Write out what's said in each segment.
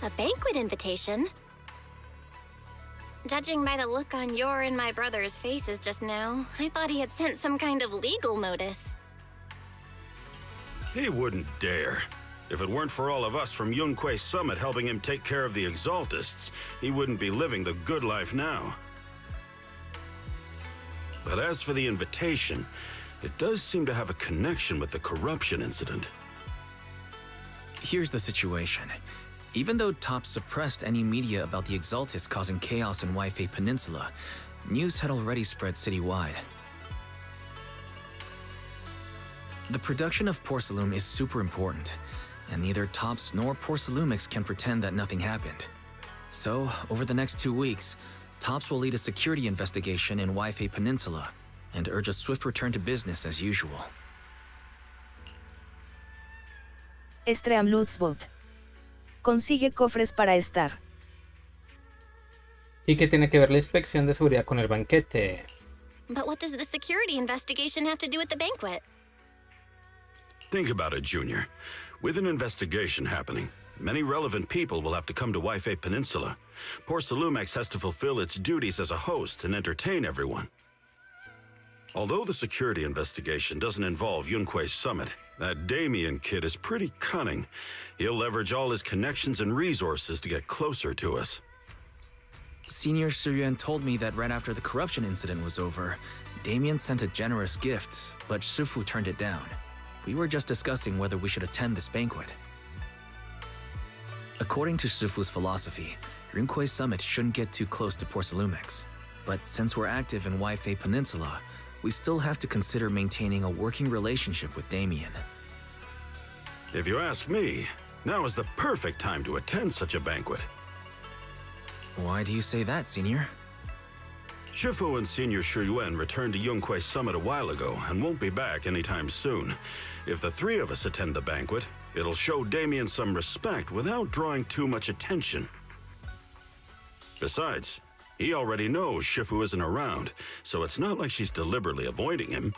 A banquet invitation? Judging by the look on your and my brother's faces just now, I thought he had sent some kind of legal notice. He wouldn't dare. If it weren't for all of us from Yunquei Summit helping him take care of the Exaltists, he wouldn't be living the good life now. But as for the invitation, it does seem to have a connection with the corruption incident. Here's the situation. Even though Top suppressed any media about the Exaltists causing chaos in Waifei Peninsula, news had already spread citywide. The production of Porcelain is super important, and neither Tops nor Porcelumix can pretend that nothing happened. So, over the next 2 weeks, Tops will lead a security investigation in Waifei Peninsula and urge a swift return to business as usual. Streamlutzbot. Consigue cofres para estar. ¿Y qué tiene que ver la inspección de seguridad con el banquete? But what does the security investigation have to do with the banquet? Think about it, Junior. With an investigation happening, many relevant people will have to come to Waifei Peninsula. Porcelumex has to fulfill its duties as a host and entertain everyone. Although the security investigation doesn't involve Yunquei Summit, that Damien kid is pretty cunning. He'll leverage all his connections and resources to get closer to us. Senior Suryuan told me that right after the corruption incident was over, Damien sent a generous gift, but Sufu turned it down. We were just discussing whether we should attend this banquet. According to Sufu's philosophy, Yunquei Summit shouldn't get too close to Porcelumix. But since we're active in Waifei Peninsula, we still have to consider maintaining a working relationship with Damien. If you ask me, now is the perfect time to attend such a banquet. Why do you say that, Senior? Shifu and Senior Shuyuan returned to Yunquei Summit a while ago and won't be back anytime soon. If the three of us attend the banquet, it'll show Damien some respect without drawing too much attention. Besides, he already knows Shifu isn't around, so it's not like she's deliberately avoiding him.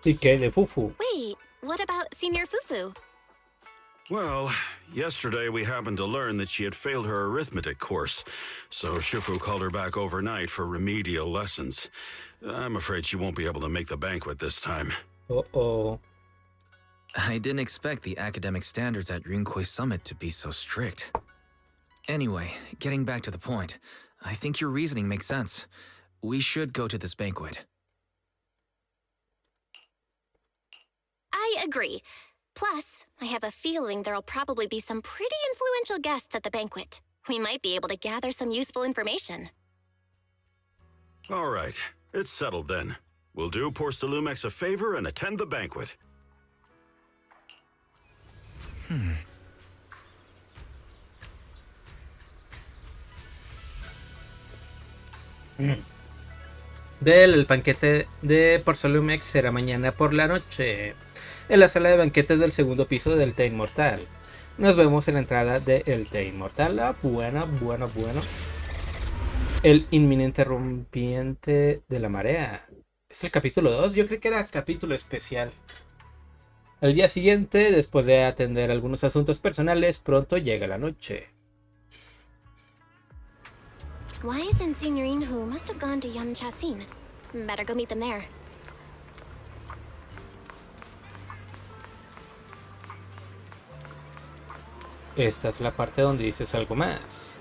¿Y qué de Fufu? Wait, what about Senior Fufu? Well, yesterday we happened to learn that she had failed her arithmetic course, so Shifu called her back overnight for remedial lessons. I'm afraid she won't be able to make the banquet this time. Uh-oh. I didn't expect the academic standards at Yunquei Summit to be so strict. Anyway, getting back to the point, I think your reasoning makes sense. We should go to this banquet. I agree. Plus, I have a feeling there'll probably be some pretty influential guests at the banquet. We might be able to gather some useful information. All right, it's settled then. We'll do Porcelumex a favor and attend the banquet. El banquete de Porcelumex será mañana por la noche, en la sala de banquetes del segundo piso del Té Inmortal. Nos vemos en la entrada del Té Inmortal. Bueno. El inminente rompiente de la marea. ¿Es el capítulo 2? Yo creí que era capítulo especial. Al día siguiente, después de atender algunos asuntos personales, pronto llega la noche. Wise and Senior Inhu must have gone to Yamchasin. Better go meet them there. Esta es la parte donde dices algo más.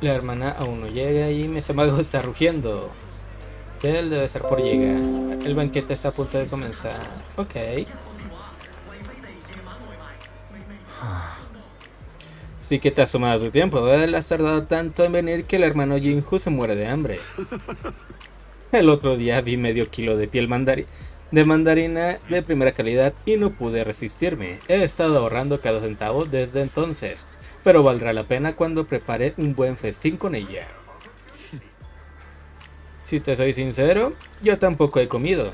La hermana aún no llega y Mesamago está rugiendo. Él debe estar por llegar. El banquete está a punto de comenzar. Ok. Sí que te has tomado tu tiempo. Has tardado tanto en venir que el hermano Jinju se muere de hambre. El otro día vi medio kilo de piel de mandarina de primera calidad y no pude resistirme. He estado ahorrando cada centavo desde entonces, pero valdrá la pena cuando prepare un buen festín con ella. Si te soy sincero, yo tampoco he comido.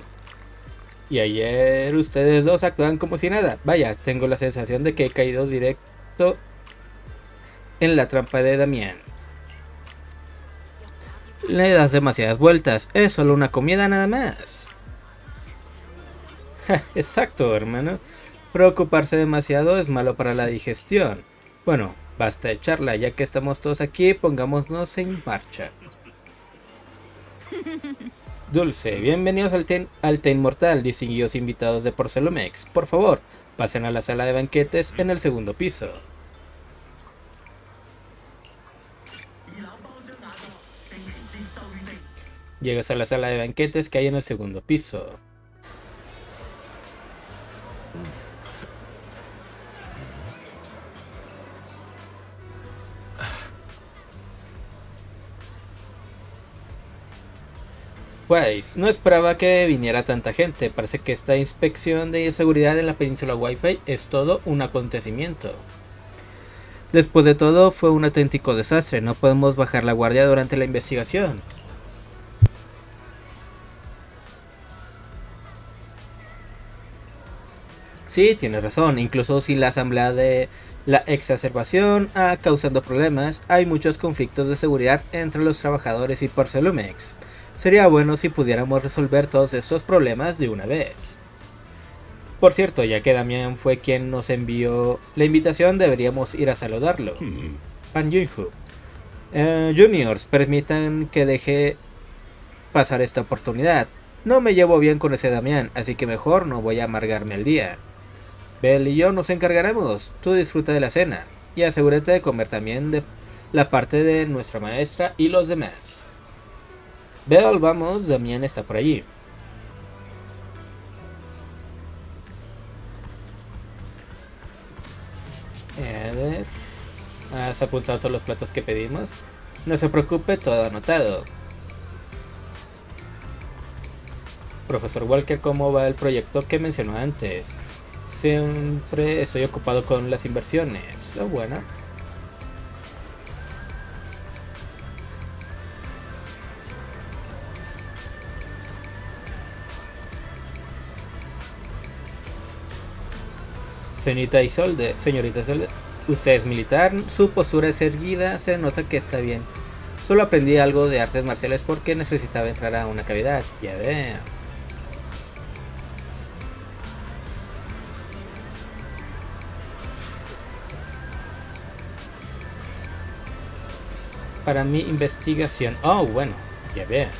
Y ayer ustedes dos actúan como si nada. Vaya, tengo la sensación de que he caído directo en la trampa de Damián. Le das demasiadas vueltas, es solo una comida nada más. Exacto, hermano. Preocuparse demasiado es malo para la digestión. Bueno, basta de charla, ya que estamos todos aquí, pongámonos en marcha. Dulce, bienvenidos al té inmortal, distinguidos invitados de Porcelumex. Por favor, pasen a la sala de banquetes en el segundo piso. Llegas a la sala de banquetes que hay en el segundo piso. Pues, no esperaba que viniera tanta gente. Parece que esta inspección de seguridad en la península Wi-Fi es todo un acontecimiento. Después de todo, fue un auténtico desastre. No podemos bajar la guardia durante la investigación. Sí, tienes razón. Incluso si la asamblea de la exacerbación ha causado problemas, hay muchos conflictos de seguridad entre los trabajadores y Porcelumex. Sería bueno si pudiéramos resolver todos estos problemas de una vez. Por cierto, ya que Damián fue quien nos envió la invitación, deberíamos ir a saludarlo. Pan Junhu. Juniors, permitan que deje pasar esta oportunidad. No me llevo bien con ese Damián, así que mejor no voy a amargarme el día. Bell y yo nos encargaremos. Tú disfruta de la cena. Y asegúrate de comer también de la parte de nuestra maestra y los demás. Bell, vamos, Damián está por allí. A ver. ¿Has apuntado todos los platos que pedimos? No se preocupe, todo anotado. Profesor Walker, ¿cómo va el proyecto que mencionó antes? Siempre estoy ocupado con las inversiones. Oh, bueno. Señorita Isolde, usted es militar, su postura es erguida, se nota que está bien. Solo aprendí algo de artes marciales porque necesitaba entrar a una cavidad, ya veo. Para mi investigación, oh bueno, ya veo.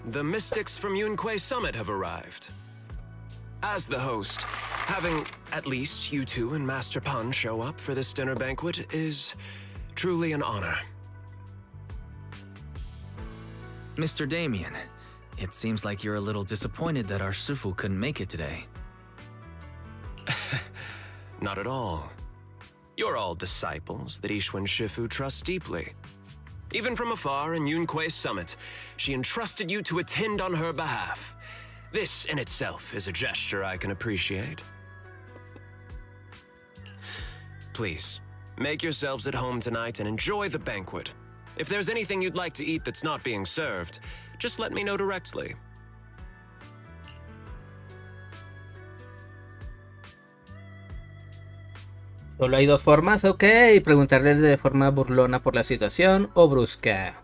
The mystics from Yunque Summit have arrived. As the host, having at least you two and Master Pan show up for this dinner banquet is truly an honor. Mr. Damien, it seems like you're a little disappointed that our Shifu couldn't make it today. Not at all. You're all disciples that Ishwan Shifu trusts deeply. Even from afar in Yunque's summit, she entrusted you to attend on her behalf. This in itself is a gesture I can appreciate. Please, make yourselves at home tonight and enjoy the banquet. If there's anything you'd like to eat that's not being served, just let me know directly. Solo hay dos formas, ok. Preguntarle de forma burlona por la situación o brusca.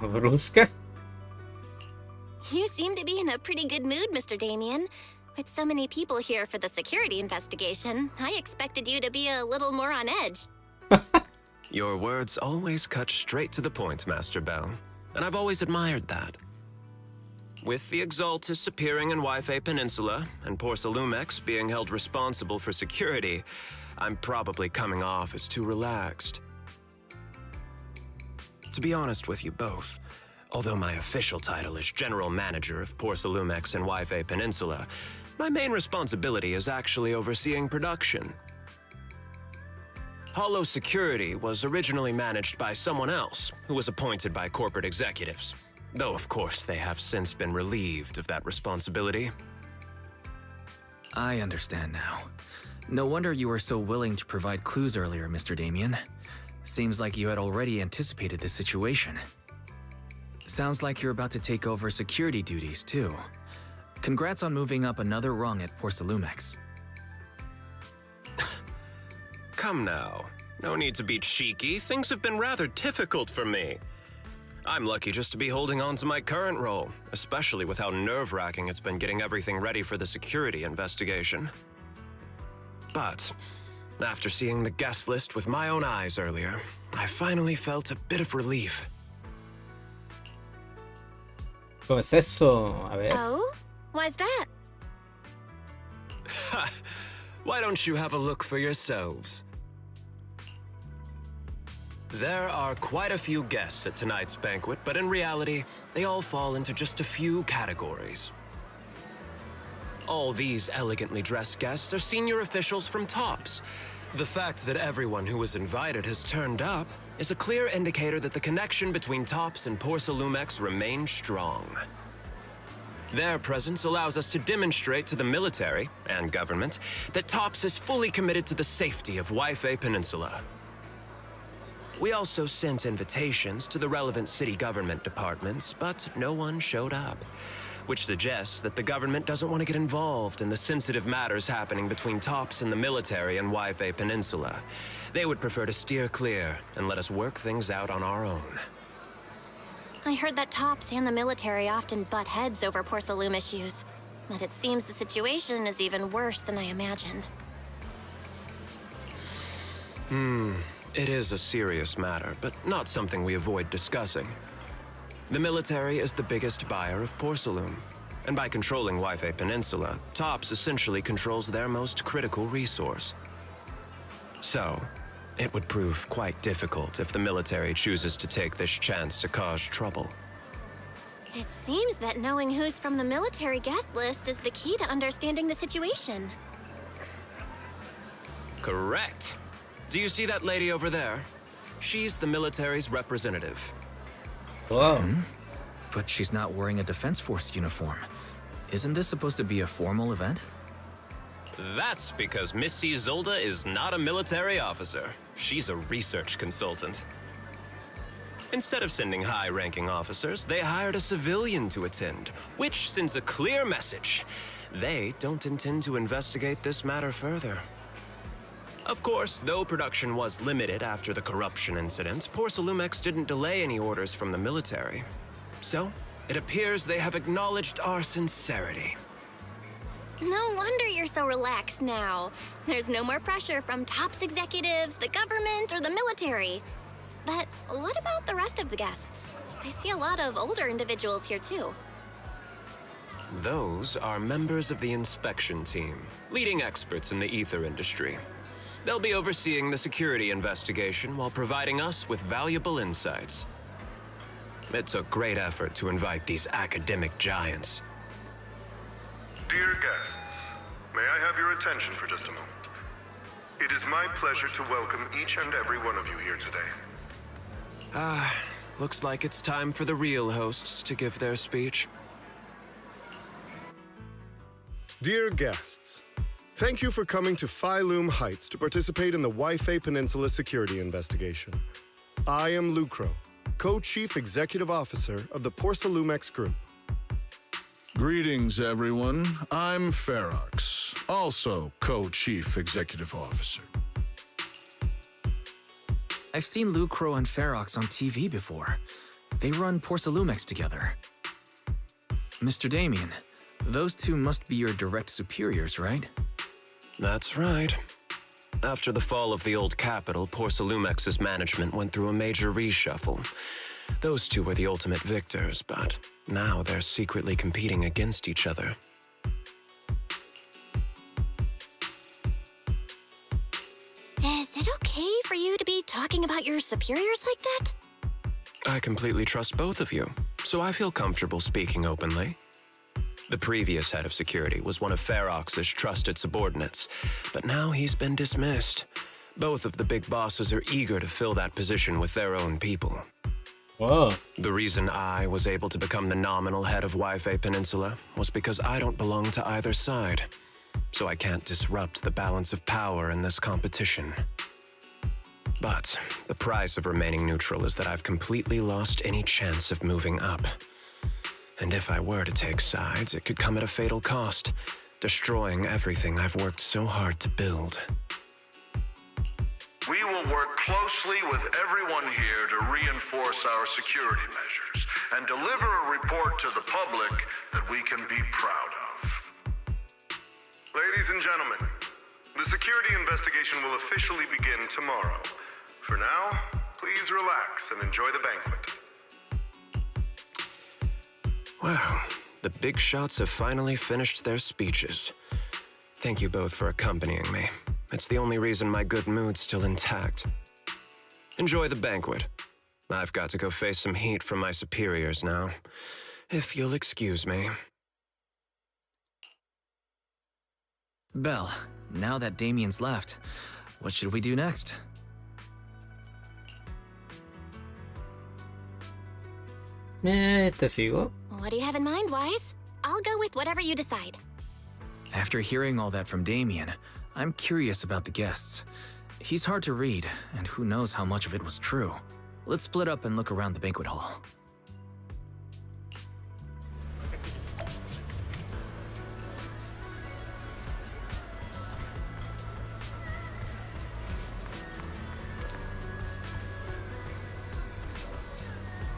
¿Brusca? You seem to be in a pretty good mood, Mr. Damien. With so many people here for the security investigation, I expected you to be a little more on edge. Your words always cut straight to the point, Master Bell, and I've always admired that. With the Exaltus appearing in Wi-Fi Peninsula and Porcelumex being held responsible for security, I'm probably coming off as too relaxed. To be honest with you both, although my official title is General Manager of Porcelumex and Wi-Fi Peninsula, my main responsibility is actually overseeing production. Hollow Security was originally managed by someone else who was appointed by corporate executives. Though, of course, they have since been relieved of that responsibility. I understand now. No wonder you were so willing to provide clues earlier, Mr. Damien. Seems like you had already anticipated the situation. Sounds like you're about to take over security duties, too. Congrats on moving up another rung at Porcelumex. Come now. No need to be cheeky. Things have been rather difficult for me. I'm lucky just to be holding on to my current role, especially with how nerve-wracking it's been getting everything ready for the security investigation. But after seeing the guest list with my own eyes earlier, I finally felt a bit of relief. ¿Cómo es eso? A ver. Oh? Why's that? Why don't you have a look for yourselves? There are quite a few guests at tonight's banquet, but in reality, they all fall into just a few categories. All these elegantly dressed guests are senior officials from TOPS. The fact that everyone who was invited has turned up is a clear indicator that the connection between TOPS and Porsalumex remains strong. Their presence allows us to demonstrate to the military and government that TOPS is fully committed to the safety of Waifei Peninsula. We also sent invitations to the relevant city government departments, but no one showed up, which suggests that the government doesn't want to get involved in the sensitive matters happening between TOPS and the military and Waifei Peninsula. They would prefer to steer clear and let us work things out on our own. I heard that TOPS and the military often butt heads over Porsalume issues, but it seems the situation is even worse than I imagined. It is a serious matter, but not something we avoid discussing. The military is the biggest buyer of Porsalume, and by controlling Waifei Peninsula, TOPS essentially controls their most critical resource. So, it would prove quite difficult if the military chooses to take this chance to cause trouble. It seems that knowing who's from the military guest list is the key to understanding the situation. Correct. Do you see that lady over there? She's the military's representative. Wow. But she's not wearing a Defense Force uniform. Isn't this supposed to be a formal event? That's because Missy Zolda is not a military officer. She's a research consultant. Instead of sending high-ranking officers, they hired a civilian to attend, which sends a clear message. They don't intend to investigate this matter further. Of course, though production was limited after the corruption incident, Porsalumex didn't delay any orders from the military. So, it appears they have acknowledged our sincerity. No wonder you're so relaxed now. There's no more pressure from TOPS executives, the government, or the military. But what about the rest of the guests? I see a lot of older individuals here too. Those are members of the inspection team, leading experts in the ether industry. They'll be overseeing the security investigation while providing us with valuable insights. It took great effort to invite these academic giants. Dear guests, may I have your attention for just a moment? It is my pleasure to welcome each and every one of you here today. Looks like it's time for the real hosts to give their speech. Dear guests, thank you for coming to Phi-Lume Heights to participate in the Waifei Peninsula security investigation. I am Lucro, Co-Chief Executive Officer of the Porsalumex Group. Greetings, everyone. I'm Ferox, also Co-Chief Executive Officer. I've seen Lucro and Ferox on TV before. They run Porsalumex together. Mr. Damien, those two must be your direct superiors, right? That's right. After the fall of the old capital, Porsalumex's management went through a major reshuffle. Those two were the ultimate victors, but now they're secretly competing against each other. Is it okay for you to be talking about your superiors like that? I completely trust both of you, so I feel comfortable speaking openly. The previous head of security was one of Ferox's trusted subordinates, but now he's been dismissed. Both of the big bosses are eager to fill that position with their own people. Whoa. The reason I was able to become the nominal head of Waifei Peninsula was because I don't belong to either side, so I can't disrupt the balance of power in this competition. But the price of remaining neutral is that I've completely lost any chance of moving up. And if I were to take sides, it could come at a fatal cost, destroying everything I've worked so hard to build. We will work closely with everyone here to reinforce our security measures and deliver a report to the public that we can be proud of. Ladies and gentlemen, the security investigation will officially begin tomorrow. For now, please relax and enjoy the banquet. Wow, the big shots have finally finished their speeches. Thank you both for accompanying me. It's the only reason my good mood's still intact. Enjoy the banquet. I've got to go face some heat from my superiors now. If you'll excuse me. Belle, now that Damien's left, what should we do next? Te sigo. What do you have in mind, Wise? I'll go with whatever you decide. After hearing all that from Damien, I'm curious about the guests. He's hard to read, and who knows how much of it was true. Let's split up and look around the banquet hall.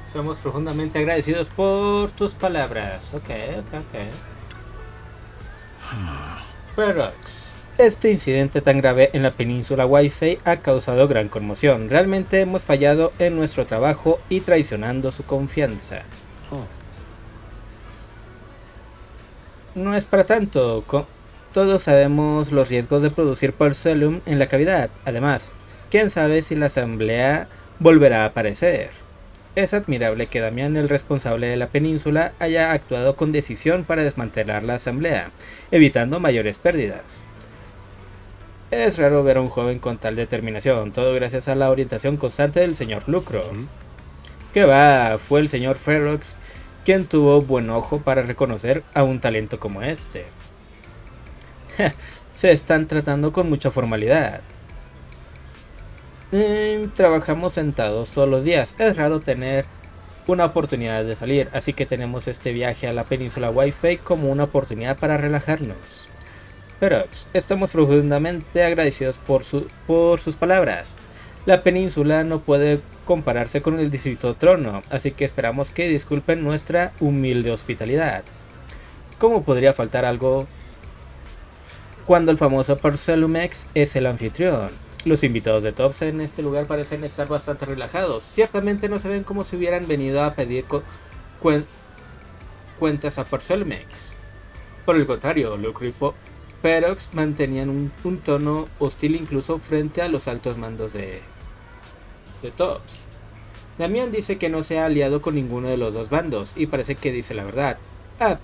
Somos profundamente agradecidos por tus palabras. Ok. Ferox. Este incidente tan grave en la península Wi-Fi ha causado gran conmoción. Realmente hemos fallado en nuestro trabajo y traicionando su confianza. No es para tanto. Todos sabemos los riesgos de producir Porcellum en la cavidad. Además, quién sabe si la asamblea volverá a aparecer. Es admirable que Damián, el responsable de la península, haya actuado con decisión para desmantelar la asamblea, evitando mayores pérdidas. Es raro ver a un joven con tal determinación, todo gracias a la orientación constante del señor Lucro. Que va, fue el señor Ferox quien tuvo buen ojo para reconocer a un talento como este. Se están tratando con mucha formalidad. Trabajamos sentados todos los días. Es raro tener una oportunidad de salir, así que tenemos este viaje a la península Wi-Fi como una oportunidad para relajarnos. Pero estamos profundamente agradecidos por sus palabras. La península no puede compararse con el distrito Trono, así que esperamos que disculpen nuestra humilde hospitalidad. ¿Cómo podría faltar algo cuando el famoso Porcellumex es el anfitrión? Los invitados de Tops en este lugar parecen estar bastante relajados. Ciertamente no se ven como si hubieran venido a pedir cuentas a Porcellumex. Por el contrario, Lucro y Ferox mantenían un tono hostil incluso frente a los altos mandos de Tops. Damián dice que no se ha aliado con ninguno de los dos bandos y parece que dice la verdad.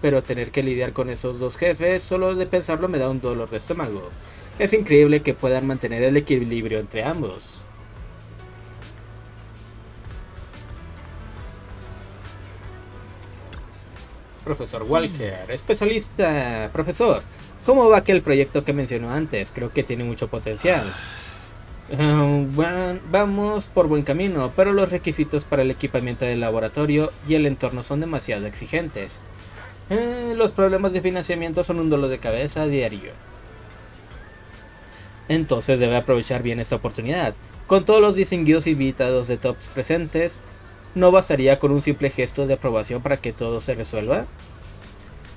Pero tener que lidiar con esos dos jefes, solo de pensarlo me da un dolor de estómago. Es increíble que puedan mantener el equilibrio entre ambos. Profesor Walker, especialista. Profesor, ¿cómo va aquel proyecto que mencionó antes? Creo que tiene mucho potencial. Vamos por buen camino, pero los requisitos para el equipamiento del laboratorio y el entorno son demasiado exigentes. Los problemas de financiamiento son un dolor de cabeza a diario. Entonces debe aprovechar bien esta oportunidad. Con todos los distinguidos invitados de Tops presentes, ¿no bastaría con un simple gesto de aprobación para que todo se resuelva?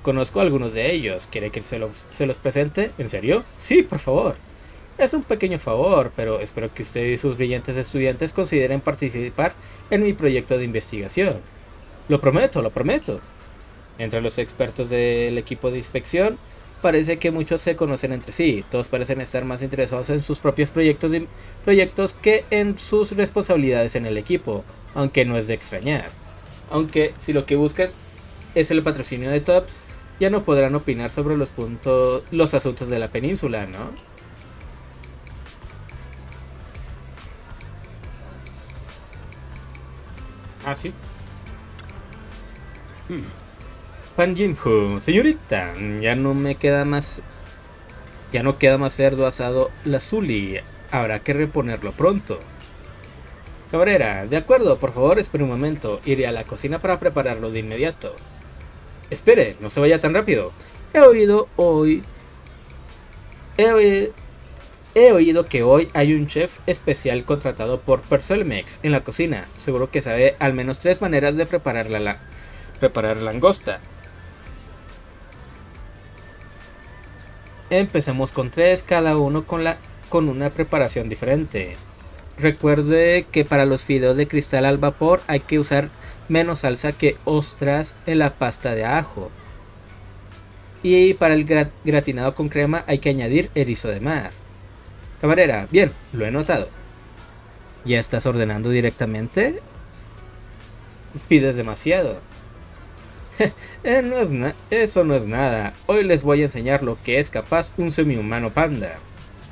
Conozco a algunos de ellos. ¿Quiere que se los presente? ¿En serio? Sí, por favor. Es un pequeño favor, pero espero que usted y sus brillantes estudiantes consideren participar en mi proyecto de investigación. Lo prometo, lo prometo. Entre los expertos del equipo de inspección, parece que muchos se conocen entre sí. Todos parecen estar más interesados en sus propios proyectos que en sus responsabilidades en el equipo, aunque no es de extrañar. Aunque si lo que buscan es el patrocinio de Tops, ya no podrán opinar sobre los asuntos de la península, ¿no? Ah, sí. Pan Jinhu, señorita, ya no queda más cerdo asado lazuli, habrá que reponerlo pronto. Cabrera, de acuerdo, por favor espere un momento, iré a la cocina para prepararlo de inmediato. Espere, no se vaya tan rápido. He He oído que hoy hay un chef especial contratado por Persolmex en la cocina. Seguro que sabe al menos 3 maneras de preparar langosta. Empecemos con 3, cada uno con una preparación diferente. Recuerde que para los fideos de cristal al vapor hay que usar menos salsa que ostras en la pasta de ajo. Y para el gratinado con crema hay que añadir erizo de mar. Camarera, bien, lo he notado. ¿Ya estás ordenando directamente? Pides demasiado. Eso no es nada. Hoy les voy a enseñar lo que es capaz un semi-humano panda.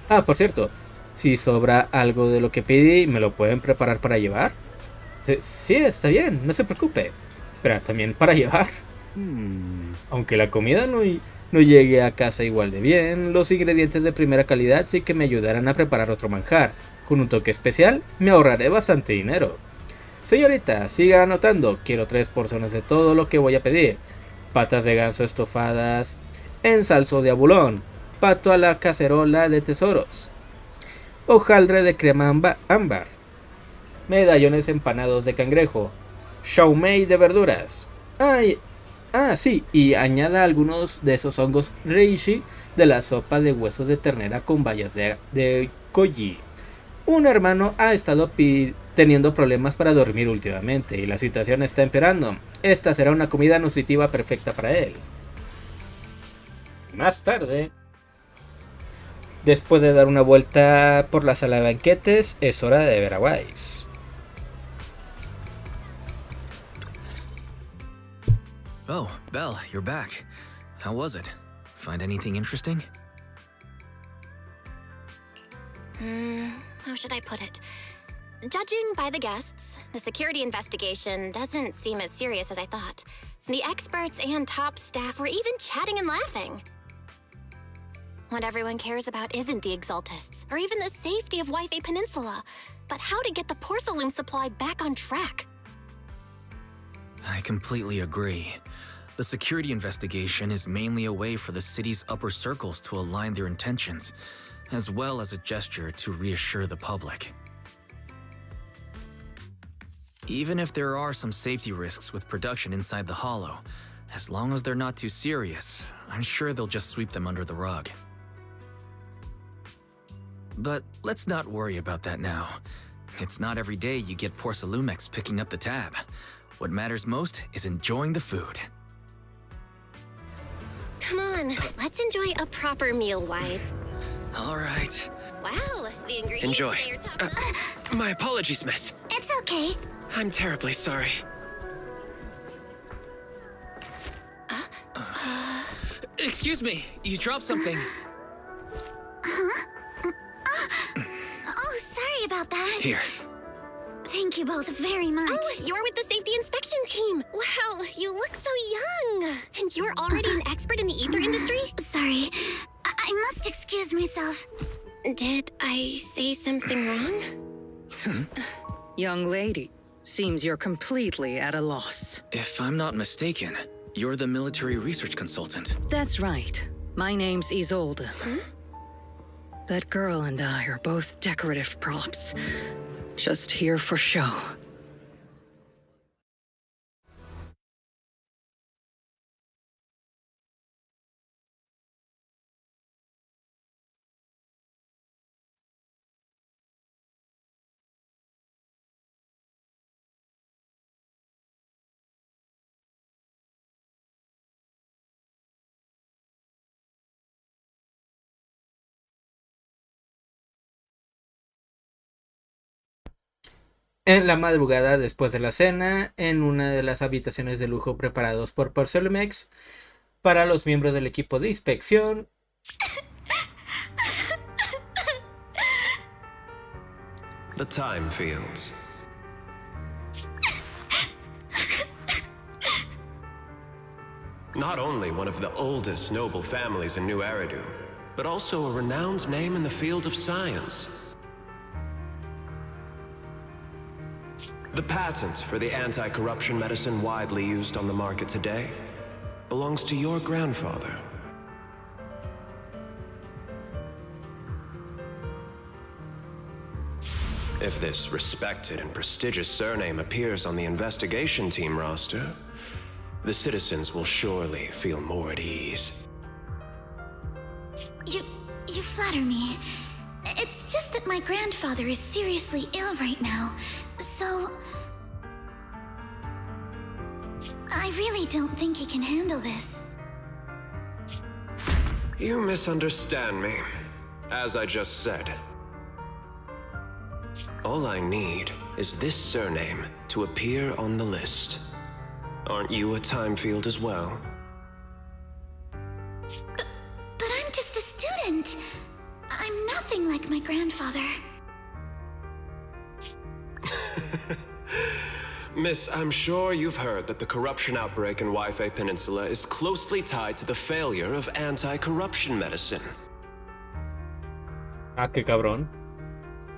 Ah, por cierto, si sobra algo de lo que pedí, ¿me lo pueden preparar para llevar? Sí, está bien, no se preocupe. Espera, ¿también para llevar? Aunque la comida no llegue a casa igual de bien, los ingredientes de primera calidad sí que me ayudarán a preparar otro manjar. Con un toque especial, me ahorraré bastante dinero. Señorita, siga anotando. Quiero 3 porciones de todo lo que voy a pedir. Patas de ganso estofadas, ensalzo de abulón, pato a la cacerola de tesoros, hojaldre de crema ámbar, medallones empanados de cangrejo, chow mein de verduras. Sí, y añada algunos de esos hongos reishi de la sopa de huesos de ternera con bayas de koji. Un hermano ha estado teniendo problemas para dormir últimamente y la situación está empeorando. Esta será una comida nutritiva perfecta para él. Más tarde, después de dar una vuelta por la sala de banquetes, es hora de ver a Wise. Oh, Belle, you're back. How was it? Find anything interesting? How should I put it? Judging by the guests, the security investigation doesn't seem as serious as I thought. The experts and top staff were even chatting and laughing. What everyone cares about isn't the Exaltists, or even the safety of Wi-Fi Peninsula, but how to get the porcelain supply back on track. I completely agree. The security investigation is mainly a way for the city's upper circles to align their intentions, as well as a gesture to reassure the public. Even if there are some safety risks with production inside the Hollow, as long as they're not too serious, I'm sure they'll just sweep them under the rug. But let's not worry about that now. It's not every day you get Porcelumex picking up the tab. What matters most is enjoying the food. Come on, let's enjoy a proper meal, Wise. All right. Wow, the ingredients Enjoy. today are top notch. My apologies, miss. It's okay. I'm terribly sorry. Excuse me, you dropped something. Oh, sorry about that. Here. Thank you both very much. Oh, you're with the safety inspection team. Wow, you look so young. And you're already an expert in the ether industry? Sorry, I must excuse myself. Did I say something wrong? Young lady, seems you're completely at a loss. If I'm not mistaken, you're the military research consultant. That's right. My name's Isolde. That girl and I are both decorative props. Just here for show. En la madrugada, después de la cena, en una de las habitaciones de lujo preparados por Porcelumex para los miembros del equipo de inspección, The time fields. Not only one of the oldest noble families in New Eridu, but also a renowned name in the field of science. The patent for the anti-corruption medicine widely used on the market today belongs to your grandfather. If this respected and prestigious surname appears on the investigation team roster, the citizens will surely feel more at ease. You flatter me. It's just that my grandfather is seriously ill right now, so... I really don't think he can handle this. You misunderstand me. As I just said, all I need is this surname to appear on the list. Aren't you a time field as well? But I'm just a student. I'm nothing like my grandfather. Miss, I'm sure you've heard that the corruption outbreak in Wi-Fi Peninsula is closely tied to the failure of anti-corruption medicine. Ah, qué cabrón.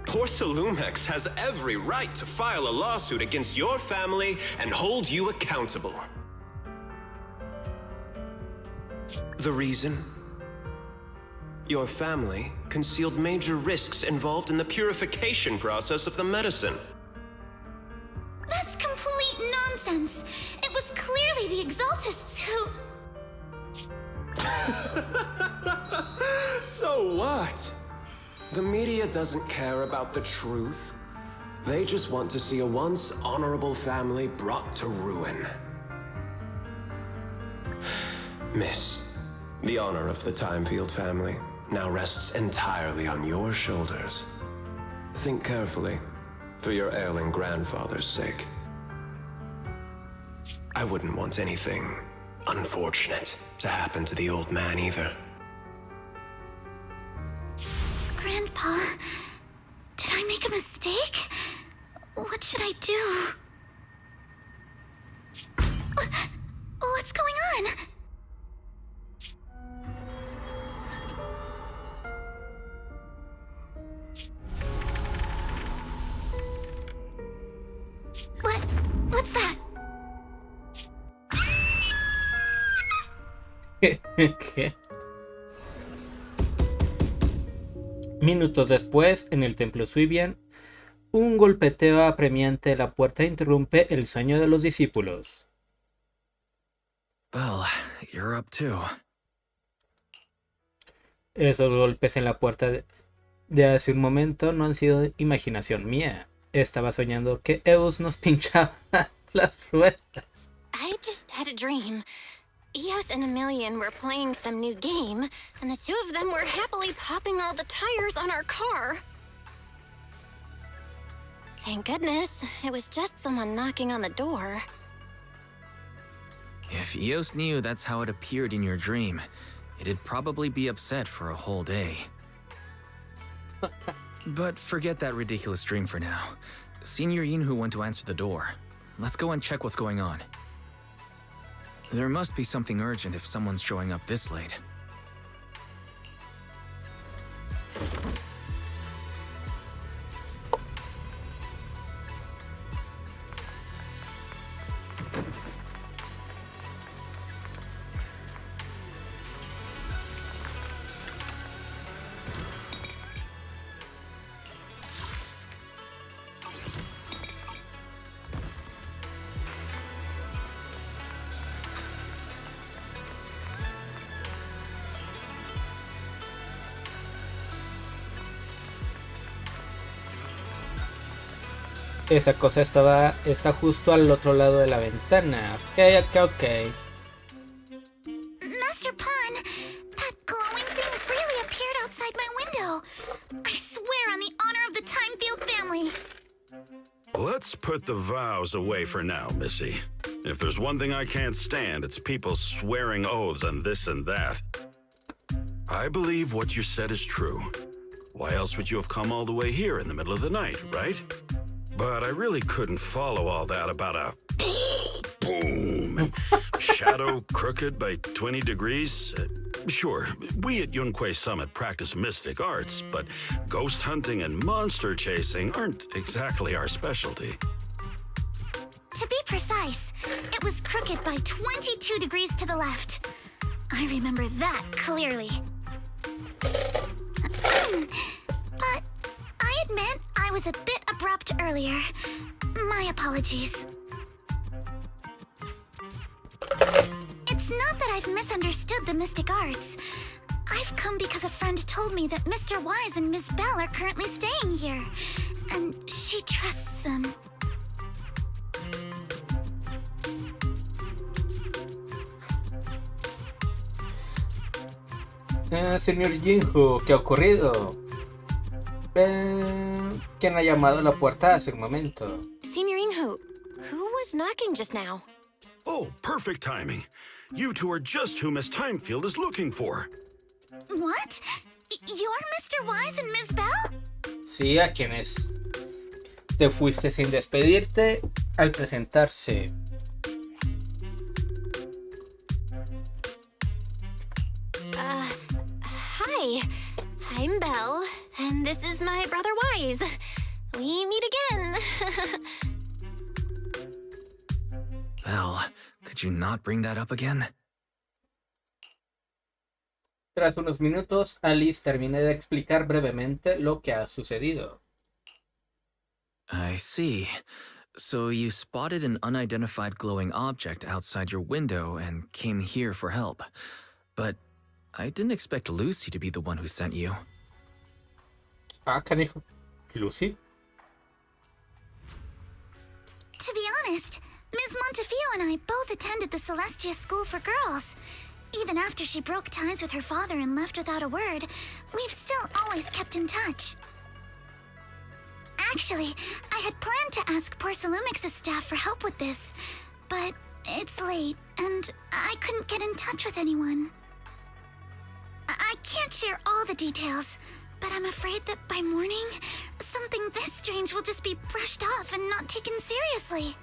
Porcelumex has every right to file a lawsuit against your family and hold you accountable. The reason? Your family concealed major risks involved in the purification process of the medicine. That's complete nonsense. It was clearly the Exaltists who... So what? The media doesn't care about the truth. They just want to see a once honorable family brought to ruin. Miss, the honor of the Timefield family now rests entirely on your shoulders. Think carefully, for your ailing grandfather's sake. I wouldn't want anything unfortunate to happen to the old man either. Grandpa, did I make a mistake? What should I do? What's going on? What's that? ¿Qué? Minutos después, en el templo Suivian, un golpeteo apremiante de la puerta interrumpe el sueño de los discípulos. Well, you're up too. Esos golpes en la puerta de hace un momento no han sido imaginación mía. Estaba soñando que Eus nos pinchaba las ruedas. I just had a dream. Eos and Emilian were playing some new game, and the two of them were happily popping all the tires on our car. Thank goodness, it was just someone knocking on the door. If Eos knew that's how it appeared in your dream, it'd probably be upset for a whole day. But forget that ridiculous dream for now. Senior Yinhu went to answer the door. Let's go and check what's going on. There must be something urgent if someone's showing up this late. Esa cosa está justo al otro lado de la ventana. Ok. Master Pawn, that glowing thing really appeared outside my window. I swear on the honor of the Timefield family. Let's put the vows away for now, Missy. If there's one thing I can't stand, it's people swearing oaths on this and that. I believe what you said is true. Why else would you have come all the way here in the middle of the night, right? But I really couldn't follow all that about a boom and shadow crooked by 20 degrees. Sure, we at Yunquei Summit practice mystic arts, but ghost hunting and monster chasing aren't exactly our specialty. To be precise, it was crooked by 22 degrees to the left. I remember that clearly. But I admit I was a bit interrupt earlier. My apologies. It's not that I've misunderstood the mystic arts. I've come because a friend told me that Mr. Wise and Miss Bell are currently staying here, and she trusts them. Señor Jinhu, ¿qué ha ocurrido? ¿Quién ha llamado a la puerta hace un momento? Senior Inghu, who was knocking just now? Oh, perfect timing. You two are just who Miss Timefield is looking for. What? You're Mr. Wise and Miss Bell? Sí, ¿a quién es? Te fuiste sin despedirte al presentarse. Hi, I'm Belle, and this is my brother Wise. We meet again. Belle, could you not bring that up again? Tras unos minutos, Alice termina de explicar brevemente lo que ha sucedido. I see. So you spotted an unidentified glowing object outside your window and came here for help. But I didn't expect Lucy to be the one who sent you. Ah, canijo. ¿Lucy? To be honest, Ms. Montefiore and I both attended the Celestia School for Girls. Even after she broke ties with her father and left without a word, we've still always kept in touch. Actually, I had planned to ask Porcelumix's staff for help with this, but it's late, and I couldn't get in touch with anyone. I can't share all the details, but I'm afraid that by morning, something this strange will just be brushed off and not taken seriously.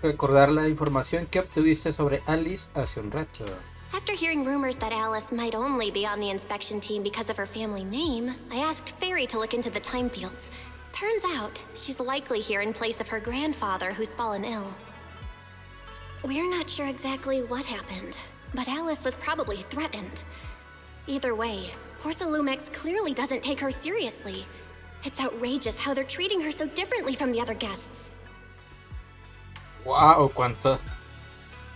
Recordar la información que obtuviste sobre Alice hace un rato. After hearing rumors that Alice might only be on the inspection team because of her family name, I asked Fairy to look into the time fields. Turns out, she's likely here in place of her grandfather who's fallen ill. We're not sure exactly what happened, but Alice was probably threatened. Either way, Porcelumix clearly doesn't take her seriously. It's outrageous how they're treating her so differently from the other guests. Wow, cuánto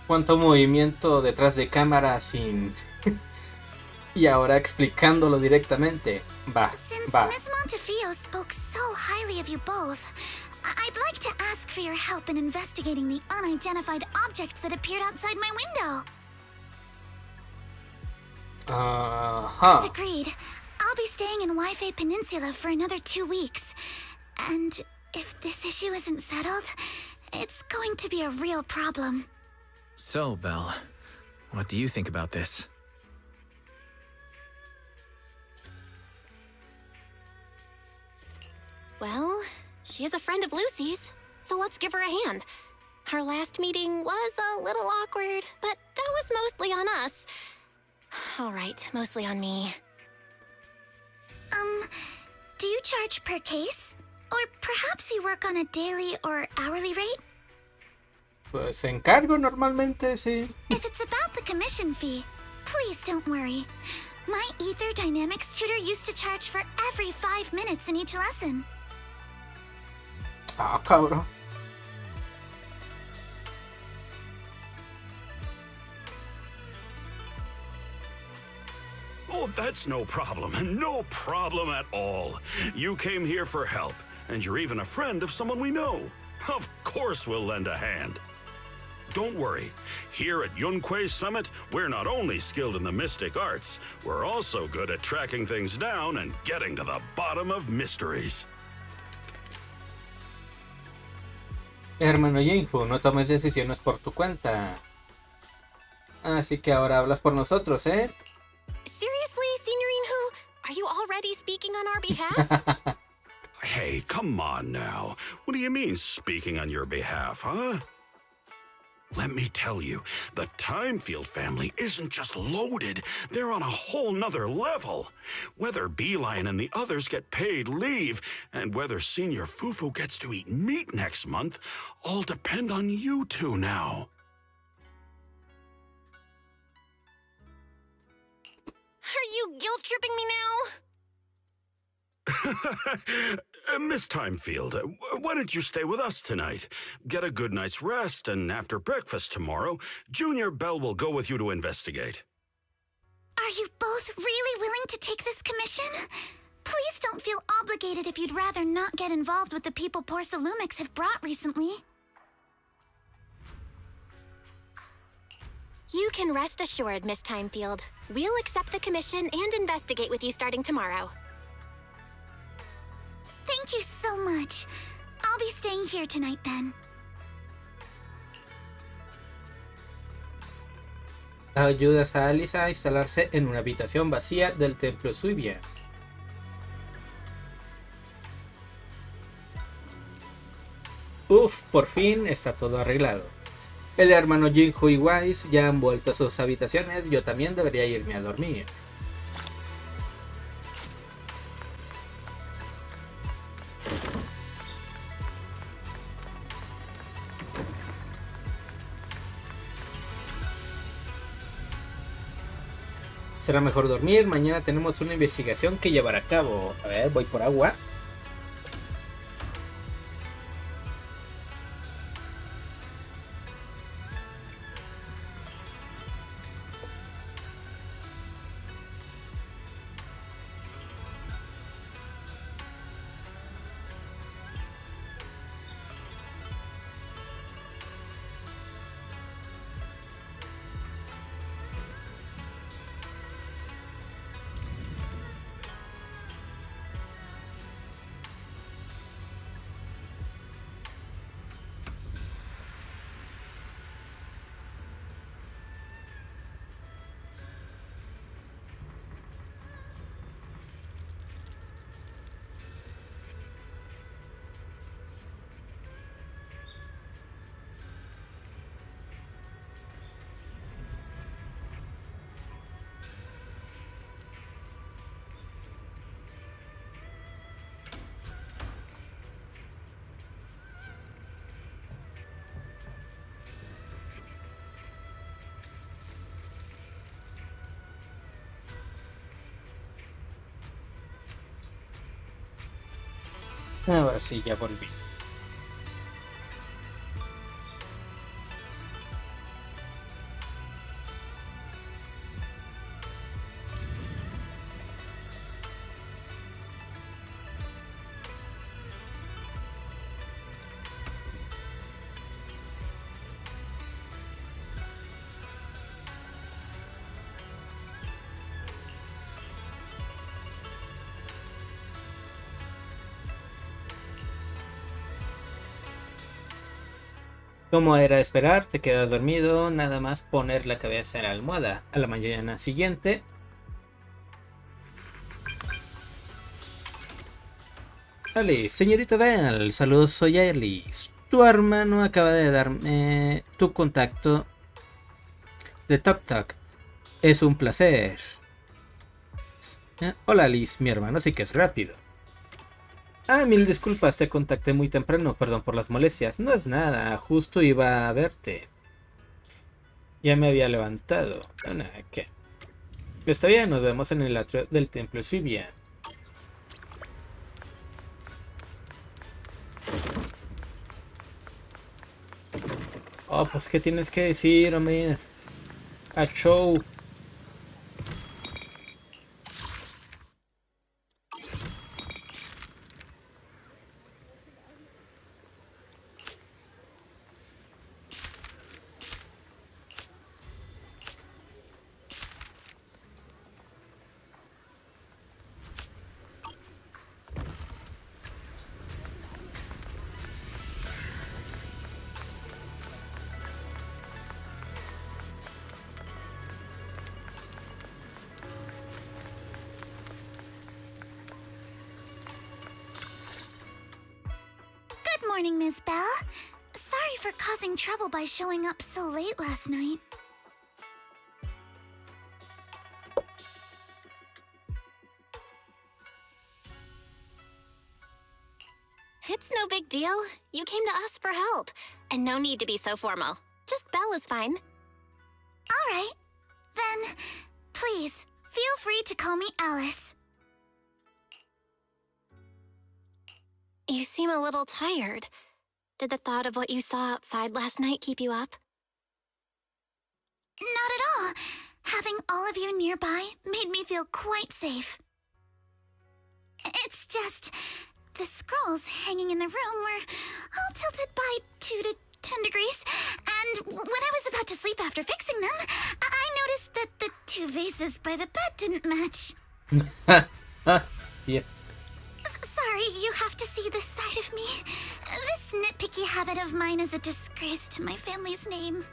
movimiento detrás de cámara sin... y ahora explicándolo directamente. Since Ms. Montefiore spoke so highly of you both, I'd like to ask for your help in investigating the unidentified object that appeared outside my window. As agreed, I'll be staying in Wi-Fi Peninsula for another 2 weeks. And if this issue isn't settled, it's going to be a real problem. So, Belle, what do you think about this? Well, she is a friend of Lucy's, so let's give her a hand. Our last meeting was a little awkward, but that was mostly on us. All right, mostly on me. Do you charge per case? Or perhaps you work on a daily or hourly rate? Pues encargo normalmente, sí. If it's about the commission fee, please don't worry. My Ether Dynamics tutor used to charge for every 5 minutes in each lesson. Ah, cabrón. Oh, that's no problem. No problem at all. You came here for help, and you're even a friend of someone we know. Of course we'll lend a hand. Don't worry. Here at Yunquei Summit, we're not only skilled in the mystic arts, we're also good at tracking things down and getting to the bottom of mysteries. Hermano Jinhu, no tomes decisiones por tu cuenta. Así que ahora hablas por nosotros, ¿eh? Seriously, Signorine Hu? Are you already speaking on our behalf? Hey, come on now. What do you mean, speaking on your behalf, huh? Let me tell you, the Timefield family isn't just loaded, they're on a whole nother level. Whether Beeline and the others get paid leave, and whether Senior Fufu gets to eat meat next month, all depend on you two now. Are you you guilt-tripping me now? Miss Timefield, why don't you stay with us tonight? Get a good night's rest, and after breakfast tomorrow, Junior Bell will go with you to investigate. Are you both really willing to take this commission? Please don't feel obligated if you'd rather not get involved with the people Porcelumics have brought recently. You can rest assured, Miss Timefield. We'll accept the commission and investigate with you starting tomorrow. Thank you so much. I'll be staying here tonight then. Ayudas a Alice a instalarse en una habitación vacía del templo Suibia. Uf, por fin está todo arreglado. El hermano Jinju y Wise ya han vuelto a sus habitaciones, yo también debería irme a dormir. Será mejor dormir, mañana tenemos una investigación que llevar a cabo. A ver, voy por agua. Ahora sí, ya volví. Como era de esperar, te quedas dormido, nada más poner la cabeza en la almohada. A la mañana siguiente... Alice, señorita Bell, saludos, soy Alice. Tu hermano acaba de darme tu contacto de Tok Tok. Es un placer. Hola Alice, mi hermano sí que es rápido. Ah, mil disculpas, te contacté muy temprano, perdón por las molestias. No es nada, justo iba a verte. Ya me había levantado. ¿Qué? Está bien, nos vemos en el atrio del templo Suibia. Oh, pues ¿qué tienes que decir, hombre? A show. Good morning, Miss Bell. Sorry for causing trouble by showing up so late last night. It's no big deal. You came to us for help. And no need to be so formal. Just Belle is fine. All right. Then, please, Feel free to call me Alice. You seem a little tired. Did the thought of what you saw outside last night keep you up? Not at all. Having all of you nearby made me feel quite safe. It's just, the scrolls hanging in the room were all tilted by 2 to 10 degrees, and when I was about to sleep after fixing them, I noticed that the 2 vases by the bed didn't match. Yes. Sorry, you have to see this side of me. This nitpicky habit of mine is a disgrace to my family's name.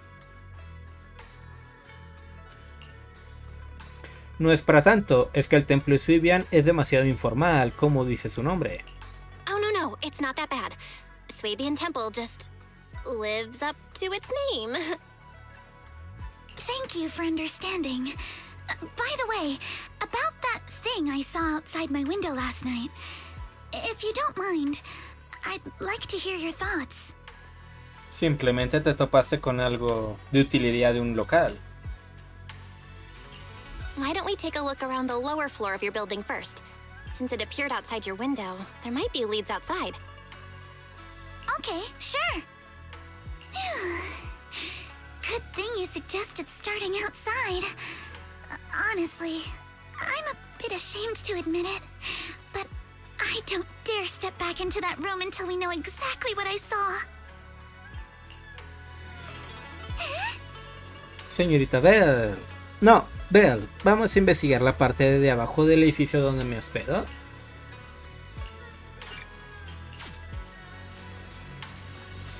No es para tanto, es que el templo Swivian es demasiado informal, como dice su nombre. Oh, no, it's not that bad. Swabian Temple just lives up to its name. Thank you for understanding. By the way, about that thing I saw outside my window last night, if you don't mind, I'd like to hear your thoughts. Simplemente te topaste con algo de utilidad de un local. Why don't we take a look around the lower floor of your building first? Since it appeared outside your window, there might be leads outside. Okay, sure. Good thing you suggested starting outside. Honestly, I'm a bit ashamed to admit it, but I don't dare step back into that room until we know exactly what I saw. Señorita Bell. No, Bell, vamos a investigar la parte de abajo del edificio donde me hospedo.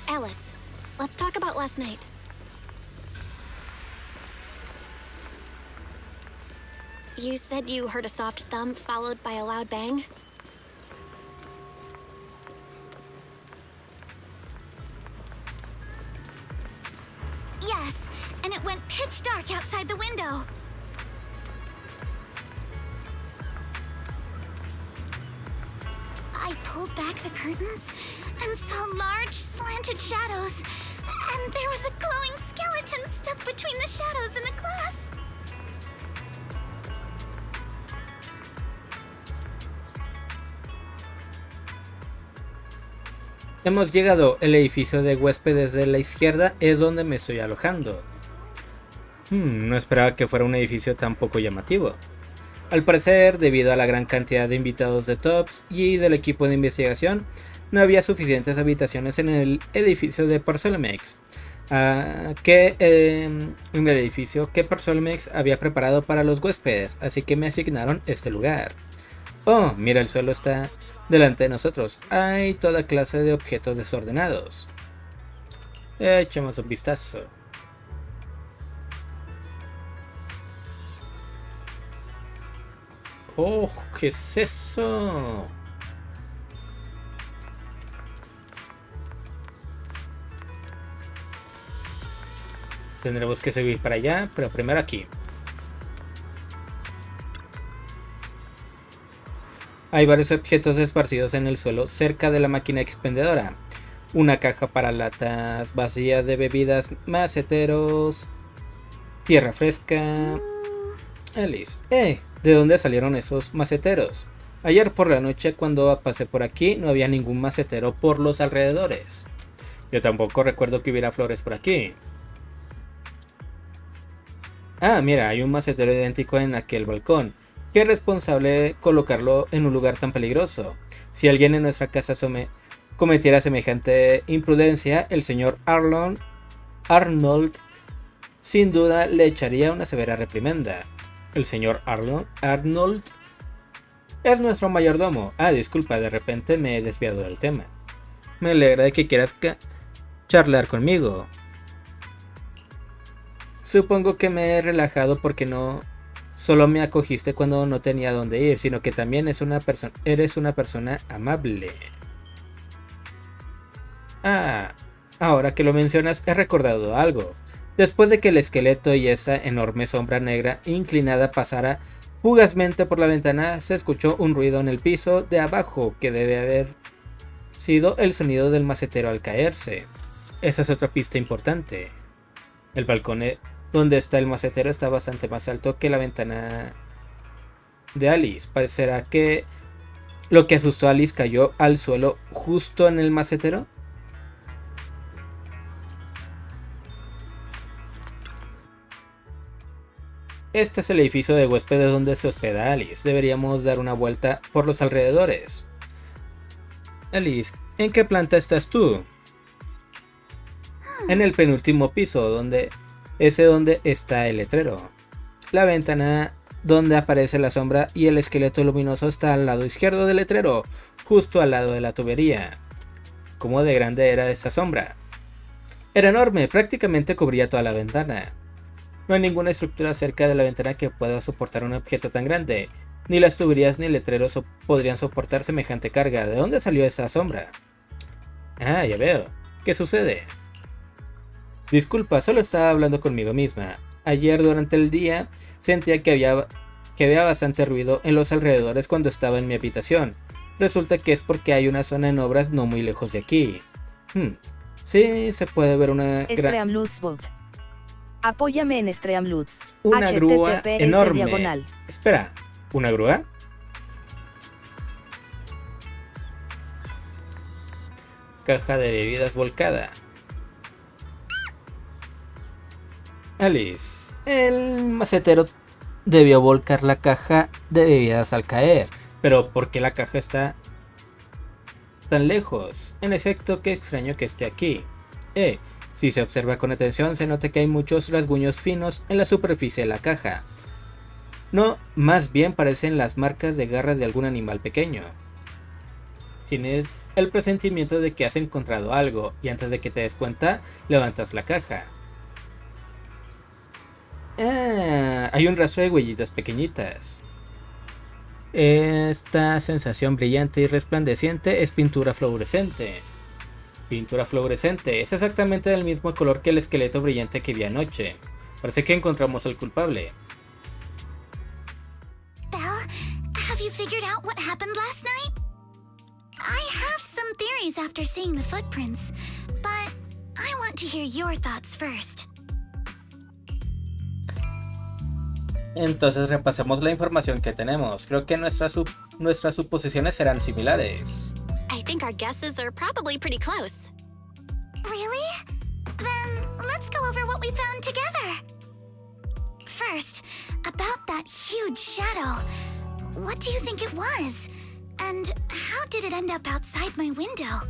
Alice, let's talk about last night. You said you heard a soft thump followed by a loud bang? Yes, and it went pitch dark outside the window. I pulled back the curtains and saw large slanted shadows, and there was a glowing skeleton stuck between the shadows and the glass. Hemos llegado. El edificio de huéspedes de la izquierda es donde me estoy alojando. No esperaba que fuera un edificio tan poco llamativo. Al parecer, debido a la gran cantidad de invitados de TOPS y del equipo de investigación, no había suficientes habitaciones en el edificio de Porcelamex, en el edificio que Porcelamex había preparado para los huéspedes, así que me asignaron este lugar. Oh, mira, el suelo está delante de nosotros. Hay toda clase de objetos desordenados. Echemos un vistazo. Oh, ¿qué es eso? Tendremos que subir para allá, pero primero aquí. Hay varios objetos esparcidos en el suelo cerca de la máquina expendedora. Una caja para latas vacías de bebidas, maceteros, tierra fresca. Alice, ¿de dónde salieron esos maceteros? Ayer por la noche cuando pasé por aquí no había ningún macetero por los alrededores. Yo tampoco recuerdo que hubiera flores por aquí. Ah, mira, hay un macetero idéntico en aquel balcón. ¿Qué responsable colocarlo en un lugar tan peligroso? Si alguien en nuestra casa cometiera semejante imprudencia, el señor Arnold sin duda le echaría una severa reprimenda. El señor Arnold es nuestro mayordomo. Ah, disculpa, de repente me he desviado del tema. Me alegra de que quieras charlar conmigo. Supongo que me he relajado porque no solo me acogiste cuando no tenía dónde ir, sino que también eres una persona amable. Ah, ahora que lo mencionas he recordado algo. Después de que el esqueleto y esa enorme sombra negra inclinada pasara fugazmente por la ventana, se escuchó un ruido en el piso de abajo que debe haber sido el sonido del macetero al caerse. Esa es otra pista importante. El balcón donde está el macetero está bastante más alto que la ventana de Alice. Parecerá que lo que asustó a Alice cayó al suelo justo en el macetero. Este es el edificio de huéspedes donde se hospeda Alice. Deberíamos dar una vuelta por los alrededores. Alice, ¿en qué planta estás tú? En el penúltimo piso, donde está el letrero. La ventana donde aparece la sombra y el esqueleto luminoso está al lado izquierdo del letrero, justo al lado de la tubería. ¿Cómo de grande era esa sombra? Era enorme, prácticamente cubría toda la ventana. No hay ninguna estructura cerca de la ventana que pueda soportar un objeto tan grande. Ni las tuberías ni el letrero podrían soportar semejante carga. ¿De dónde salió esa sombra? Ah, ya veo. ¿Qué sucede? Disculpa, solo estaba hablando conmigo misma. Ayer durante el día sentía que había bastante ruido en los alrededores cuando estaba en mi habitación. Resulta que es porque hay una zona en obras no muy lejos de aquí. Sí, se puede ver una Apóyame en Streamloots. Una grúa https enorme. diagonal. Espera, ¿una grúa? Caja de bebidas volcada. Alice, el macetero debió volcar la caja de bebidas al caer. Pero ¿por qué la caja está tan lejos? En efecto, qué extraño que esté aquí. Si se observa con atención, se nota que hay muchos rasguños finos en la superficie de la caja. No, más bien parecen las marcas de garras de algún animal pequeño. Tienes el presentimiento de que has encontrado algo y antes de que te des cuenta, levantas la caja. Hay un rastro de huellitas pequeñitas. Esta sensación brillante y resplandeciente es pintura fluorescente. Pintura fluorescente es exactamente del mismo color que el esqueleto brillante que vi anoche. Parece que encontramos al culpable. Belle, have you figured out what happened last night? I have some theories after seeing the footprints, but I want to hear your thoughts first. Entonces repasemos la información que tenemos. Creo que nuestras suposiciones serán similares. I think our guesses are probably pretty close. Really? Then let's go over what we found together. First, about that huge shadow. What do you think it was? And how did it end up outside my window?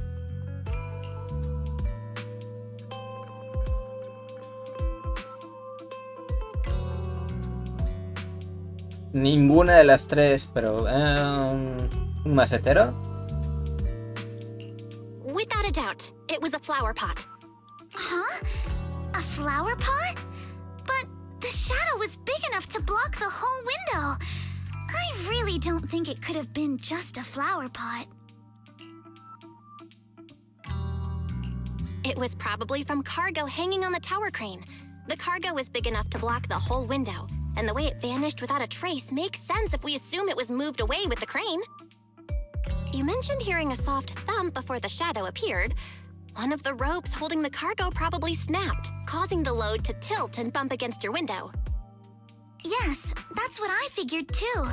Ninguna de las tres, pero... ¿un macetero? Without a doubt, it was a flower pot. Huh? A flower pot? But the shadow was big enough to block the whole window. I really don't think it could have been just a flower pot. It was probably from cargo hanging on the tower crane. The cargo was big enough to block the whole window, and the way it vanished without a trace makes sense if we assume it was moved away with the crane. You mentioned hearing a soft thump before the shadow appeared. One of the ropes holding the cargo probably snapped, causing the load to tilt and bump against your window. Yes, that's what I figured too.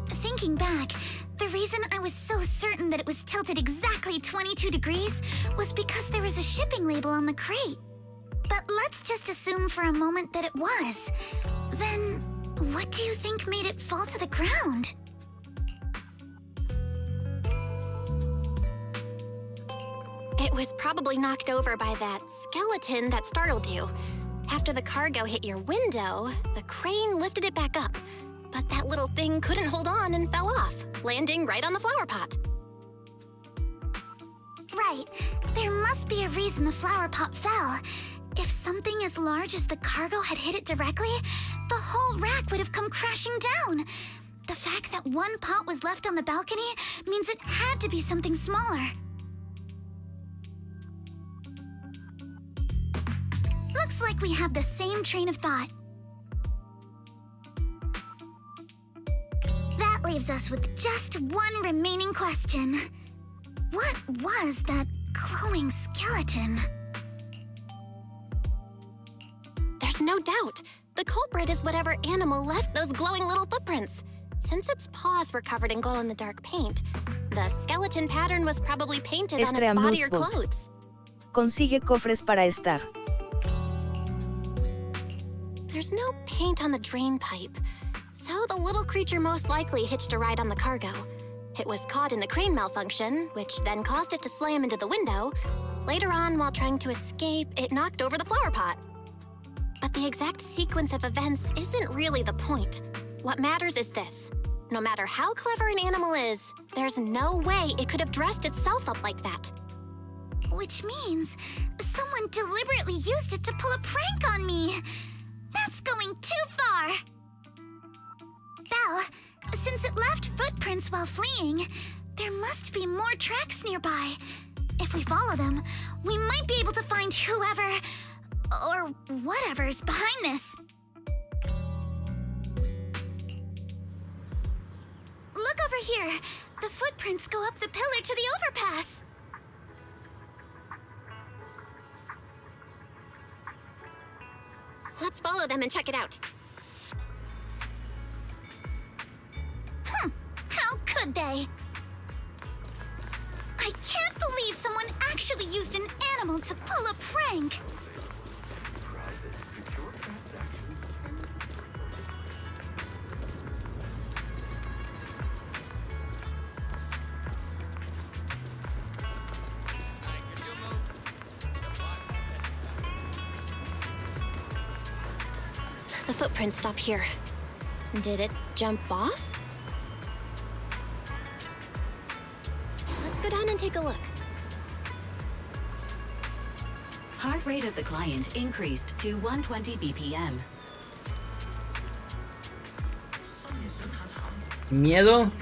Thinking back, the reason I was so certain that it was tilted exactly 22 degrees was because there was a shipping label on the crate. But let's just assume for a moment that it was. Then, what do you think made it fall to the ground? It was probably knocked over by that skeleton that startled you. After the cargo hit your window, the crane lifted it back up. But that little thing couldn't hold on and fell off, landing right on the flower pot. Right. There must be a reason the flower pot fell. If something as large as the cargo had hit it directly, the whole rack would have come crashing down. The fact that one pot was left on the balcony means it had to be something smaller. Looks like we have the same train of thought. That leaves us with just one remaining question. What was that glowing skeleton? There's no doubt. The culprit is whatever animal left those glowing little footprints. Since its paws were covered in glow-in-the-dark paint, the skeleton pattern was probably painted on its body or clothes. Consigue cofres para estar. There's no paint on the drain pipe, so the little creature most likely hitched a ride on the cargo. It was caught in the crane malfunction, which then caused it to slam into the window. Later on, while trying to escape, it knocked over the flower pot. But the exact sequence of events isn't really the point. What matters is this. No matter how clever an animal is, there's no way it could have dressed itself up like that. Which means someone deliberately used it to pull a prank on me. That's going too far. Belle, since it left footprints while fleeing, there must be more tracks nearby. If we follow them, we might be able to find whoever or whatever's behind this. Look over here. The footprints go up the pillar to the overpass. Let's follow them and check it out. How could they? I can't believe someone actually used an animal to pull a prank. The footprints stop here. Did it jump off? Let's go down and take a look. Heart rate of the client increased to 120 BPM. Miedo.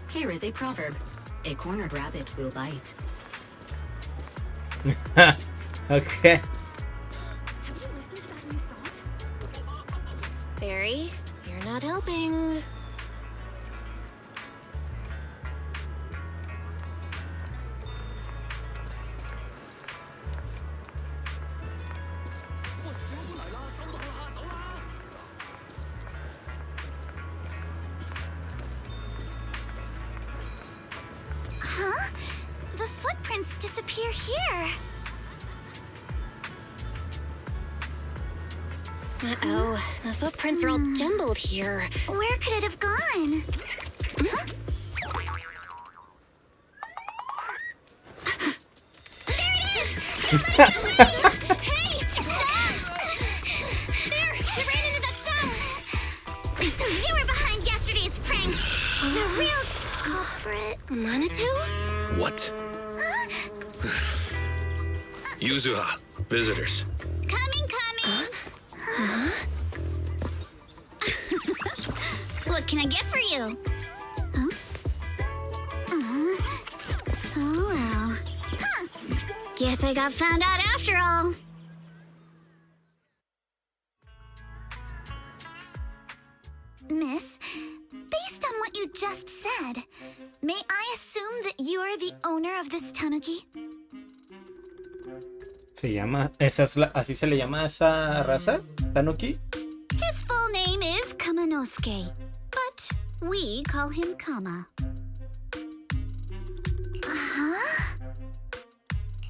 Here is a proverb. A cornered rabbit will bite. Okay. Have you listened to that new song? Fairy, you're not helping. Huh? The footprints disappear here. Uh-oh, the footprints are all jumbled here. Where could it have gone? Huh? There it is! Hey! There! It ran into that stone! So you were behind yesterday's pranks! The real culprit... Manitou? What? Yuzuha, visitors. Coming! What can I get for you? Huh? Oh, well. Huh. Guess I got found out after all. Miss, based on what you just said, may I assume that you are the owner of this tanuki? Se llama, así se le llama a esa raza, Tanuki. His full name is Kamanosuke, but we call him Kama. Uh-huh.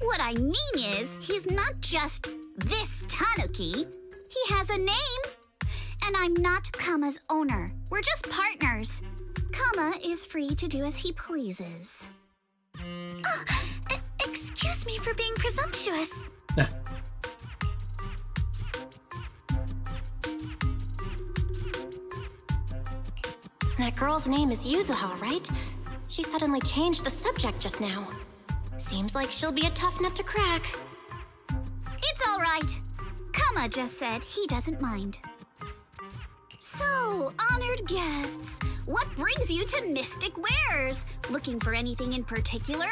What I mean is, he's not just this tanuki. He has a name. And I'm not Kama's owner. We're just partners. Kama is free to do as he pleases. Excuse me for being presumptuous. That girl's name is Yuzuha, right? She suddenly changed the subject just now. Seems like she'll be a tough nut to crack. It's all right. Kama just said he doesn't mind. So, honored guests, what brings you to Mystic Wares? Looking for anything in particular?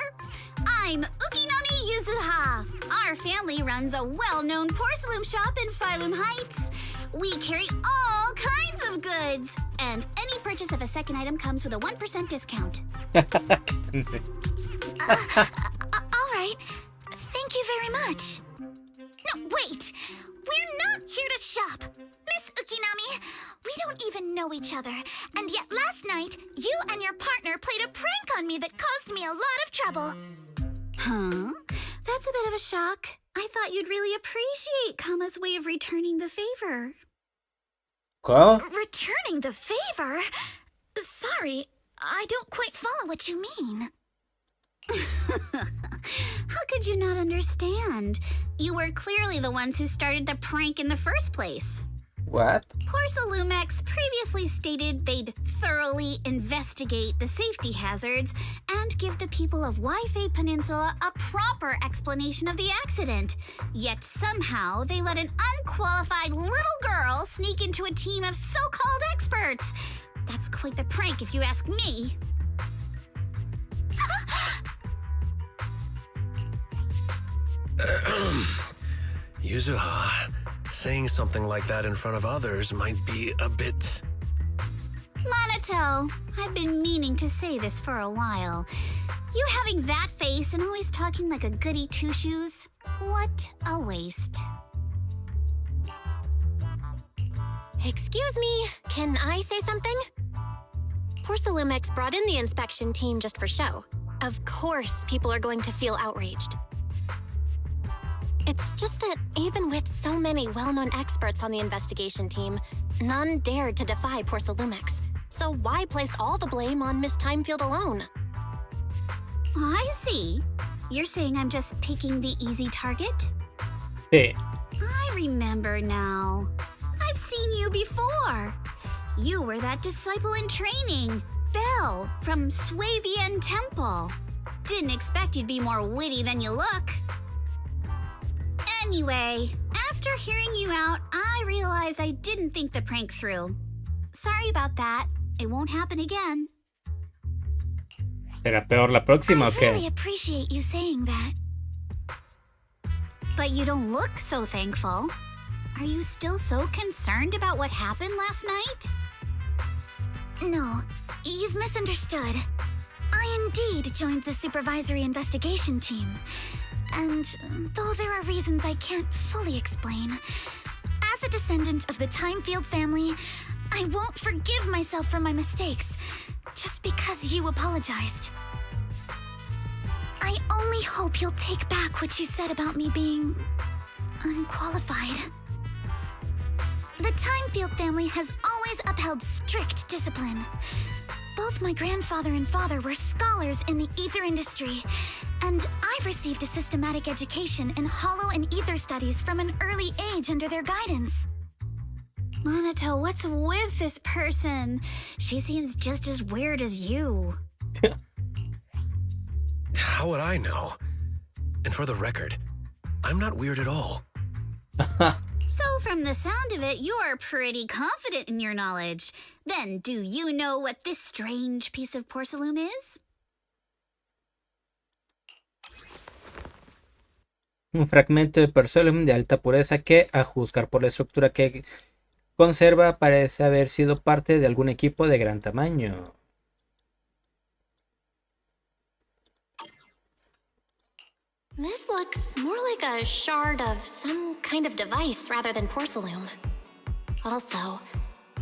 I'm Ukinoni Yuzuha. Our family runs a well-known porcelain shop in Phylum Heights. We carry all kinds of goods, and any purchase of a second item comes with a 1% discount. All right. Thank you very much. No, wait. We're not here to that shop. Miss Ukinami, we don't even know each other, and yet last night, you and your partner played a prank on me that caused me a lot of trouble. Huh? That's a bit of a shock. I thought you'd really appreciate Kama's way of returning the favor. ¿Cómo? Returning the favor? Sorry, I don't quite follow what you mean. How could you not understand? You were clearly the ones who started the prank in the first place. What? Porcelumex previously stated they'd thoroughly investigate the safety hazards and give the people of Waifei Peninsula a proper explanation of the accident. Yet somehow they let an unqualified little girl sneak into a team of so-called experts. That's quite the prank if you ask me. Yuzuha, saying something like that in front of others might be a bit... Monato, I've been meaning to say this for a while. You having that face and always talking like a goody two-shoes? What a waste. Excuse me, can I say something? Porcelumex brought in the inspection team just for show. Of course, people are going to feel outraged. It's just that even with so many well-known experts on the investigation team, none dared to defy Porcelumex. So why place all the blame on Miss Timefield alone? I see. You're saying I'm just picking the easy target? Sí. I remember now. I've seen you before. You were that disciple in training, Belle, from Swabian Temple. Didn't expect you'd be more witty than you look. Anyway, after hearing you out, I realized I didn't think the prank through. Sorry about that. It won't happen again. ¿Será peor la próxima o I qué? really appreciate you saying that. But you don't look so thankful. Are you still so concerned about what happened last night? No, you've misunderstood. I indeed joined the supervisory investigation team. And though there are reasons I can't fully explain, as a descendant of the Timefield family, I won't forgive myself for my mistakes just because you apologized. I only hope you'll take back what you said about me being unqualified. The Timefield family has always upheld strict discipline. Both my grandfather and father were scholars in the ether industry, and I've received a systematic education in hollow and ether studies from an early age under their guidance. Monato, what's with this person? She seems just as weird as you. How would I know? And for the record, I'm not weird at all. So from the sound of it, you're pretty confident in your knowledge. Then do you know what this strange piece of porcelain is? Un fragmento de porcelain de alta pureza que, a juzgar por la estructura que conserva, parece haber sido parte de algún equipo de gran tamaño. This looks more like a shard of some kind of device rather than porcelain. Also,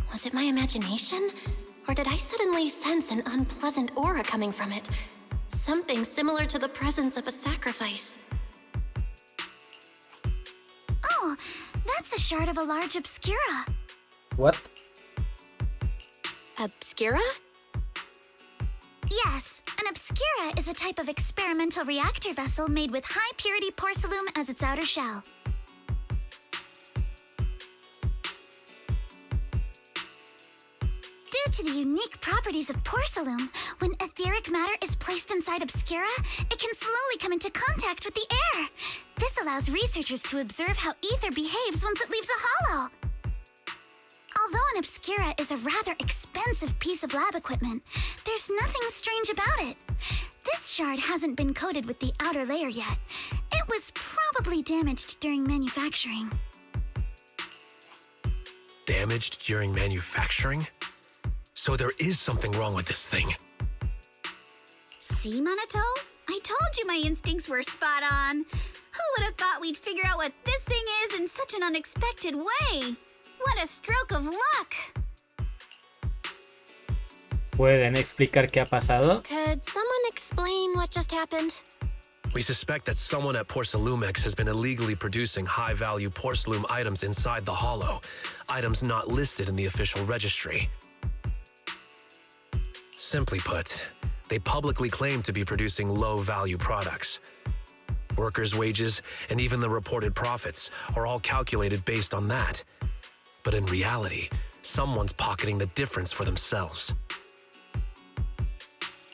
was it my imagination? Or did I suddenly sense an unpleasant aura coming from it? Something similar to the presence of a sacrifice. Oh, that's a shard of a large obscura. What? Obscura? Yes, an obscura is a type of experimental reactor vessel made with high-purity porcelain as its outer shell. Due to the unique properties of porcelain, when etheric matter is placed inside obscura, it can slowly come into contact with the air. This allows researchers to observe how ether behaves once it leaves a hollow. Although an obscura is a rather expensive piece of lab equipment, there's nothing strange about it. This shard hasn't been coated with the outer layer yet. It was probably damaged during manufacturing. Damaged during manufacturing? So there is something wrong with this thing. See, Monato? I told you my instincts were spot on. Who would have thought we'd figure out what this thing is in such an unexpected way? What a stroke of luck! ¿Pueden explicar qué ha pasado? Could someone explain what just happened? We suspect that someone at Porcelumex has been illegally producing high-value porcelain items inside the hollow, items not listed in the official registry. Simply put, they publicly claim to be producing low-value products. Workers' wages and even the reported profits are all calculated based on that. But in reality, someone's pocketing the difference for themselves.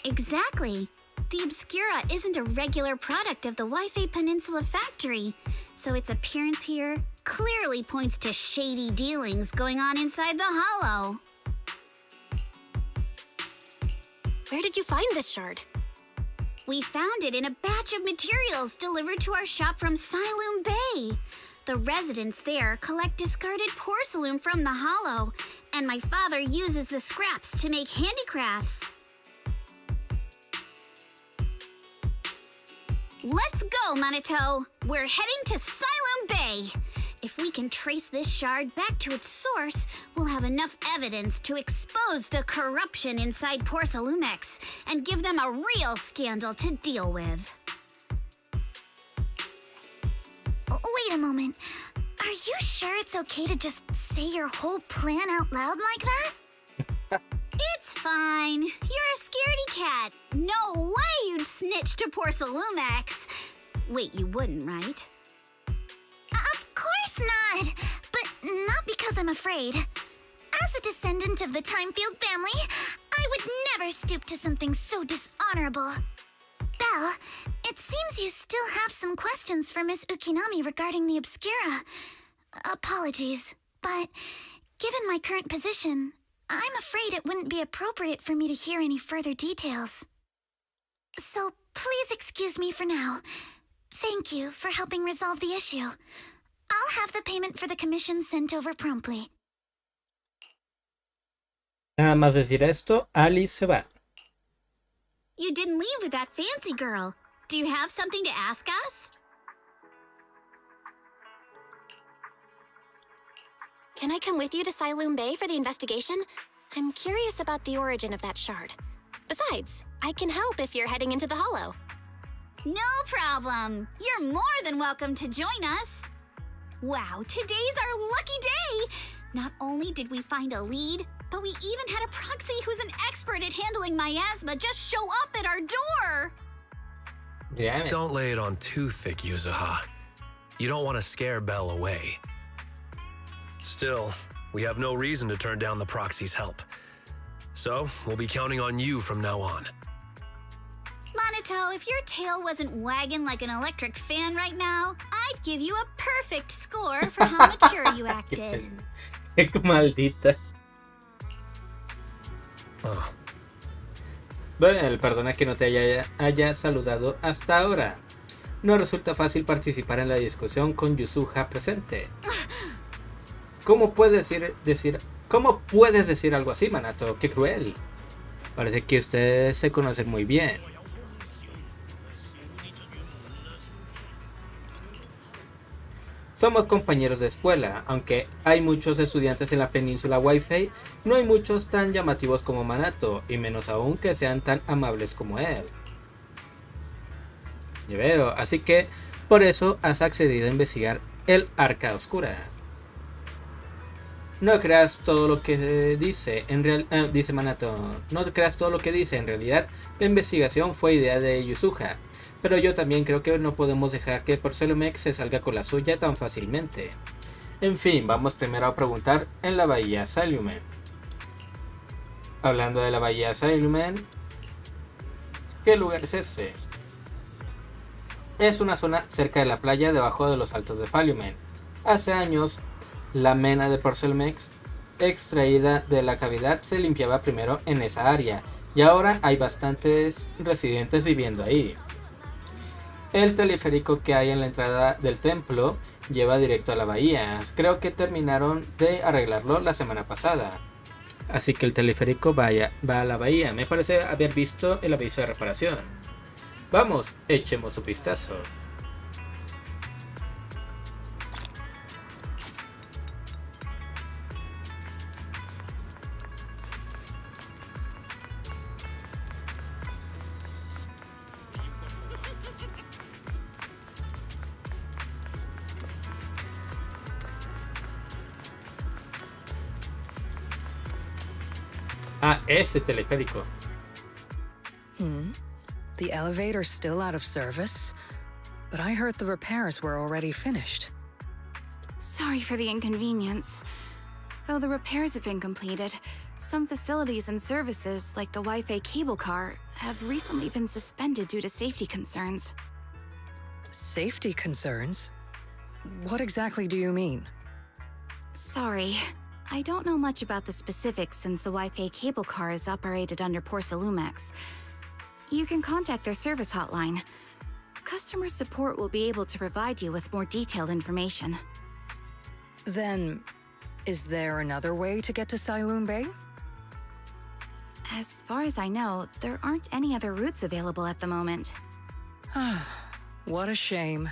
Exactly. The Obscura isn't a regular product of the Wi-Fi Peninsula factory, so its appearance here clearly points to shady dealings going on inside the hollow. Where did you find this shard? We found it in a batch of materials delivered to our shop from Siloam Bay. The residents there collect discarded porcelain from the hollow, and my father uses the scraps to make handicrafts. Let's go, Manito! We're heading to Siloam Bay! If we can trace this shard back to its source, we'll have enough evidence to expose the corruption inside Porcelumex and give them a real scandal to deal with. Wait a moment. Are you sure it's okay to just say your whole plan out loud like that? It's fine. You're a scaredy cat. No way you'd snitch to Porcelumex. Wait, you wouldn't, right? Of course not. But not because I'm afraid. As a descendant of the Timefield family, I would never stoop to something so dishonorable. Belle, it seems you still have some questions for Miss Ukinami regarding the Obscura. Apologies, but given my current position, I'm afraid it wouldn't be appropriate for me to hear any further details. So please excuse me for now. Thank you for helping resolve the issue. I'll have the payment for the commission sent over promptly. Nada más decir esto, Alice se va. You didn't leave with that fancy girl. Do you have something to ask us? Can I come with you to Siloam Bay for the investigation? I'm curious about the origin of that shard. Besides, I can help if you're heading into the hollow. No problem. You're more than welcome to join us. Wow, today's our lucky day. Not only did we find a lead, but we even had a proxy who's an expert at handling miasma just show up at our door. Damn it. Don't lay it on too thick, Yuzuha. You don't want to scare Belle away. Still, we have no reason to turn down the proxy's help. So, we'll be counting on you from now on. Manito, if your tail wasn't wagging like an electric fan right now, I'd give you a perfect score for how mature you acted. Qué maldita. Oh. Bueno, el perdona que no te haya saludado hasta ahora. No resulta fácil participar en la discusión con Yuzuha presente. ¿Cómo puedes decir algo así, Manato? ¡Qué cruel! Parece que ustedes se conocen muy bien. Somos compañeros de escuela, aunque hay muchos estudiantes en la península Wi-Fi, no hay muchos tan llamativos como Manato, y menos aún que sean tan amables como él. Ya veo, así que por eso has accedido a investigar el Arca Oscura. No creas todo lo que dice, dice Manato. No creas todo lo que dice, en realidad la investigación fue idea de Yuzuha. Pero yo también creo que no podemos dejar que Porcelumex se salga con la suya tan fácilmente. En fin, vamos primero a preguntar en la bahía Siloam. Hablando de la bahía Siloam, ¿qué lugar es ese? Es una zona cerca de la playa debajo de los altos de Siloam. Hace años, la mena de Porcelumex extraída de la cavidad se limpiaba primero en esa área, y ahora hay bastantes residentes viviendo ahí. El teleférico que hay en la entrada del templo lleva directo a la bahía. Creo que terminaron de arreglarlo la semana pasada. Así que el teleférico va a la bahía. Me parece haber visto el aviso de reparación. Vamos, echemos un vistazo. Ah, ese teleférico. The elevator's still out of service? But I heard the repairs were already finished. Sorry for the inconvenience. Though the repairs have been completed, some facilities and services, like the Wi-Fi cable car, have recently been suspended due to safety concerns. Safety concerns? What exactly do you mean? Sorry. I don't know much about the specifics since the Wi-Fi cable car is operated under Porsalumex. You can contact their service hotline. Customer support will be able to provide you with more detailed information. Then, is there another way to get to Siloon Bay? As far as I know, there aren't any other routes available at the moment. What a shame.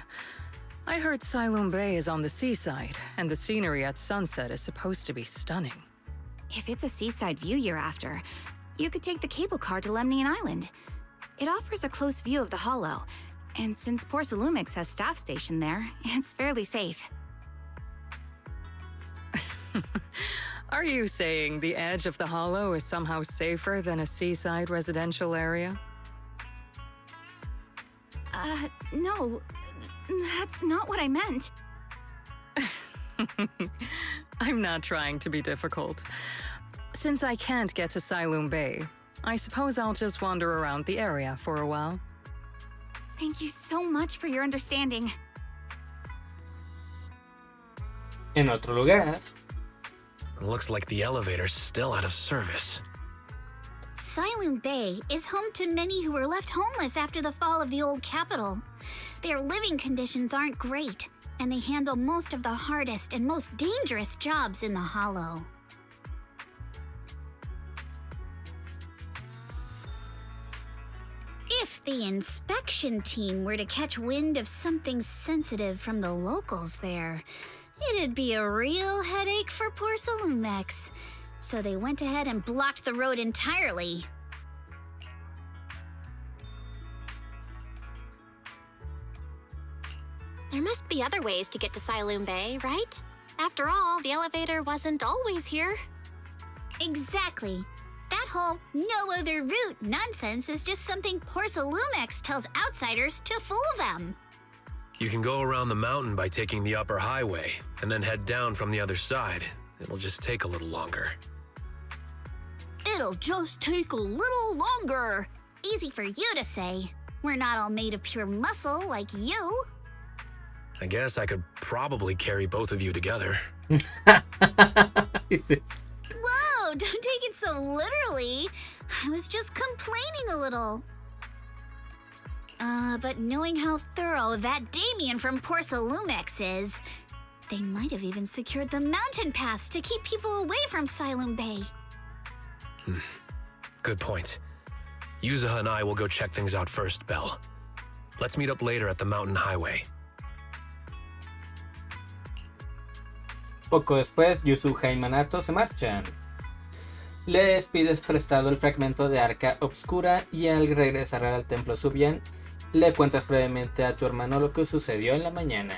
I heard Siloon Bay is on the seaside, and the scenery at sunset is supposed to be stunning. If it's a seaside view you're after, you could take the cable car to Lemnian Island. It offers a close view of the Hollow, and since Porsalumex has staff stationed there, it's fairly safe. Are you saying the edge of the Hollow is somehow safer than a seaside residential area? No. That's not what I meant. I'm not trying to be difficult. Since I can't get to Siloon Bay, I suppose I'll just wander around the area for a while. Thank you so much for your understanding. En otro lugar, Looks like the elevator's still out of service. Siloon Bay is home to many who were left homeless after the fall of the old capital. Their living conditions aren't great, and they handle most of the hardest and most dangerous jobs in the Hollow. If the inspection team were to catch wind of something sensitive from the locals there, it'd be a real headache for Porsalumex. So they went ahead and blocked the road entirely. There must be other ways to get to Siloon Bay, right? After all, the elevator wasn't always here. Exactly. That whole no other route nonsense is just something Porsalumex tells outsiders to fool them. You can go around the mountain by taking the upper highway, and then head down from the other side. It'll just take a little longer. It'll just take a little longer. Easy for you to say. We're not all made of pure muscle like you. I guess I could probably carry both of you together. Whoa, don't take it so literally. I was just complaining a little. But knowing how thorough that Damien from Porsalumex is, they might have even secured the mountain paths to keep people away from Siloon Bay. Good point. Yuzuha and I will go check things out first, Belle. Let's meet up later at the mountain highway. poco después, Yuzuha y Manato se marchan. Les pides prestado el fragmento de arca obscura y al regresar al templo Subian, le cuentas brevemente a tu hermano lo que sucedió en la mañana.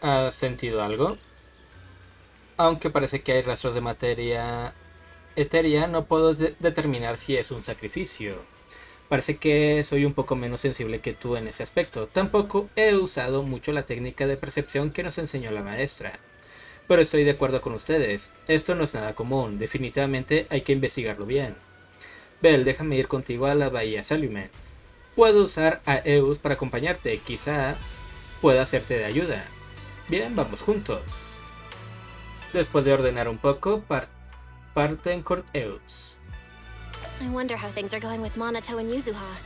¿Has sentido algo? Aunque parece que hay rastros de materia etérea, no puedo determinar si es un sacrificio. Parece que soy un poco menos sensible que tú en ese aspecto. Tampoco he usado mucho la técnica de percepción que nos enseñó la maestra. Pero estoy de acuerdo con ustedes. Esto no es nada común. Definitivamente hay que investigarlo bien. Belle, déjame ir contigo a la bahía Salumen. Puedo usar a Eus para acompañarte. Quizás pueda hacerte de ayuda. Bien, vamos juntos. Después de ordenar un poco, parten con Eus. I wonder how things are going with Monato and Yuzuha.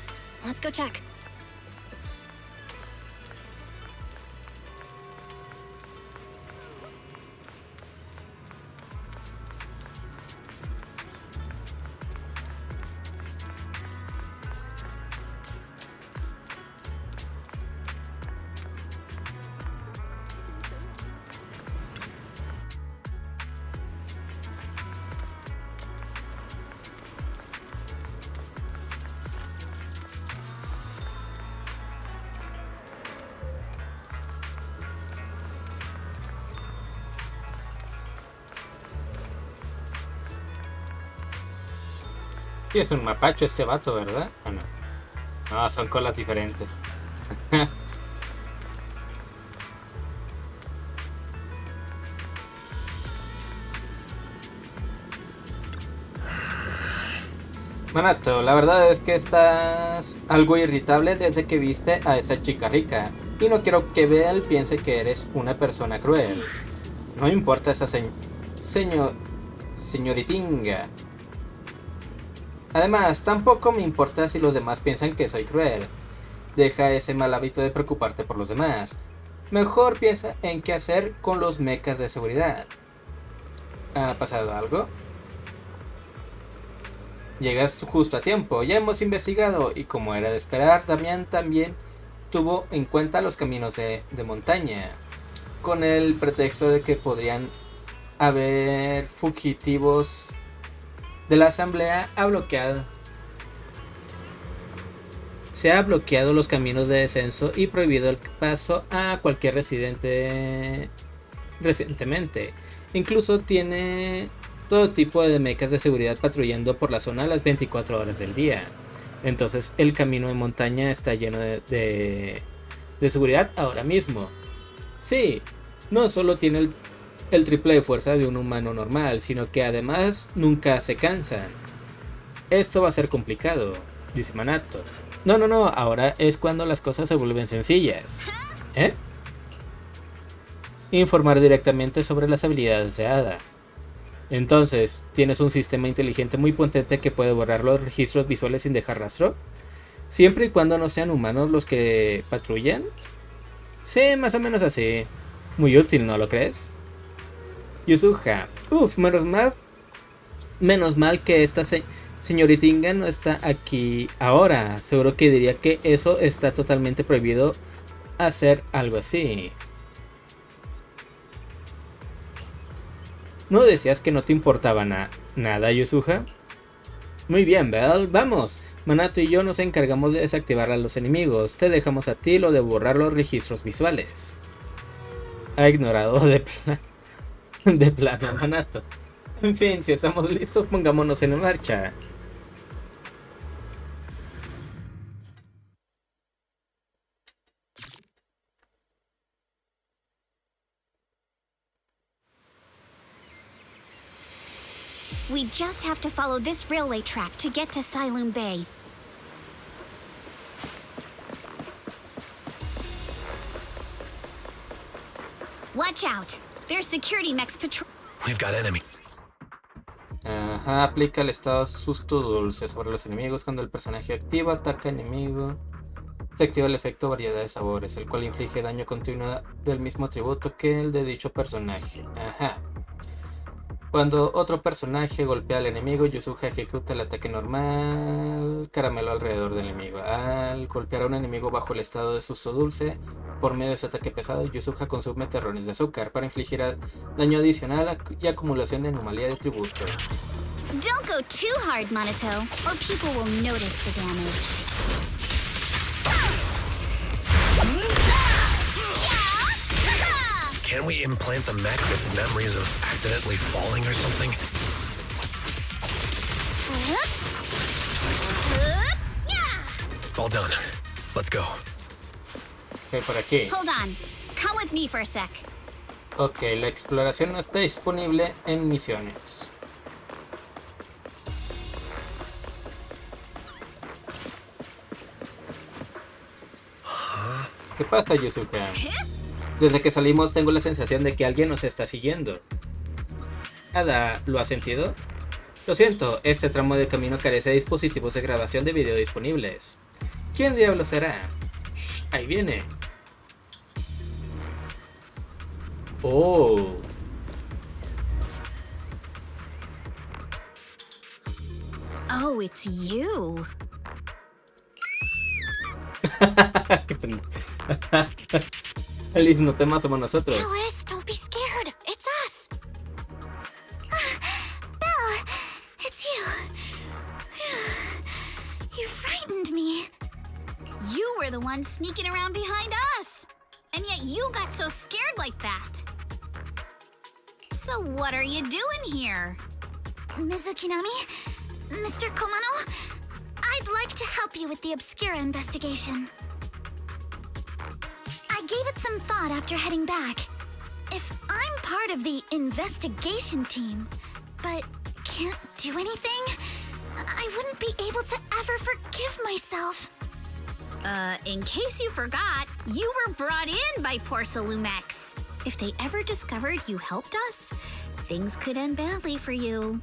Let's go check. Sí, es un mapacho este vato, ¿verdad? ¿O no? No, son colas diferentes. Manato, la verdad es que estás algo irritable desde que viste a esa chica rica. Y no quiero que Belle piense que eres una persona cruel. No importa esa señoritinga. Además, tampoco me importa si los demás piensan que soy cruel. Deja ese mal hábito de preocuparte por los demás. Mejor piensa en qué hacer con los mechas de seguridad. ¿Ha pasado algo? Llegas justo a tiempo, ya hemos investigado y como era de esperar, Damián también tuvo en cuenta los caminos de montaña, con el pretexto de que podrían haber fugitivos de la asamblea. Se ha bloqueado los caminos de descenso y prohibido el paso a cualquier residente recientemente. Incluso tiene todo tipo de mechas de seguridad patrullando por la zona a las 24 horas del día. Entonces el camino de montaña está lleno de seguridad ahora mismo. Sí, no solo tiene el triple de fuerza de un humano normal, sino que además nunca se cansan. Esto va a ser complicado, dice Manato. No, ahora es cuando las cosas se vuelven sencillas. ¿Eh? Informar directamente sobre las habilidades de Ada. Entonces, ¿tienes un sistema inteligente muy potente que puede borrar los registros visuales sin dejar rastro? Siempre y cuando no sean humanos los que patrullan. Sí, más o menos así. Muy útil, ¿no lo crees? Yuzuha. Menos mal que esta señoritinga no está aquí ahora. Seguro que diría que eso está totalmente prohibido hacer algo así. ¿No decías que no te importaba nada, Yuzuha? Muy bien, Belle, vamos. Manato y yo nos encargamos de desactivar a los enemigos. Te dejamos a ti lo de borrar los registros visuales. Ha ignorado de plano, Manato. En fin, si estamos listos, pongámonos en marcha. We just have to follow this railway track to get to Silum Bay. Watch out! There's security mechs patrol. We've got enemy. Ajá, aplica el estado susto dulce sobre los enemigos cuando el personaje activa, ataca enemigo. Se activa el efecto variedad de sabores, el cual inflige daño continuo del mismo atributo que el de dicho personaje. Ajá. Cuando otro personaje golpea al enemigo, Yuzuha ejecuta el ataque normal caramelo alrededor del enemigo. Al golpear a un enemigo bajo el estado de susto dulce, por medio de su ataque pesado, Yuzuha consume terrones de azúcar para infligir daño adicional y acumulación de anomalía de atributos. Don't go too hard, Manato, or people will notice the damage. Can we implant the mech with memories of accidentally falling or something? All done. Let's go. Ok, por aquí. Hold on. Come with me for a sec. Ok, la exploración no está disponible en misiones. ¿Qué pasa, Yuzuha? Desde que salimos tengo la sensación de que alguien nos está siguiendo. Ada, ¿lo has sentido? Lo siento, este tramo de camino carece de dispositivos de grabación de video disponibles. ¿Quién diablos será? Shh, ahí viene. Oh. Oh, it's you. Qué pena. Alice, no temas, somos nosotros. Alice, don't be scared. It's us. Belle, it's you. You frightened me. You were the one sneaking around behind us. And yet you got so scared like that. So what are you doing here? Mizukinami, Mr. Komano, I'd like to help you with the Obscura investigation. I gave it some thought after heading back. If I'm part of the investigation team, but can't do anything, I wouldn't be able to ever forgive myself. In case you forgot, you were brought in by Porcelumex. If they ever discovered you helped us, things could end badly for you.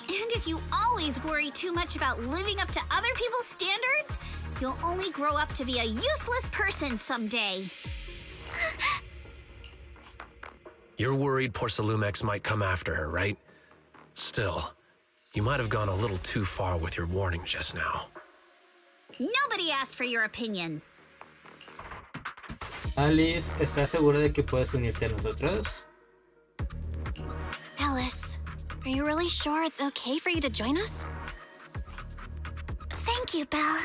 And if you always worry too much about living up to other people's standards, you'll only grow up to be a useless person someday. You're worried Porcelumex might come after her, right? Still, you might have gone a little too far with your warning just now. Nobody asked for your opinion. Alice, ¿estás segura de que puedes unirte a nosotros? Alice, are you really sure it's okay for you to join us? Thank you, Belle.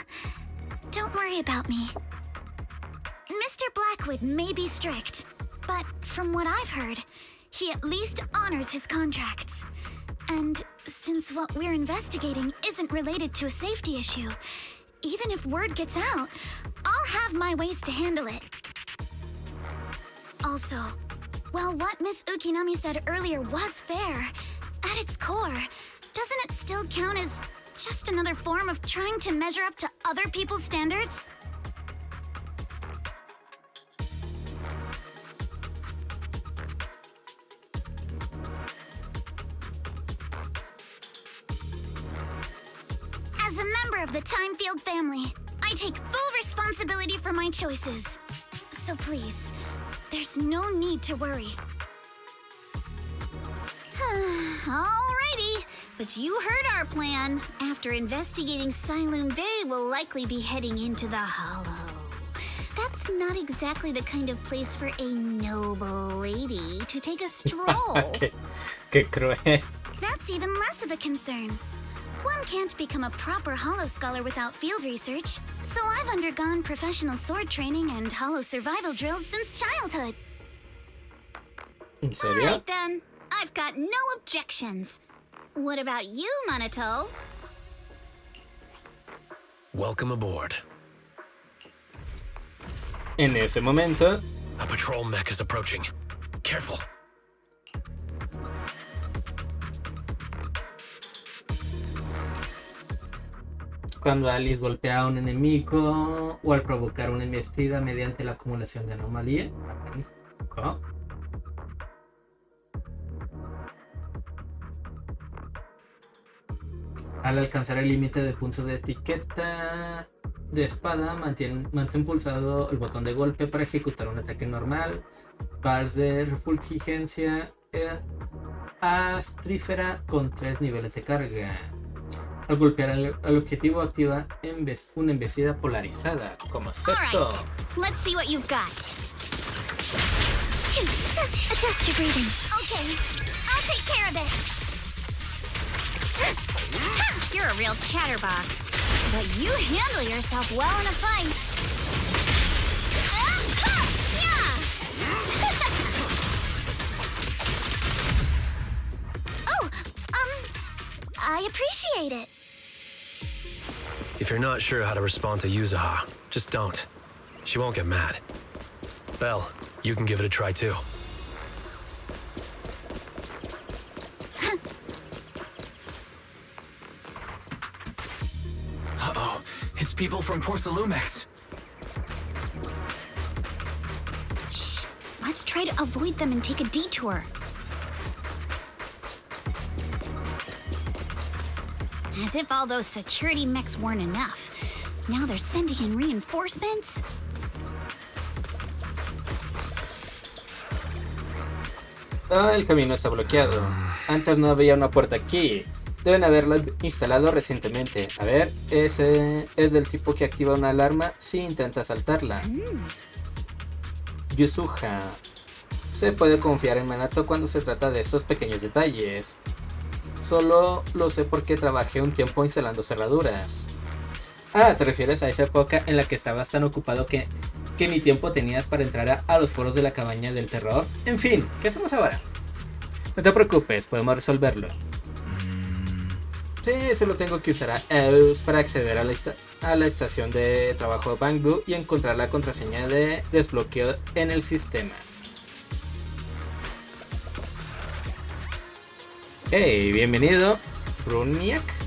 Don't worry about me. Mr. Blackwood may be strict, but from what I've heard, he at least honors his contracts. And since what we're investigating isn't related to a safety issue, even if word gets out, I'll have my ways to handle it. Also, while what Miss Ukinami said earlier was fair, at its core, doesn't it still count as just another form of trying to measure up to other people's standards? As a member of the Timefield family, I take full responsibility for my choices. So please, there's no need to worry. Alrighty, but you heard our plan. After investigating Siloon Bay, we'll likely be heading into the Hollow. That's not exactly the kind of place for a noble lady to take a stroll. Qué cruel. That's even less of a concern. One can't become a proper Hollow scholar without field research, so I've undergone professional sword training and Hollow survival drills since childhood. ¿En serio? Alright then, I've got no objections. What about you, Minato? Welcome aboard. En ese momento, A patrol mech is approaching. Careful. cuando Alice golpea a un enemigo o al provocar una embestida mediante la acumulación de anomalía. ¿Cómo? Al alcanzar el límite de puntos de etiqueta de espada, mantén pulsado el botón de golpe para ejecutar un ataque normal, vals de refulgencia astrífera con 3 niveles de carga. Al golpear al objetivo activa una embestida polarizada. ¿Cómo es eso? Alright, let's see what you've got. Adjust your breathing. Okay, I'll take care of it. You're a real chatterbox, but you handle yourself well in a fight. I appreciate it. If you're not sure how to respond to Yuzaha, just don't. She won't get mad. Belle, you can give it a try too. Uh-oh, it's people from Porcelumex. Shh, let's try to avoid them and take a detour. As if all those security mechs weren't enough. Now they're sending in reinforcements? El camino está bloqueado. Antes no había una puerta aquí. Deben haberla instalado recientemente. A ver, ese es del tipo que activa una alarma si intenta saltarla. Yuzuha. Se puede confiar en Minato cuando se trata de estos pequeños detalles. Solo lo sé porque trabajé un tiempo instalando cerraduras. Ah, ¿te refieres a esa época en la que estabas tan ocupado que ni tiempo tenías para entrar a los foros de la cabaña del terror? En fin, ¿qué hacemos ahora? No te preocupes, podemos resolverlo. Sí, solo tengo que usar a EUS para acceder a la estación de trabajo de Bangbu y encontrar la contraseña de desbloqueo en el sistema. Hey, bienvenido, Bruniak.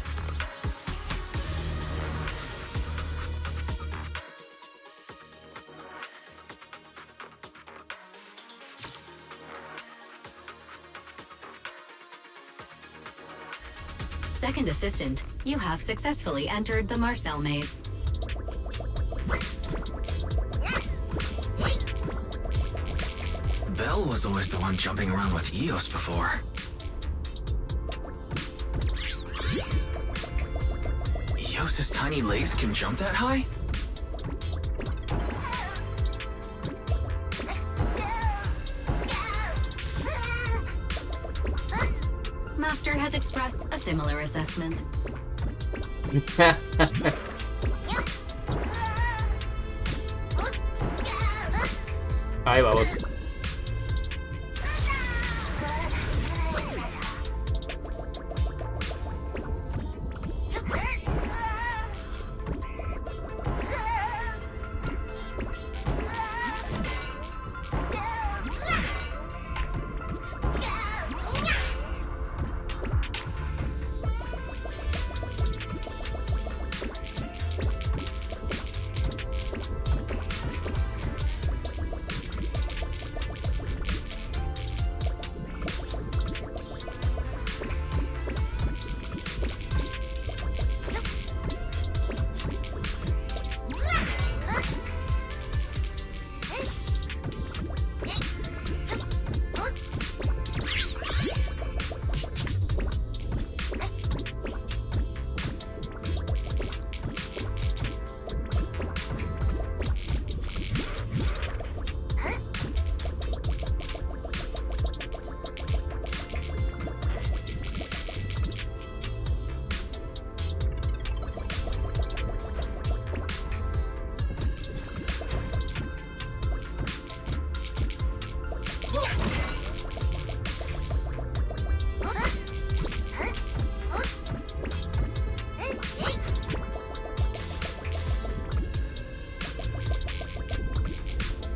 Second assistant, you have successfully entered the Marcel maze. Belle was always the one jumping around with Eos before. Eos's tiny legs can jump that high? Master has expressed a similar assessment. Ahí vamos.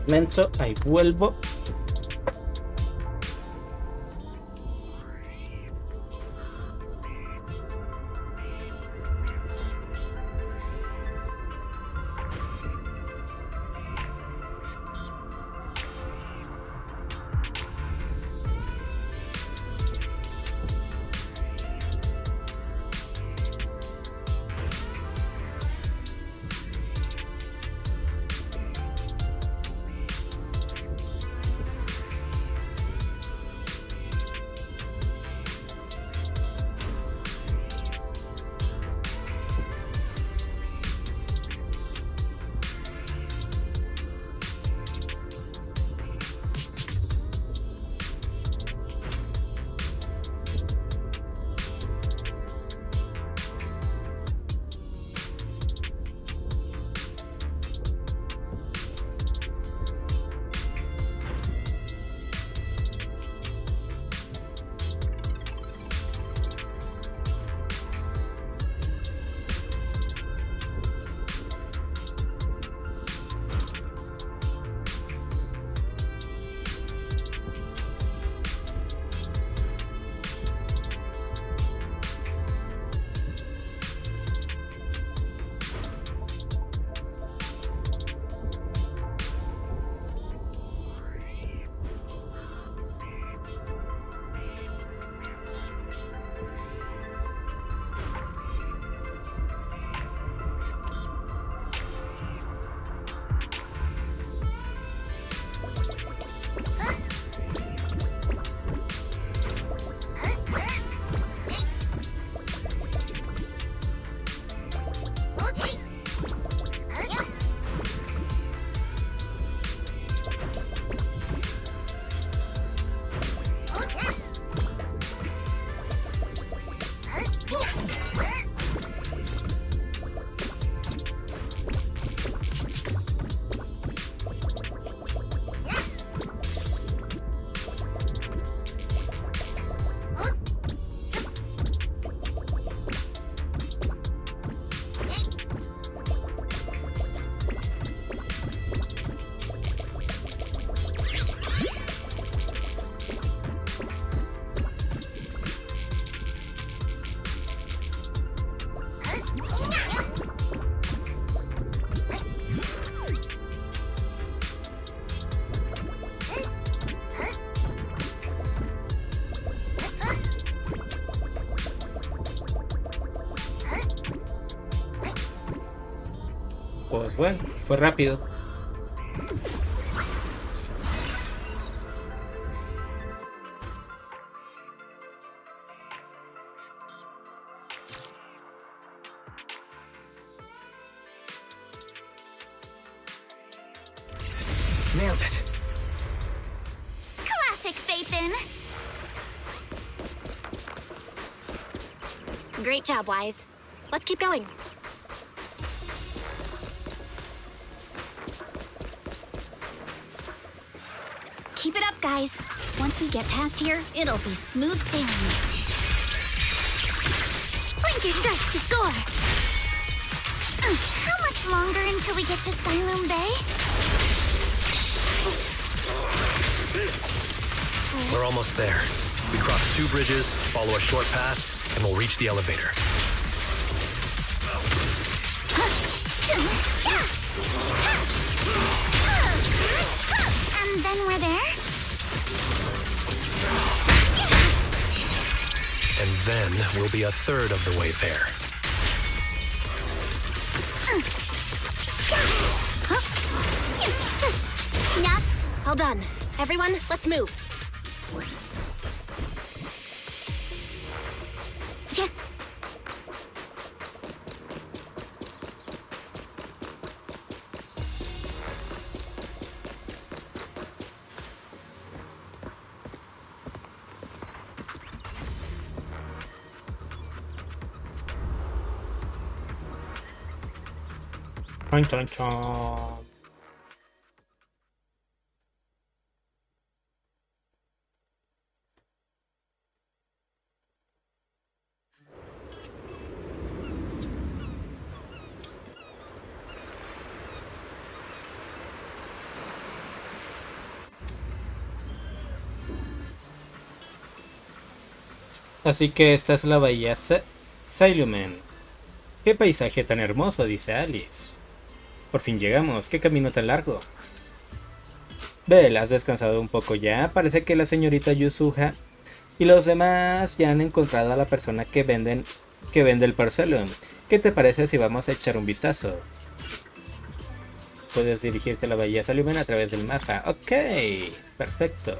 Momento, ahí vuelvo. bueno, fue rápido. Nailed it. Classic Phaethon. Great job, Wise. Let's keep going. Keep it up, guys. Once we get past here, it'll be smooth sailing. Blinker strikes to score. How much longer until we get to Siloam Bay? We're almost there. We cross 2 bridges, follow a short path, and we'll reach the elevator. And then we're there? And then we'll be a third of the way there. Yeah, all done. Everyone, let's move. Yeah. Chon, chon, chon. Así que esta es la bahía Silumen. ¡Qué paisaje tan hermoso!, dice Alice. Por fin llegamos, ¡qué camino tan largo! Belle, ¿has descansado un poco ya? Parece que la señorita Yusuha y los demás ya han encontrado a la persona que vende el Porcelain. ¿Qué te parece si vamos a echar un vistazo? Puedes dirigirte a la bahía Silumen a través del mapa. Ok, perfecto.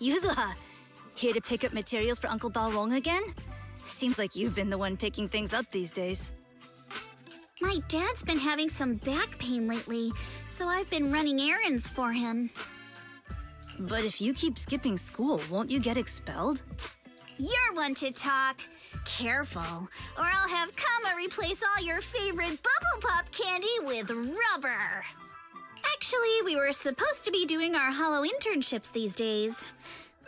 Yuzuha, here to pick up materials for Uncle Balrong again? Seems like you've been the one picking things up these days. My dad's been having some back pain lately, so I've been running errands for him. But if you keep skipping school, won't you get expelled? You're one to talk. Careful, or I'll have Kama replace all your favorite Bubble Pop candy with rubber. Actually, we were supposed to be doing our Hollow internships these days.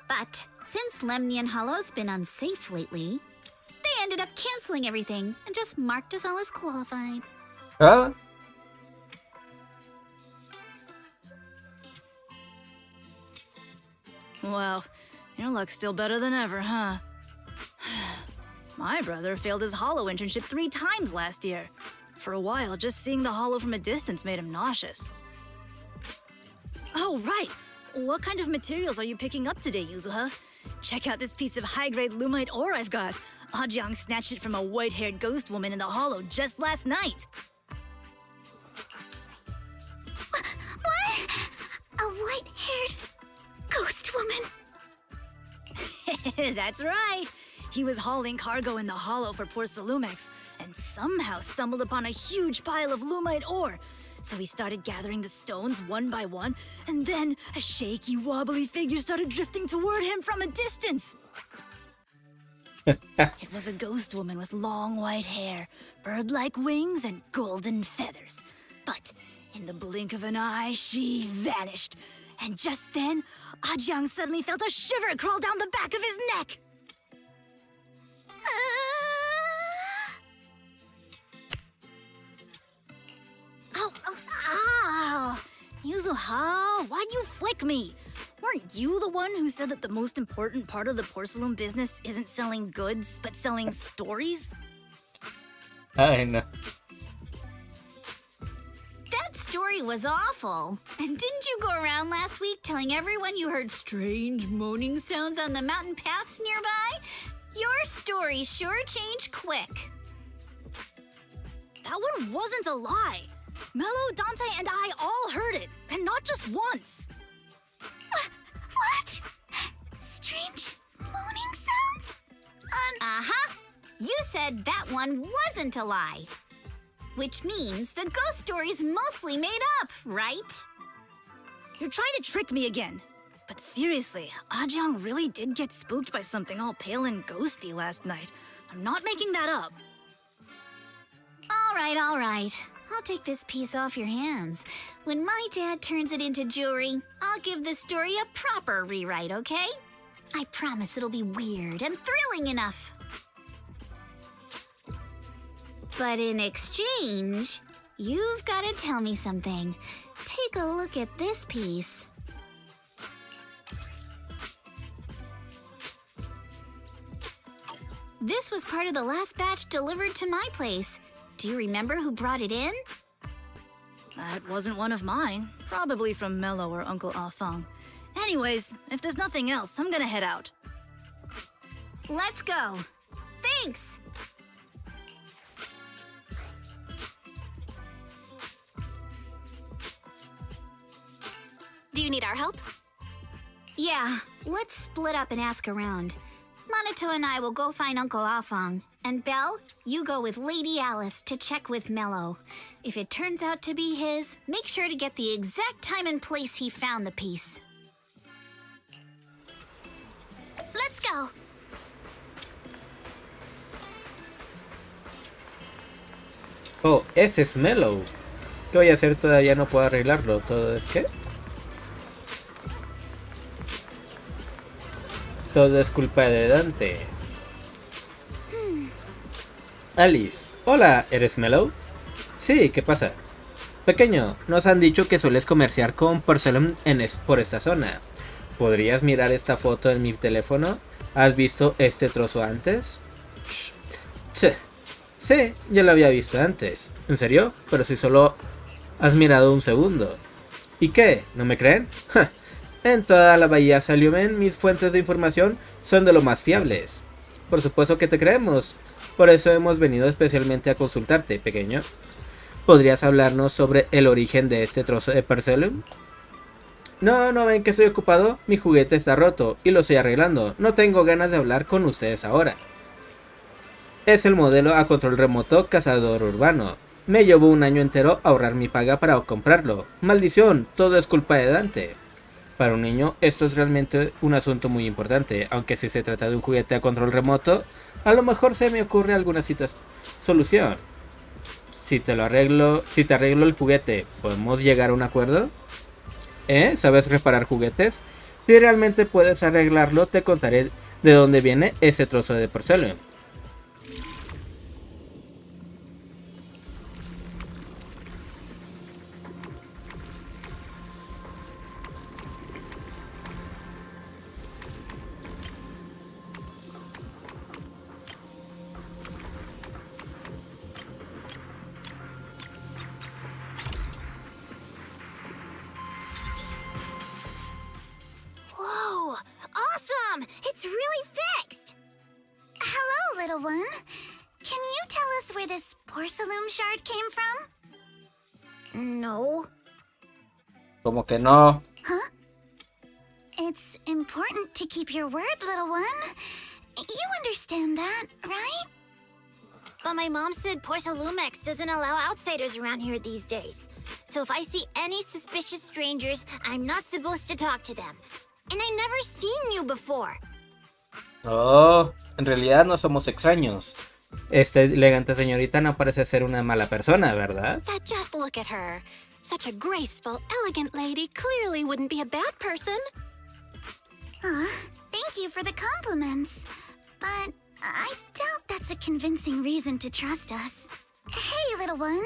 But since Lemnian Hollow's been unsafe lately, they ended up canceling everything and just marked us all as qualified. Ah, Wow, your luck's still better than ever, huh? My brother failed his Hollow internship 3 times last year. For a while, just seeing the Hollow from a distance made him nauseous. Oh, right! What kind of materials are you picking up today, Yuzuha? Check out this piece of high-grade lumite ore I've got. Ajang snatched it from a white-haired ghost woman in the Hollow just last night. What? A white-haired ghost woman? That's right! He was hauling cargo in the Hollow for poor Salumex, and somehow stumbled upon a huge pile of lumite ore. So he started gathering the stones one by one, and then a shaky, wobbly figure started drifting toward him from a distance. It was a ghost woman with long white hair, bird-like wings, and golden feathers. But in the blink of an eye, she vanished. And just then, Ajang suddenly felt a shiver crawl down the back of his neck. Ow! Yuzuha, why'd you flick me? Weren't you the one who said that the most important part of the porcelain business isn't selling goods, but selling stories? ay, no. That story was awful. And didn't you go around last week telling everyone you heard strange moaning sounds on the mountain paths nearby? Your story sure changed quick. That one wasn't a lie. Mello, Dante, and I all heard it, and not just once. What? Strange moaning sounds? Uh-huh. You said that one wasn't a lie. Which means the ghost story's mostly made up, right? You're trying to trick me again. But seriously, Ajang really did get spooked by something all pale and ghosty last night. I'm not making that up. All right. I'll take this piece off your hands. When my dad turns it into jewelry, I'll give this story a proper rewrite, okay? I promise it'll be weird and thrilling enough. But in exchange, you've got to tell me something. Take a look at this piece. This was part of the last batch delivered to my place. Do you remember who brought it in? That wasn't one of mine. Probably from Mello or Uncle Afang. Anyways, if there's nothing else, I'm gonna head out. Let's go. Thanks! Do you need our help? Yeah, let's split up and ask around. Monato and I will go find Uncle Afang. And Belle, you go with Lady Alice to check with Mello. If it turns out to be his, make sure to get the exact time and place he found the piece. Let's go. Oh, ese es Mellow. ¿Qué voy a hacer? Todavía no puedo arreglarlo. ¿Todo es qué? Todo es culpa de Dante. Alice. Hola, ¿eres Mellow? Sí, ¿qué pasa? Pequeño, nos han dicho que sueles comerciar con porcelain por esta zona. ¿Podrías mirar esta foto en mi teléfono? ¿Has visto este trozo antes? Sí, ya lo había visto antes. ¿En serio? Pero si solo has mirado un segundo. ¿Y qué? ¿No me creen? En toda la bahía Saliumen, mis fuentes de información son de lo más fiables. Por supuesto que te creemos. Por eso hemos venido especialmente a consultarte, pequeño. ¿Podrías hablarnos sobre el origen de este trozo de porcelain? ¿No ven que estoy ocupado? Mi juguete está roto y lo estoy arreglando. No tengo ganas de hablar con ustedes ahora. Es el modelo a control remoto cazador urbano. Me llevó un año entero ahorrar mi paga para comprarlo. ¡Maldición! Todo es culpa de Dante. Para un niño esto es realmente un asunto muy importante, aunque si se trata de un juguete a control remoto, a lo mejor se me ocurre alguna solución. Si te arreglo el juguete, ¿podemos llegar a un acuerdo? ¿Sabes reparar juguetes? Si realmente puedes arreglarlo, te contaré de dónde viene ese trozo de porcelana. Whoa! Awesome! It's really fixed! Hello, little one. Can you tell us where this porcelain shard came from? No. Como que no. Huh? It's important to keep your word, little one. You understand that, right? But my mom said Porcelumex doesn't allow outsiders around here these days. So if I see any suspicious strangers, I'm not supposed to talk to them. And I never seen you before. Oh, en realidad no somos extraños. Esta elegante señorita no parece ser una mala persona, ¿verdad? But just look at her. Such a graceful, elegant lady clearly wouldn't be a bad person. Thank you for the compliments. But I doubt that's a convincing reason to trust us. Hey, little one.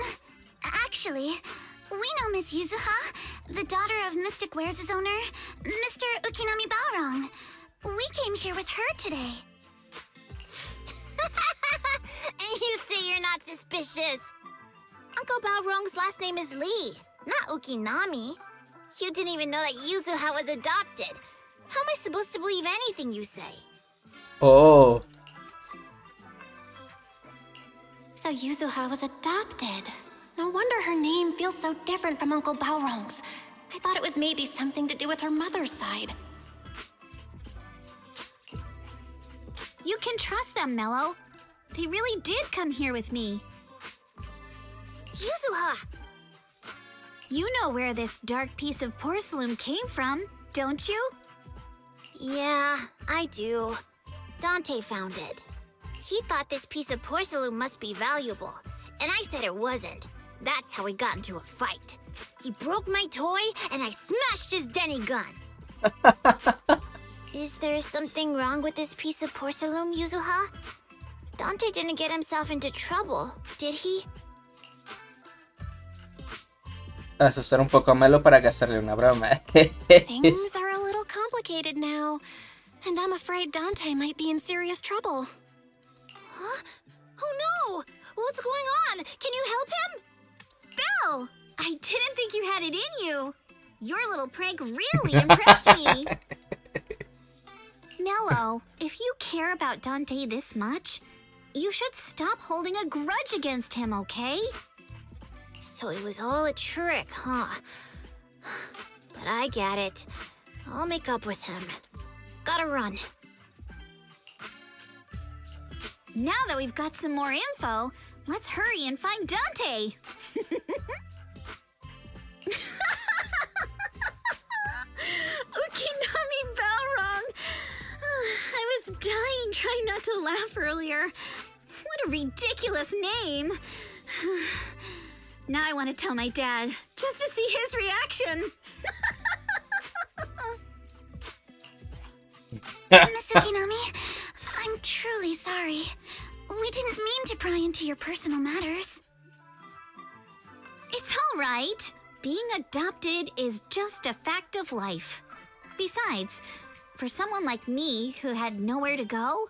Actually, we know Miss Yuzuha, the daughter of Mystic Wares' owner, Mr. Ukinami Balrong. We came here with her today. And you say you're not suspicious. Uncle Balrong's last name is Lee, not Ukinami. You didn't even know that Yuzuha was adopted. How am I supposed to believe anything you say? Oh. So Yuzuha was adopted. No wonder her name feels so different from Uncle Balrong's. I thought it was maybe something to do with her mother's side. You can trust them, Mello. They really did come here with me. Yuzuha! You know where this dark piece of porcelain came from, don't you? Yeah, I do. Dante found it. He thought this piece of porcelain must be valuable, and I said it wasn't. That's how we got into a fight. He broke my toy, and I smashed his Denny gun. Is there something wrong with this piece of porcelain, Yuzuha? Dante didn't get himself into trouble, did he? Asustar un poco a Melo para gastarle una broma. Things are a little complicated now, and I'm afraid Dante might be in serious trouble. Huh? Oh no! What's going on? Can you help him? Belle! I didn't think you had it in you. Your little prank really impressed me. Mello, if you care about Dante this much, you should stop holding a grudge against him, okay? So it was all a trick, huh? But I get it. I'll make up with him. Gotta run. Now that we've got some more info, let's hurry and find Dante! Ukinami Balrong! I was dying trying not to laugh earlier. What a ridiculous name! Now I want to tell my dad, just to see his reaction. Miss Ukinami, I'm truly sorry. We didn't mean to pry into your personal matters. It's all right. Being adopted is just a fact of life. Besides, for someone like me who had nowhere to go,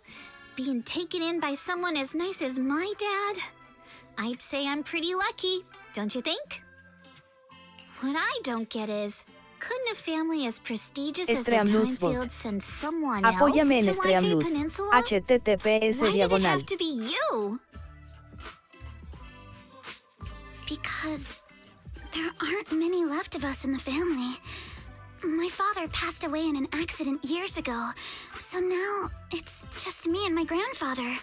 being taken in by someone as nice as my dad, I'd say I'm pretty lucky, don't you think? What I don't get is, couldn't a family as prestigious as the Timefield send someone else Apóyame en to Stream White Nudes. Peninsula? https Why did it diagonal. have to be you? Because there aren't many left of us in the family. My father passed away in an accident years ago, so now it's just me and my grandfather.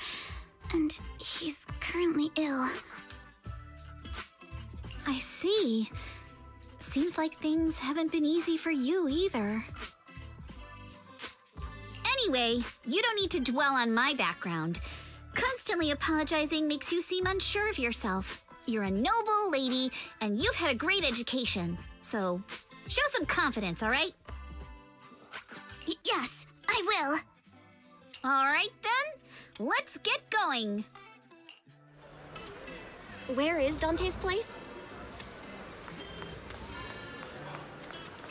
And he's currently ill. I see. Seems like things haven't been easy for you either. Anyway, you don't need to dwell on my background. Constantly apologizing makes you seem unsure of yourself. You're a noble lady, and you've had a great education. So, show some confidence, all right? Yes, I will. All right, then. Let's get going. Where is Dante's place?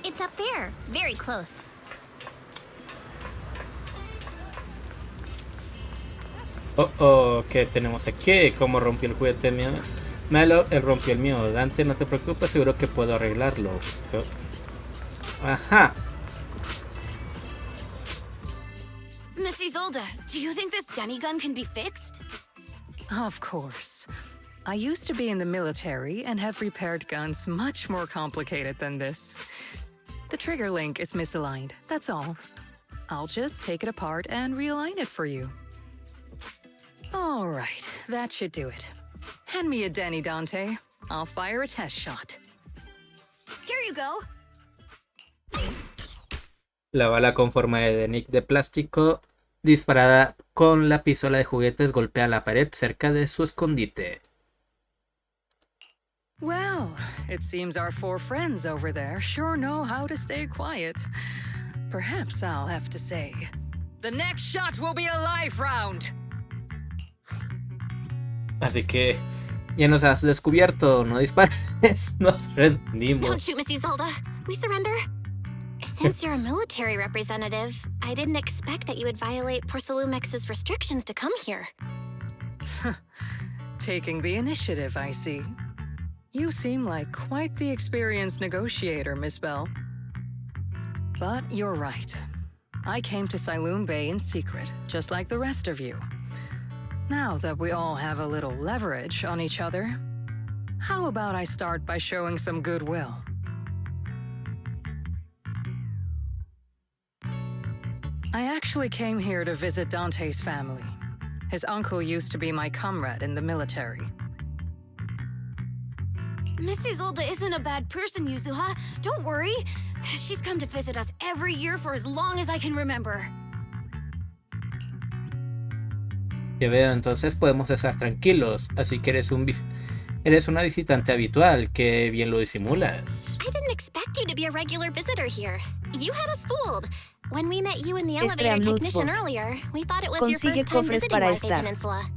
It's up there, very close. ¿Qué tenemos aquí? ¿Cómo rompió el juguete mío? Malo, él rompió el mío. Dante, no te preocupes, seguro que puedo arreglarlo. Ajá. Miss Isolde, do you think this Denny gun can be fixed? Of course. I used to be in the military and have repaired guns much more complicated than this. The trigger link is misaligned, that's all. I'll just take it apart and realign it for you. All right, that should do it. Hand me a Denny, Dante. I'll fire a test shot. Here you go. La bala con forma de Denny de plástico, disparada con la pistola de juguetes, golpea la pared cerca de su escondite. Well, it seems our 4 friends over there sure know how to stay quiet. Perhaps I'll have to say, the next shot will be a life round. Así que ya nos has descubierto, no dispares, nos rendimos. Don't shoot, Miss Isolde. We surrender. Since you're a military representative, I didn't expect that you would violate Porcelumex's restrictions to come here. Taking the initiative, I see. You seem like quite the experienced negotiator, Miss Bell. But you're right. I came to Siloon Bay in secret, just like the rest of you. Now that we all have a little leverage on each other, how about I start by showing some goodwill? I actually came here to visit Dante's family. His uncle used to be my comrade in the military. Miss Isolde isn't a bad person, Yuzuha. Don't worry. She's come to visit us every year for as long as I can remember. Ya veo, entonces podemos estar tranquilos. Así que eres una visitante habitual. Que bien lo disimulas. I didn't expect you to be a regular visitor here. You had us fooled. When we met you in the elevator technician earlier, we thought it was your first time visiting Wi-Fi Peninsula.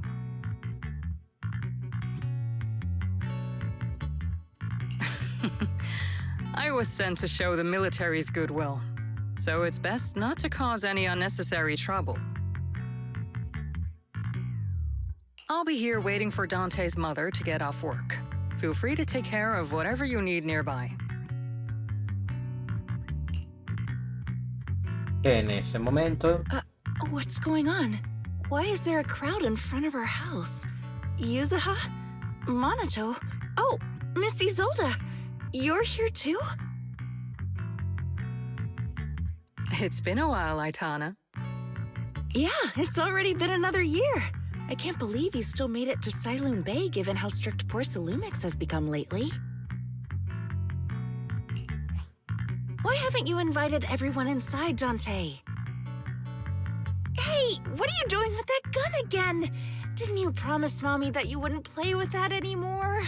I was sent to show the military's goodwill, so it's best not to cause any unnecessary trouble. I'll be here waiting for Dante's mother to get off work. Feel free to take care of whatever you need nearby. En ese momento... What's going on? Why is there a crowd in front of our house? Yuzuha? Monato? Oh, Miss Isolde! You're here too? It's been a while, Aitana. Yeah, it's already been another year. I can't believe you still made it to Siloon Bay given how strict Porcelumix has become lately. Why haven't you invited everyone inside, Dante? Hey, what are you doing with that gun again? Didn't you promise Mommy that you wouldn't play with that anymore?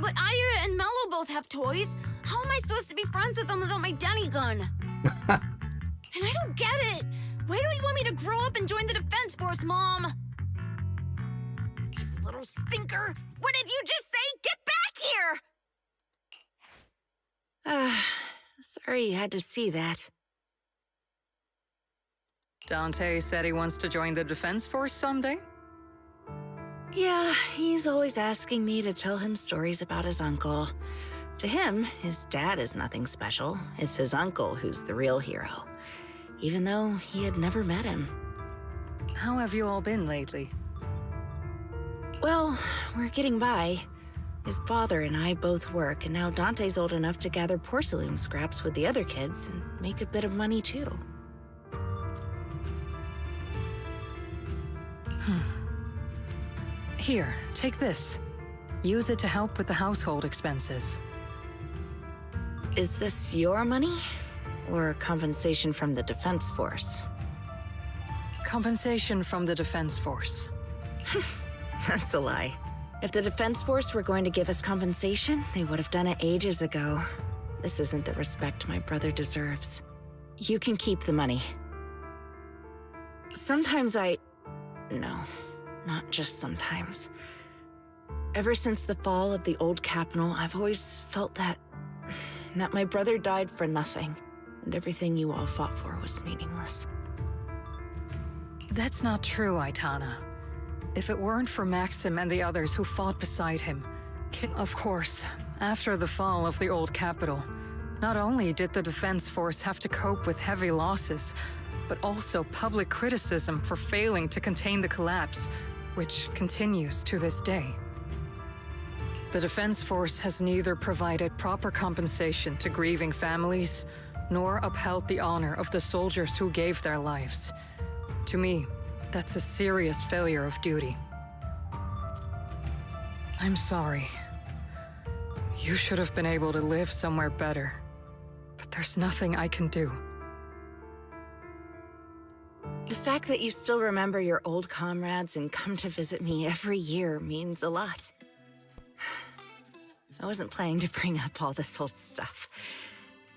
But Aya and Mello both have toys. How am I supposed to be friends with them without my Denny gun? And I don't get it. Why don't you want me to grow up and join the Defense Force, Mom? You little stinker! What did you just say? Get back here! Sorry you had to see that. Dante said he wants to join the Defense Force someday? Yeah, he's always asking me to tell him stories about his uncle. To him, his dad is nothing special. It's his uncle who's the real hero, even though he had never met him. How have you all been lately? Well, we're getting by. His father and I both work, and now Dante's old enough to gather porcelain scraps with the other kids and make a bit of money too. Here, take this. Use it to help with the household expenses. Is this your money? Or compensation from the Defense Force? Compensation from the Defense Force. That's a lie. If the Defense Force were going to give us compensation, they would have done it ages ago. This isn't the respect my brother deserves. You can keep the money. Sometimes No, not just sometimes. Ever since the fall of the old capital, I've always felt that my brother died for nothing, and everything you all fought for was meaningless. That's not true, Aitana. If it weren't for Maxim and the others who fought beside him... Of course, after the fall of the old capital, not only did the Defense Force have to cope with heavy losses, but also public criticism for failing to contain the collapse, which continues to this day. The Defense Force has neither provided proper compensation to grieving families, nor upheld the honor of the soldiers who gave their lives. To me, that's a serious failure of duty. I'm sorry. You should have been able to live somewhere better. But there's nothing I can do. The fact that you still remember your old comrades and come to visit me every year means a lot. I wasn't planning to bring up all this old stuff,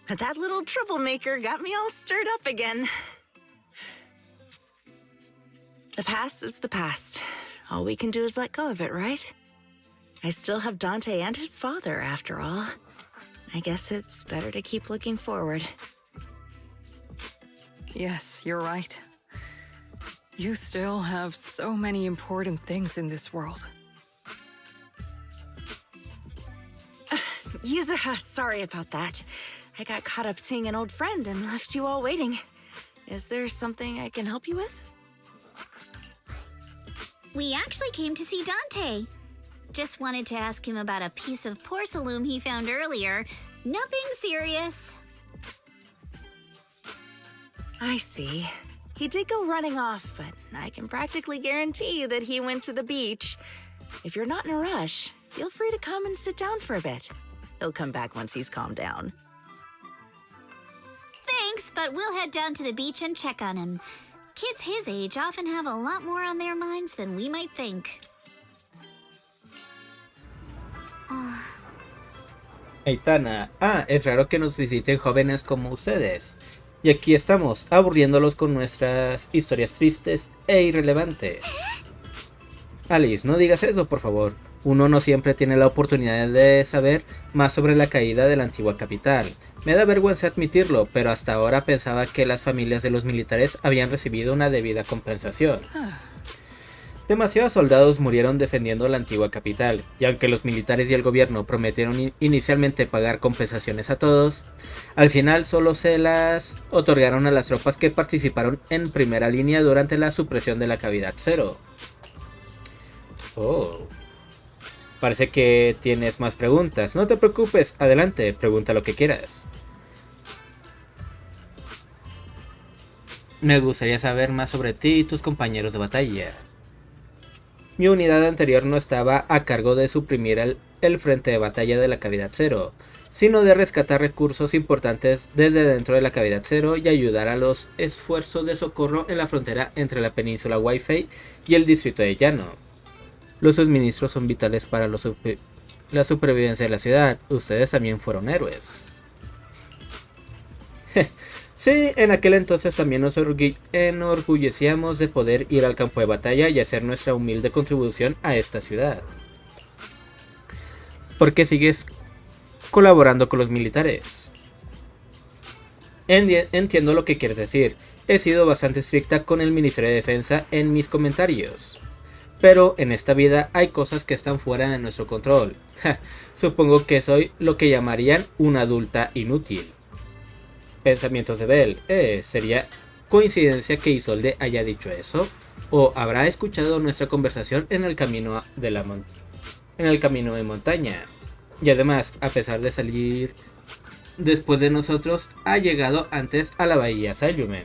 but that little troublemaker got me all stirred up again. The past is the past. All we can do is let go of it, right? I still have Dante and his father, after all. I guess it's better to keep looking forward. Yes, you're right. You still have so many important things in this world. Yuzuha, sorry about that. I got caught up seeing an old friend and left you all waiting. Is there something I can help you with? We actually came to see Dante. Just wanted to ask him about a piece of porcelain he found earlier. Nothing serious. I see. He did go running off, but I can practically guarantee that he went to the beach. If you're not in a rush, feel free to come and sit down for a bit. He'll come back once he's calmed down. Thanks, but we'll head down to the beach and check on him. Kids his age often have a lot more on their minds than we might think. Aitana, es raro que nos visiten jóvenes como ustedes. Y aquí estamos, aburriéndolos con nuestras historias tristes e irrelevantes. Alice, no digas eso, por favor. Uno no siempre tiene la oportunidad de saber más sobre la caída de la antigua capital. Me da vergüenza admitirlo, pero hasta ahora pensaba que las familias de los militares habían recibido una debida compensación. Demasiados soldados murieron defendiendo la antigua capital, y aunque los militares y el gobierno prometieron inicialmente pagar compensaciones a todos, al final solo se las otorgaron a las tropas que participaron en primera línea durante la supresión de la cavidad cero. Oh. Parece que tienes más preguntas. No te preocupes, adelante, pregunta lo que quieras. Me gustaría saber más sobre ti y tus compañeros de batalla. Mi unidad anterior no estaba a cargo de suprimir el frente de batalla de la cavidad cero, sino de rescatar recursos importantes desde dentro de la cavidad cero y ayudar a los esfuerzos de socorro en la frontera entre la península Wi-Fi y el distrito de Llano. Los suministros son vitales para la supervivencia de la ciudad. Ustedes también fueron héroes. Sí, en aquel entonces también nos enorgullecíamos de poder ir al campo de batalla y hacer nuestra humilde contribución a esta ciudad. ¿Por qué sigues colaborando con los militares? Entiendo lo que quieres decir. He sido bastante estricta con el Ministerio de Defensa en mis comentarios. Pero en esta vida hay cosas que están fuera de nuestro control. Supongo que soy lo que llamarían una adulta inútil. Pensamientos de Bell. ¿Sería coincidencia que Isolde haya dicho eso? ¿O habrá escuchado nuestra conversación en el camino de montaña? Y además, a pesar de salir después de nosotros, ha llegado antes a la bahía Salumen.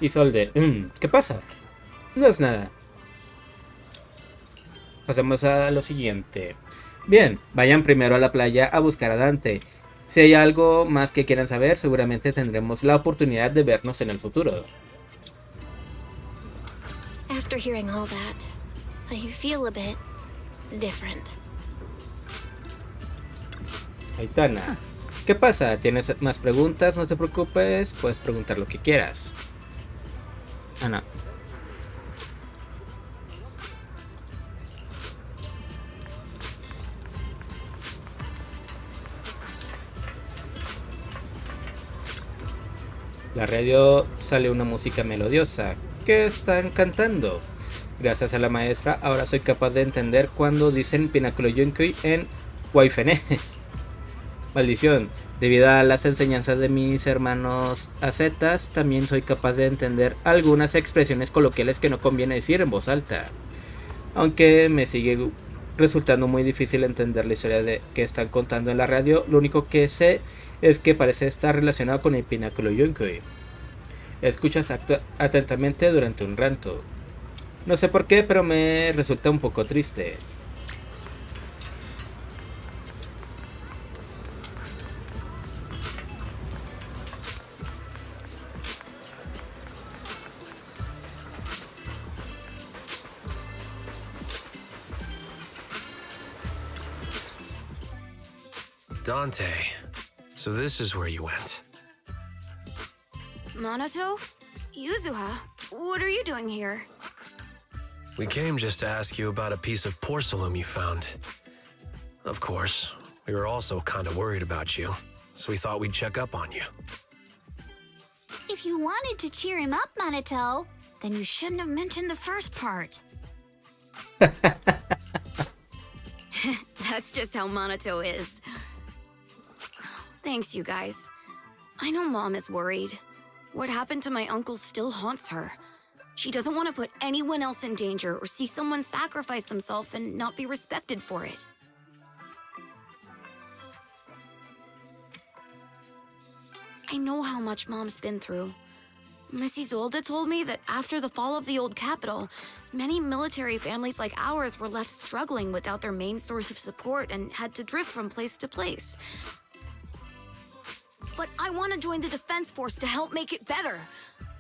Isolde. ¿Qué pasa? No es nada. Pasemos a lo siguiente. Bien, vayan primero a la playa a buscar a Dante. Si hay algo más que quieran saber, seguramente tendremos la oportunidad de vernos en el futuro. After hearing all that, I feel a bit different. Aitana, ¿qué pasa? ¿Tienes más preguntas? No te preocupes, puedes preguntar lo que quieras. Ana. La radio sale una música melodiosa. ¿Qué están cantando? Gracias a la maestra, ahora soy capaz de entender cuando dicen pináculo yunkui en Waifenés. Maldición, debido a las enseñanzas de mis hermanos acetas, también soy capaz de entender algunas expresiones coloquiales que no conviene decir en voz alta. Aunque me sigue resultando muy difícil entender la historia que están contando en la radio, lo único que sé es que parece estar relacionado con el pináculo yunkui. Escuchas atentamente durante un rato. No sé por qué, pero me resulta un poco triste. Dante, so this is where you went. Minato? Yuzuha? What are you doing here? We came just to ask you about a piece of porcelain you found. Of course, we were also kind of worried about you, so we thought we'd check up on you. If you wanted to cheer him up, Minato, then you shouldn't have mentioned the first part. That's just how Minato is. Thanks, you guys. I know Mom is worried. What happened to my uncle still haunts her. She doesn't want to put anyone else in danger or see someone sacrifice themselves and not be respected for it. I know how much Mom's been through. Miss Isolde told me that after the fall of the old capital, many military families like ours were left struggling without their main source of support and had to drift from place to place. But I want to join the defense force to help make it better.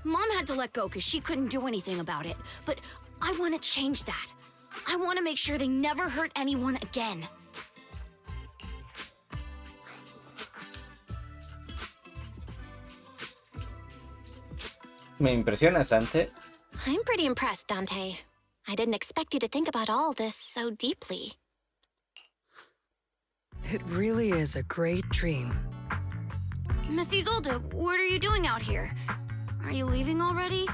Mom had to let go because she couldn't do anything about it. But I want to change that. I want to make sure they never hurt anyone again. Me impresionas, Dante. I'm pretty impressed, Dante. I didn't expect you to think about all this so deeply. It really is a great dream. Miss Isolde, what are you doing out here? Are you leaving already?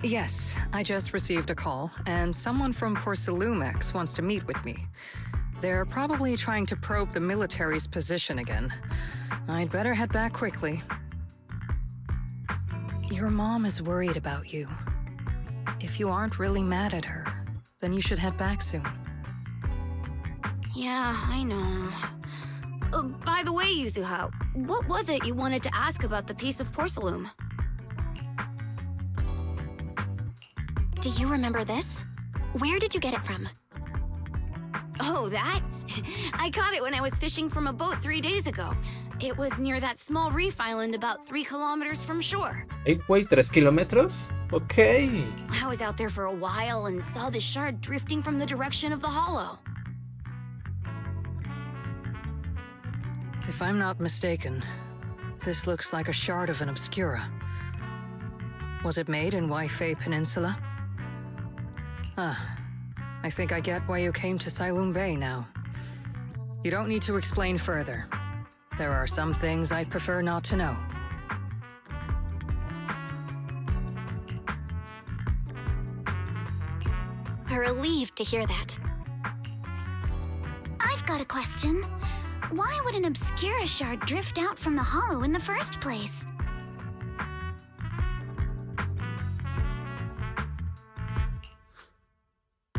Yes, I just received a call, and someone from Porcelumex wants to meet with me. They're probably trying to probe the military's position again. I'd better head back quickly. Your mom is worried about you. If you aren't really mad at her, then you should head back soon. Yeah, I know. By the way, Yuzuha, what was it you wanted to ask about the piece of porcelain? Do you remember this? Where did you get it from? Oh, that? I caught it when I was fishing from a boat 3 days ago. It was near that small reef island about 3 kilometers from shore. Wait, 3 kilómetros? Okay. I was out there for a while and saw the shard drifting from the direction of the hollow. If I'm not mistaken, this looks like a shard of an obscura. Was it made in Waifei Peninsula? I think I get why you came to Silum Bay now. You don't need to explain further. There are some things I'd prefer not to know. I'm relieved to hear that. I've got a question. Why would an obscura shard drift out from the hollow in the first place?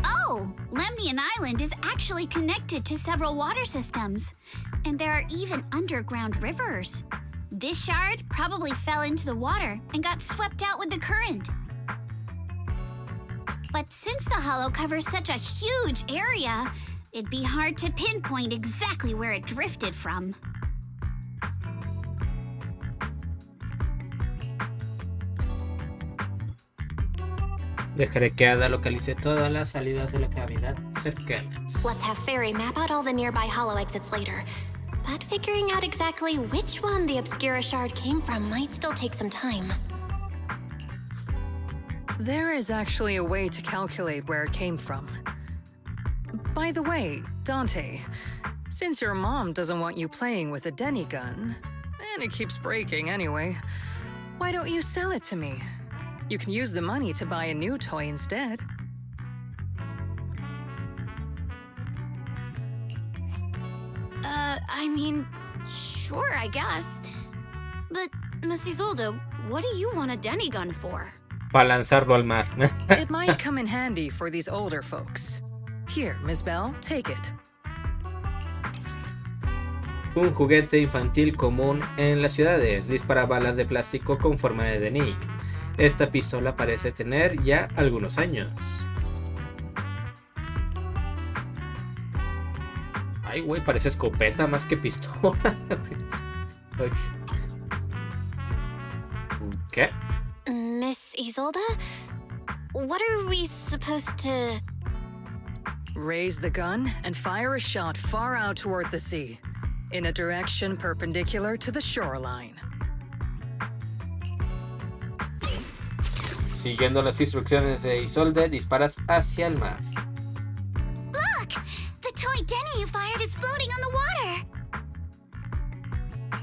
Oh, Lemnian Island is actually connected to several water systems. And there are even underground rivers. This shard probably fell into the water and got swept out with the current. But since the hollow covers such a huge area, it'd be hard to pinpoint exactly where it drifted from. Dejaré que Ada localice todas las salidas de la cavidad cercanas. Let's have Fairy map out all the nearby hollow exits later. But figuring out exactly which one the Obscura shard came from might still take some time. There is actually a way to calculate where it came from. By the way, Dante, since your mom doesn't want you playing with a Denny gun, and it keeps breaking anyway, why don't you sell it to me? You can use the money to buy a new toy instead. I mean, sure, I guess. But, Miss Isolde, what do you want a Denny gun for? Para lanzarlo al mar. It might come in handy for these older folks. Here, Miss Bell, take it. Un juguete infantil común en las ciudades. Dispara balas de plástico con forma de Denick. Esta pistola parece tener ya algunos años. Ay, güey, parece escopeta más que pistola. ¿Qué? Miss Isolde? What are we supposed to... Raise the gun and fire a shot far out toward the sea, in a direction perpendicular to the shoreline. Siguiendo las instrucciones de Isolde, disparas hacia el mar. Look! The toy Denny you fired is floating on the water!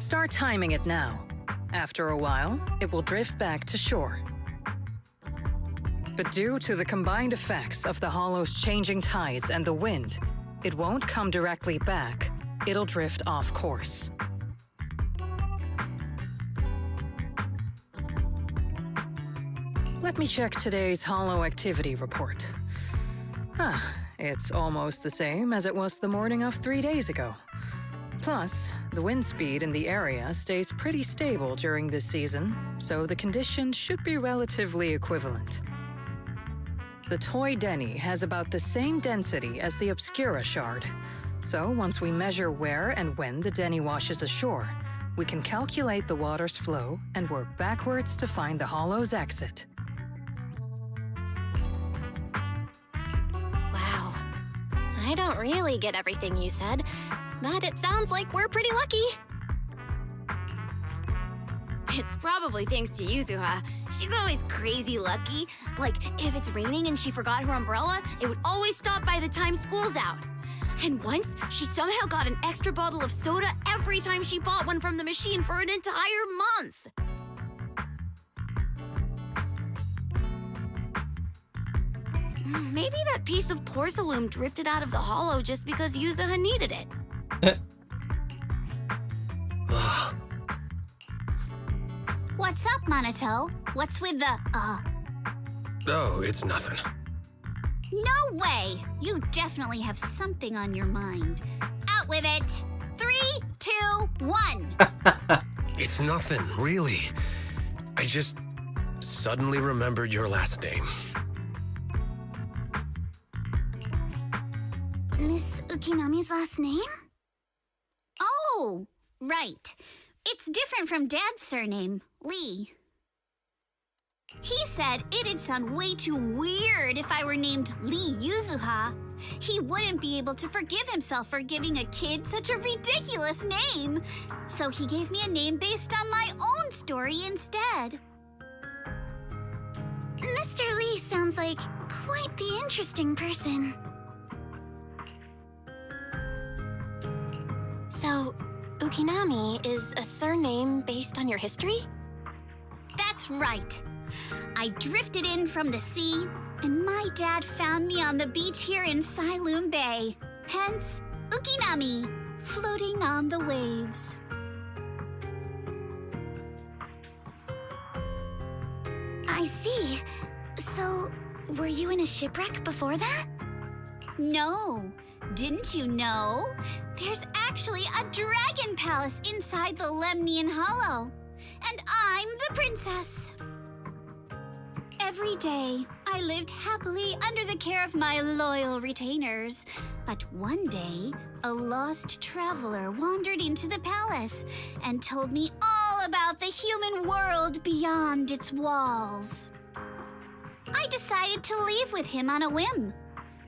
Start timing it now. After a while, it will drift back to shore. But due to the combined effects of the hollow's changing tides and the wind, it won't come directly back. It'll drift off course. Let me check today's hollow activity report. It's almost the same as it was the morning of 3 days ago. Plus, the wind speed in the area stays pretty stable during this season, so the conditions should be relatively equivalent. The toy Denny has about the same density as the Obscura shard, so once we measure where and when the Denny washes ashore, we can calculate the water's flow and work backwards to find the hollow's exit. Wow. I don't really get everything you said, but it sounds like we're pretty lucky. It's probably thanks to Yuzuha. She's always crazy lucky. Like, if it's raining and she forgot her umbrella, it would always stop by the time school's out. And once, she somehow got an extra bottle of soda every time she bought one from the machine for an entire month. Maybe that piece of porcelain drifted out of the hollow just because Yuzuha needed it. What's up, Monato? What's with the, Oh, it's nothing. No way! You definitely have something on your mind. Out with it! 3, 2, 1! It's nothing, really. I just suddenly remembered your last name. Miss Ukinami's last name? Oh, right. It's different from Dad's surname, Lee. He said it'd sound way too weird if I were named Lee Yuzuha. He wouldn't be able to forgive himself for giving a kid such a ridiculous name. So he gave me a name based on my own story instead. Mr. Lee sounds like quite the interesting person. So, Ukinami is a surname based on your history? That's right. I drifted in from the sea, and my dad found me on the beach here in Sailoon Bay. Hence, Ukinami, floating on the waves. I see. So, were you in a shipwreck before that? No. Didn't you know? There's actually a dragon palace inside the Lemnian Hollow. And I'm the princess. every day. I lived happily under the care of my loyal retainers. But one day, a lost traveler wandered into the palace and told me all about the human world beyond its walls. I decided to leave with him on a whim.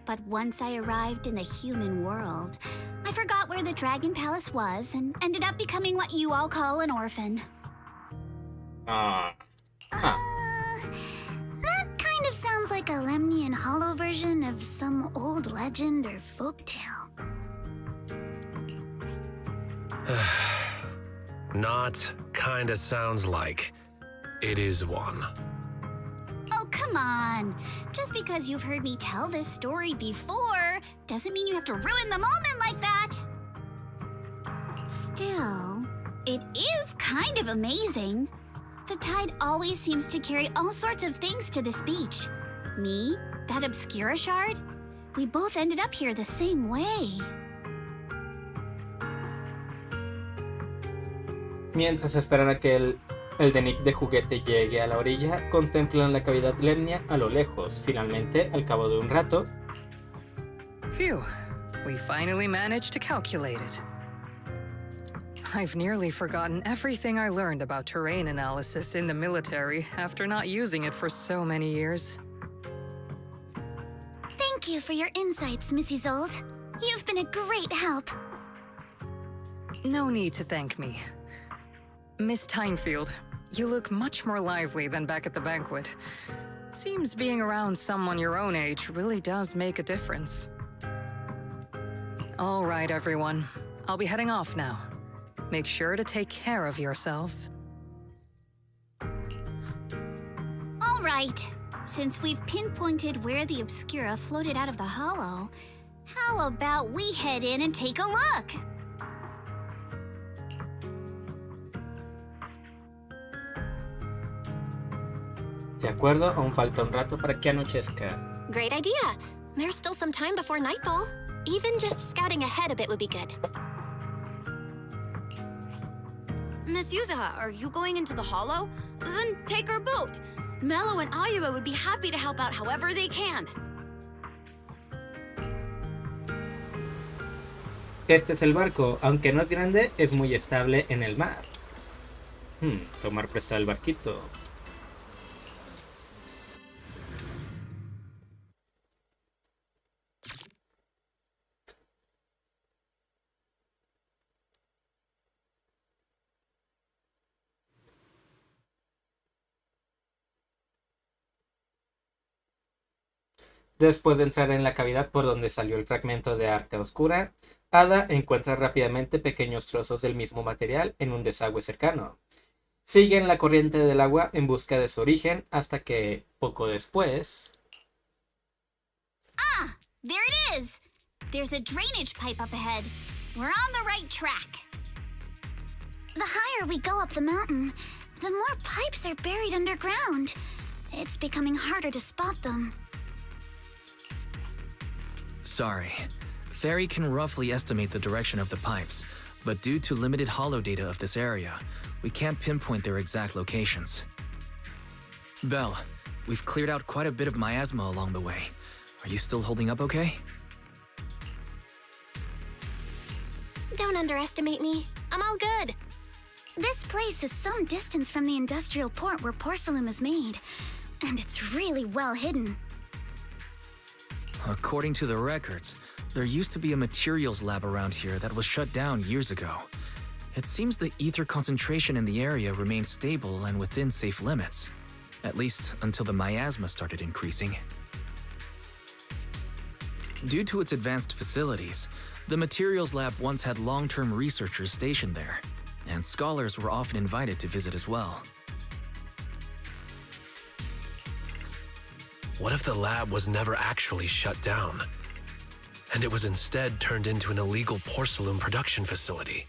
But once I arrived in the human world, I forgot where the Dragon Palace was and ended up becoming what you all call an orphan. Ah. That kind of sounds like a Lemnian Hollow version of some old legend or folktale. Not kinda sounds like. It is one. Oh, come on. Just because you've heard me tell this story before doesn't mean you have to ruin the moment like that. Still, it is kind of amazing. The tide always seems to carry all sorts of things to this beach. Me, that Obscura shard, we both ended up here the same way. Mientras esperan a que el de Nick de juguete llegue a la orilla, contemplan la cavidad lemnia a lo lejos. Finalmente, al cabo de un rato... Phew, we finally managed to calculate it. I've nearly forgotten everything I learned about terrain analysis in the military after not using it for so many years. Thank you for your insights, Missy Zold. You've been a great help. No need to thank me. Miss Tynefield, you look much more lively than back at the banquet. Seems being around someone your own age really does make a difference. All right, everyone. I'll be heading off now. Make sure to take care of yourselves. All right. Since we've pinpointed where the Obscura floated out of the hollow, how about we head in and take a look? De acuerdo, aún falta un rato para que anochezca. Great idea. There's still some time before nightfall. Even just scouting ahead a bit would be good. Miss Yuzaha, are you going into the hollow? Then take our boat. Mello and Ayuba would be happy to help out however they can. Este es el barco. Aunque no es grande, es muy estable en el mar. Tomar prestado el barquito. Después de entrar en la cavidad por donde salió el fragmento de arca oscura, Ada encuentra rápidamente pequeños trozos del mismo material en un desagüe cercano. Siguen la corriente del agua en busca de su origen hasta que, poco después... Ah, there it is! There's a drainage pipe up ahead. We're on the right track. The higher we go up the mountain, the more pipes are buried underground. It's becoming harder to spot them. Sorry. Fairy can roughly estimate the direction of the pipes, but due to limited holo data of this area, we can't pinpoint their exact locations. Belle, we've cleared out quite a bit of miasma along the way. Are you still holding up okay? Don't underestimate me. I'm all good. This place is some distance from the industrial port where porcelain is made, and it's really well hidden. According to the records, there used to be a materials lab around here that was shut down years ago. It seems the ether concentration in the area remained stable and within safe limits, at least until the miasma started increasing. Due to its advanced facilities, the materials lab once had long-term researchers stationed there, and scholars were often invited to visit as well. What if the lab was never actually shut down, and it was instead turned into an illegal porcelain production facility?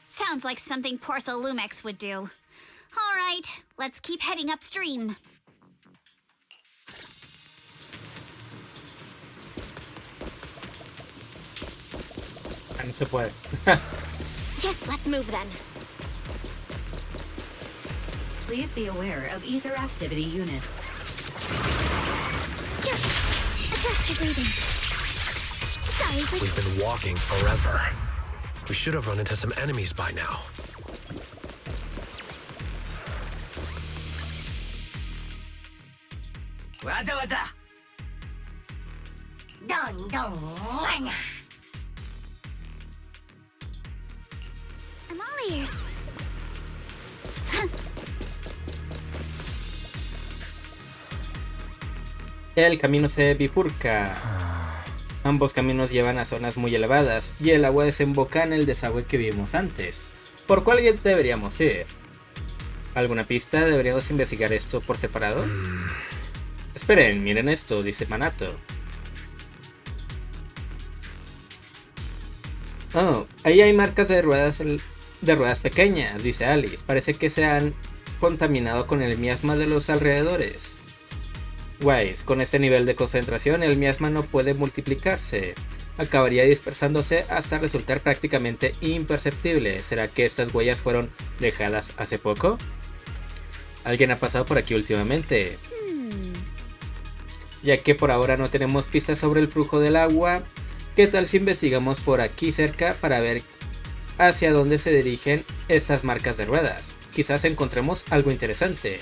Sounds like something Porcelumex would do. All right, let's keep heading upstream. No se puede. Yeah, let's move then. Please be aware of ether activity units. Adjust your breathing. Sorry, We've been walking forever. We should have run into some enemies by now. I'm all ears. El camino se bifurca. Ambos caminos llevan a zonas muy elevadas y el agua desemboca en el desagüe que vimos antes. ¿Por cuál deberíamos ir? ¿Alguna pista? ¿Deberíamos investigar esto por separado? Esperen, miren esto, dice Manato. Oh, ahí hay marcas de ruedas pequeñas, dice Alice. Parece que se han contaminado con el miasma de los alrededores. Wise, con este nivel de concentración el miasma no puede multiplicarse. Acabaría dispersándose hasta resultar prácticamente imperceptible. ¿Será que estas huellas fueron dejadas hace poco? ¿Alguien ha pasado por aquí últimamente? Ya que por ahora no tenemos pistas sobre el flujo del agua, ¿qué tal si investigamos por aquí cerca para ver hacia dónde se dirigen estas marcas de ruedas? Quizás encontremos algo interesante.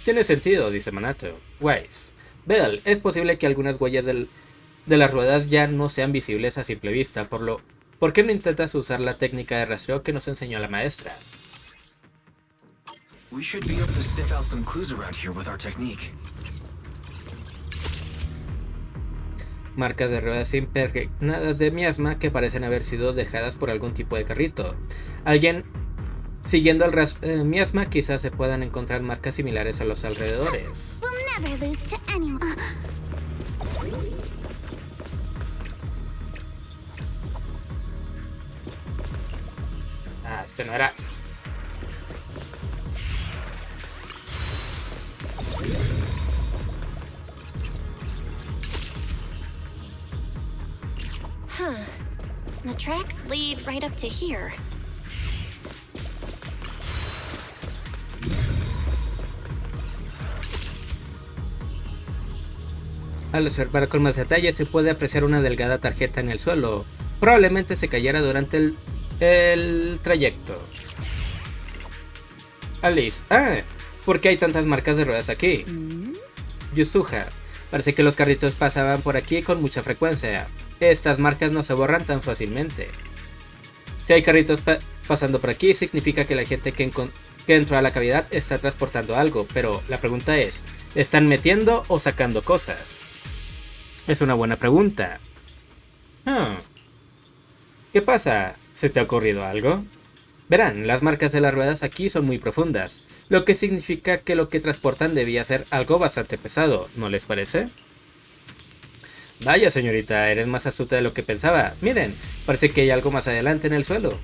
Tiene sentido, dice Manato. Wise. Bell, es posible que algunas huellas de las ruedas ya no sean visibles a simple vista, ¿por qué no intentas usar la técnica de rastreo que nos enseñó la maestra? We should be able to sniff out some clues around here with our technique. Marcas de ruedas impregnadas de miasma que parecen haber sido dejadas por algún tipo de carrito. Siguiendo el miasma quizás se puedan encontrar marcas similares a los alrededores. We'll never lose to anyone. Ah, este no era. Huh. The tracks lead right up to here. Al observar con más detalle se puede apreciar una delgada tarjeta en el suelo. Probablemente se cayera durante el trayecto. Alice. ¿Por qué hay tantas marcas de ruedas aquí? Yusuha. Parece que los carritos pasaban por aquí con mucha frecuencia. Estas marcas no se borran tan fácilmente. Si hay carritos pasando por aquí, significa que la gente que entró a la cavidad está transportando algo. Pero la pregunta es, ¿están metiendo o sacando cosas? Es una buena pregunta. ¿Qué pasa? ¿Se te ha ocurrido algo? Verán, las marcas de las ruedas aquí son muy profundas, lo que significa que lo que transportan debía ser algo bastante pesado, ¿no les parece? Vaya señorita, eres más astuta de lo que pensaba. Miren, parece que hay algo más adelante en el suelo.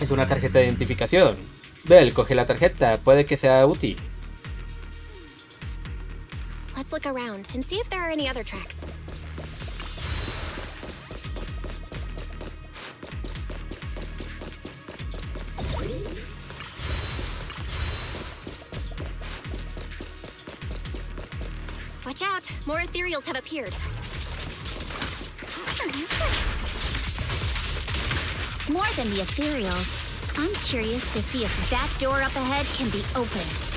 Es una tarjeta de identificación. Bell, coge la tarjeta, puede que sea útil. Let's look around and see if there are any other tracks. Watch out! More ethereals have appeared. More than the ethereals. I'm curious to see if that door up ahead can be opened.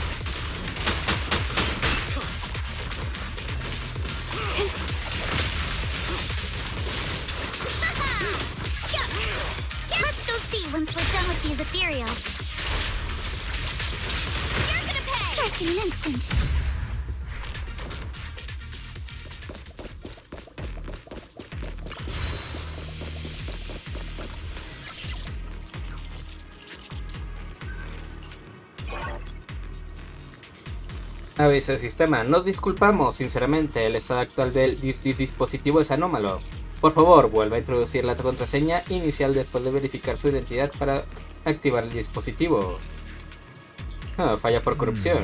Let's go see once we're done with these ethereals. You're gonna pay! Strike in an instant. Aviso al sistema, nos disculpamos, sinceramente, el estado actual del dispositivo es anómalo. Por favor, vuelva a introducir la contraseña inicial después de verificar su identidad para activar el dispositivo. Falla por corrupción.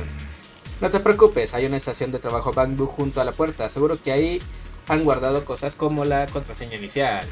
No te preocupes, hay una estación de trabajo Bamboo junto a la puerta, seguro que ahí han guardado cosas como la contraseña inicial.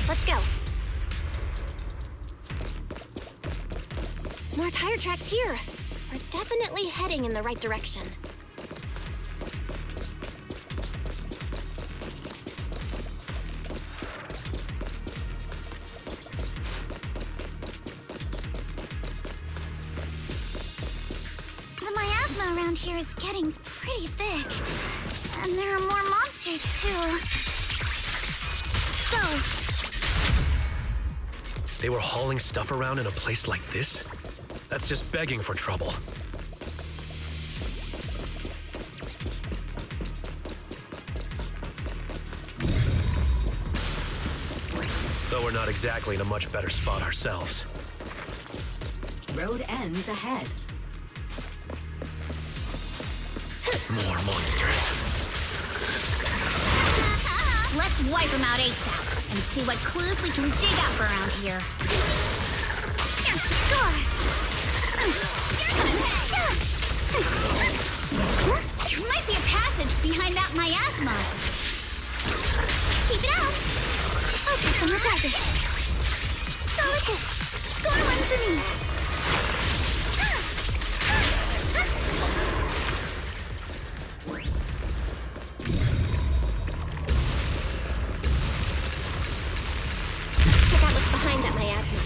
Let's go. More tire tracks here. We're definitely heading in the right direction. The miasma around here is getting pretty thick. And there are more monsters, too. Those. They were hauling stuff around in a place like this? That's just begging for trouble. Though we're not exactly in a much better spot ourselves. Road ends ahead. More monsters. Let's wipe them out ASAP and see what clues we can dig up around here. Chance to score! There might be a passage behind that miasma. Keep it out! Focus on the target. Solid hit. Score one for me. Let's check out what's behind that miasma.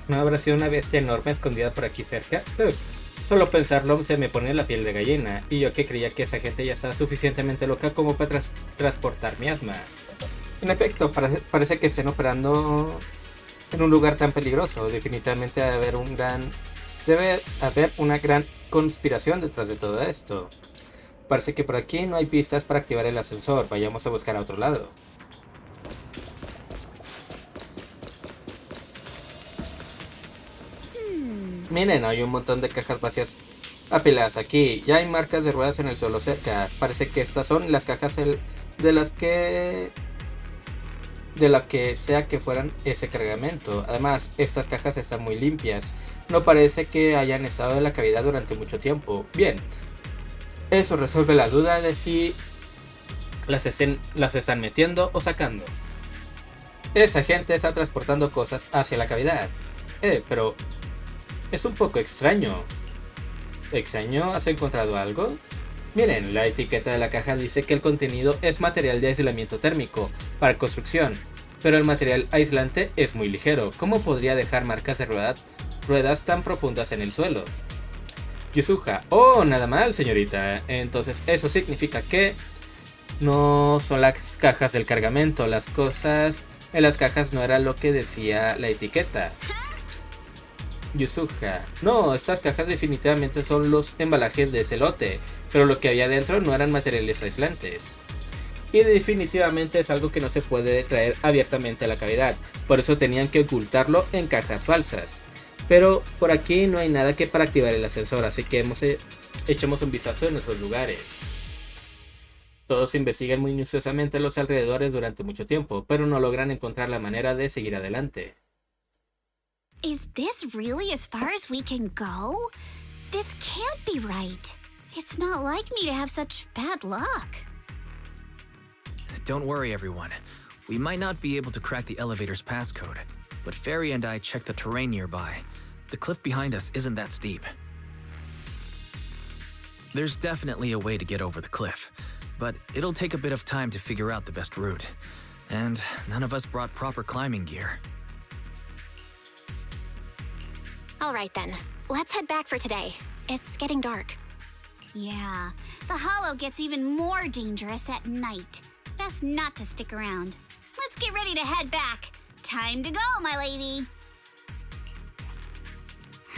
¿No habrá sido una bestia enorme escondida por aquí cerca? Solo pensarlo se me pone la piel de gallina, y yo que creía que esa gente ya estaba suficientemente loca como para transportar miasma. En efecto, parece que estén operando en un lugar tan peligroso. Definitivamente debe haber una gran conspiración detrás de todo esto. Parece que por aquí no hay pistas para activar el ascensor. Vayamos a buscar a otro lado. Miren, hay un montón de cajas vacías apiladas aquí. Ya hay marcas de ruedas en el suelo cerca. Parece que estas son las cajas de la que sea que fueran ese cargamento. Además, estas cajas están muy limpias. No parece que hayan estado en la cavidad durante mucho tiempo. Bien, eso resuelve la duda de si las están metiendo o sacando. Esa gente está transportando cosas hacia la cavidad. Pero es un poco extraño. ¿Extraño? ¿Has encontrado algo? Miren, la etiqueta de la caja dice que el contenido es material de aislamiento térmico para construcción, pero el material aislante es muy ligero. ¿Cómo podría dejar marcas de ruedas tan profundas en el suelo? Yusuha, oh, nada mal, señorita. Entonces eso significa que no son las cajas del cargamento. Las cosas en las cajas no era lo que decía la etiqueta. Yusuha, no, estas cajas definitivamente son los embalajes de ese lote, pero lo que había dentro no eran materiales aislantes. Y definitivamente es algo que no se puede traer abiertamente a la cavidad, por eso tenían que ocultarlo en cajas falsas. Pero por aquí no hay nada que para activar el ascensor, así que echemos un vistazo en nuestros lugares. Todos investigan muy minuciosamente los alrededores durante mucho tiempo, pero no logran encontrar la manera de seguir adelante. Is this really as far as we can go? This can't be right. It's not like me to have such bad luck. Don't worry, everyone. We might not be able to crack the elevator's passcode, but Fairy and I checked the terrain nearby. The cliff behind us isn't that steep. There's definitely a way to get over the cliff, but it'll take a bit of time to figure out the best route. And none of us brought proper climbing gear. All right then, let's head back for today. It's getting dark. Yeah, the hollow gets even more dangerous at night. Best not to stick around. Let's get ready to head back. Time to go, my lady.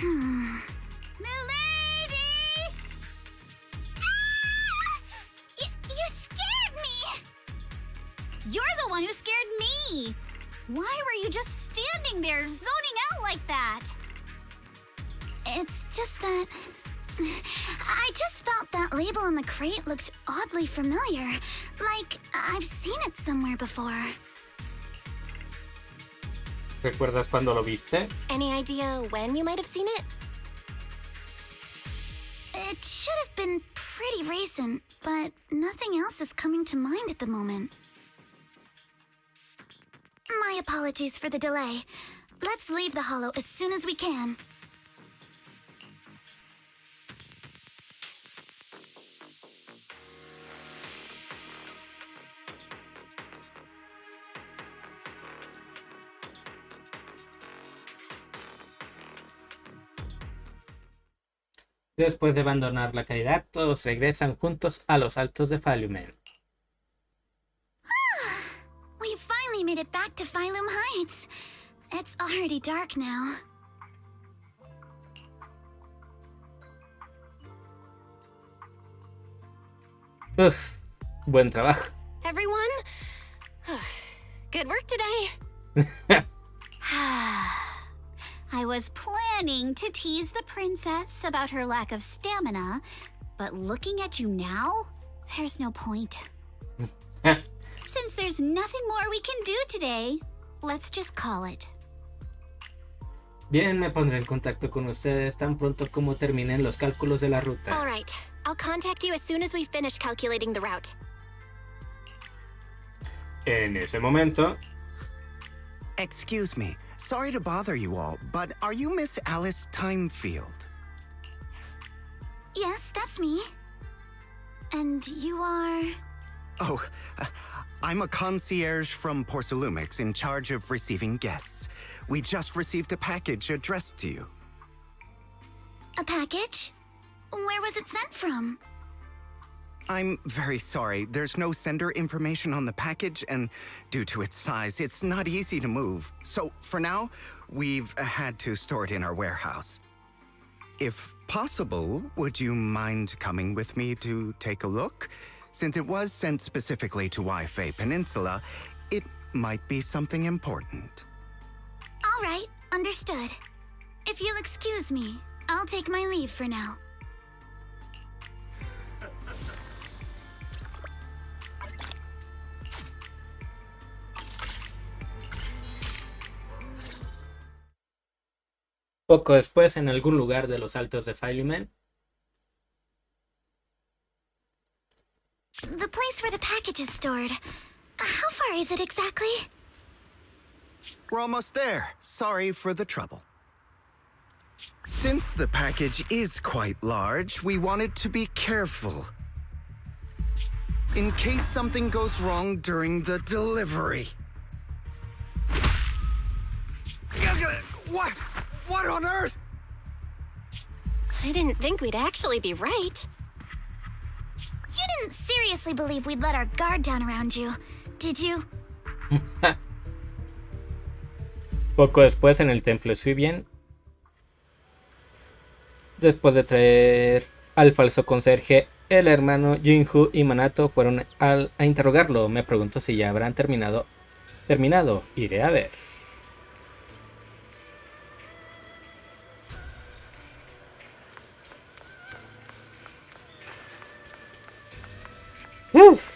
Milady! Ah! You scared me! You're the one who scared me! Why were you just standing there, zoning out like that? It's just that... I just felt that label on the crate looked oddly familiar. Like, I've seen it somewhere before. ¿Recuerdas cuando lo viste? Any idea when you might have seen it? It should have been pretty recent, but nothing else is coming to mind at the moment. My apologies for the delay. Let's leave the hollow as soon as we can. Después de abandonar la caridad, todos regresan juntos a los altos de Falumen. We finally made it back to Phylum Heights. It's already dark now. Uf, buen trabajo. Everyone? Good work today. I was planning to tease the princess about her lack of stamina, but looking at you now, there's no point. Since there's nothing more we can do today, let's just call it. Bien, me pondré en contacto con ustedes tan pronto como terminen los cálculos de la ruta. All right. I'll contact you as soon as we finish calculating the route. En ese momento... Excuse me. Sorry to bother you all, but are you Miss Alice Timefield? Yes, that's me. And you are... Oh, I'm a concierge from Porcelumix in charge of receiving guests. We just received a package addressed to you. A package? Where was it sent from? I'm very sorry. There's no sender information on the package, and due to its size, it's not easy to move. So, for now, we've had to store it in our warehouse. If possible, would you mind coming with me to take a look? Since it was sent specifically to Wi-Fi Peninsula, it might be something important. All right, understood. If you'll excuse me, I'll take my leave for now. Poco después, en algún lugar de los altos de Falumen. The place where the package is stored. How far is it exactly? We're almost there. Sorry for the trouble. Since the package is quite large, we wanted to be careful. In case something goes wrong during the delivery. What on earth? I didn't think we'd actually be right. You didn't seriously believe we'd let our guard down around you, did you? Poco después, en el templo Suibien, después de traer al falso conserje, el hermano Jinju y Manato fueron a interrogarlo. Me pregunto si ya habrán terminado. Iré a ver. Uf.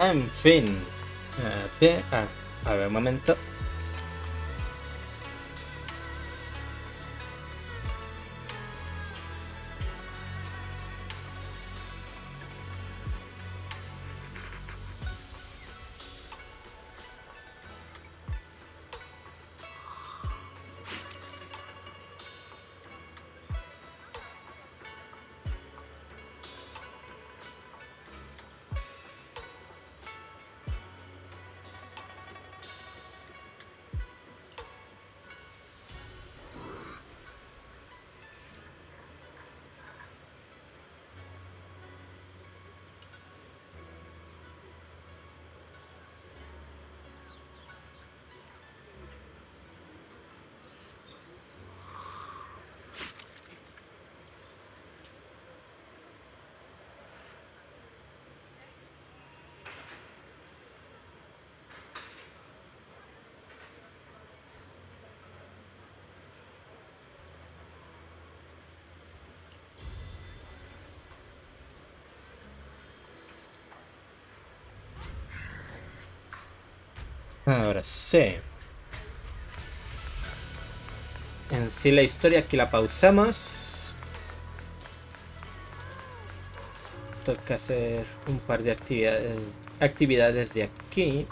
En fin. A ver, un momento. Ahora sí. En sí la historia aquí la pausamos. Toca hacer un par de actividades de aquí.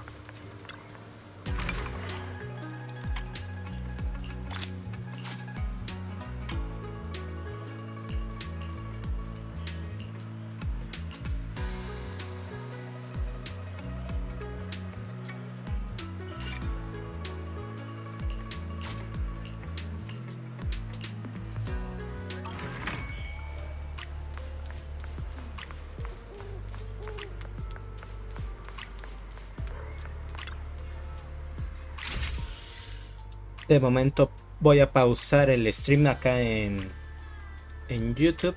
De momento voy a pausar el stream acá en YouTube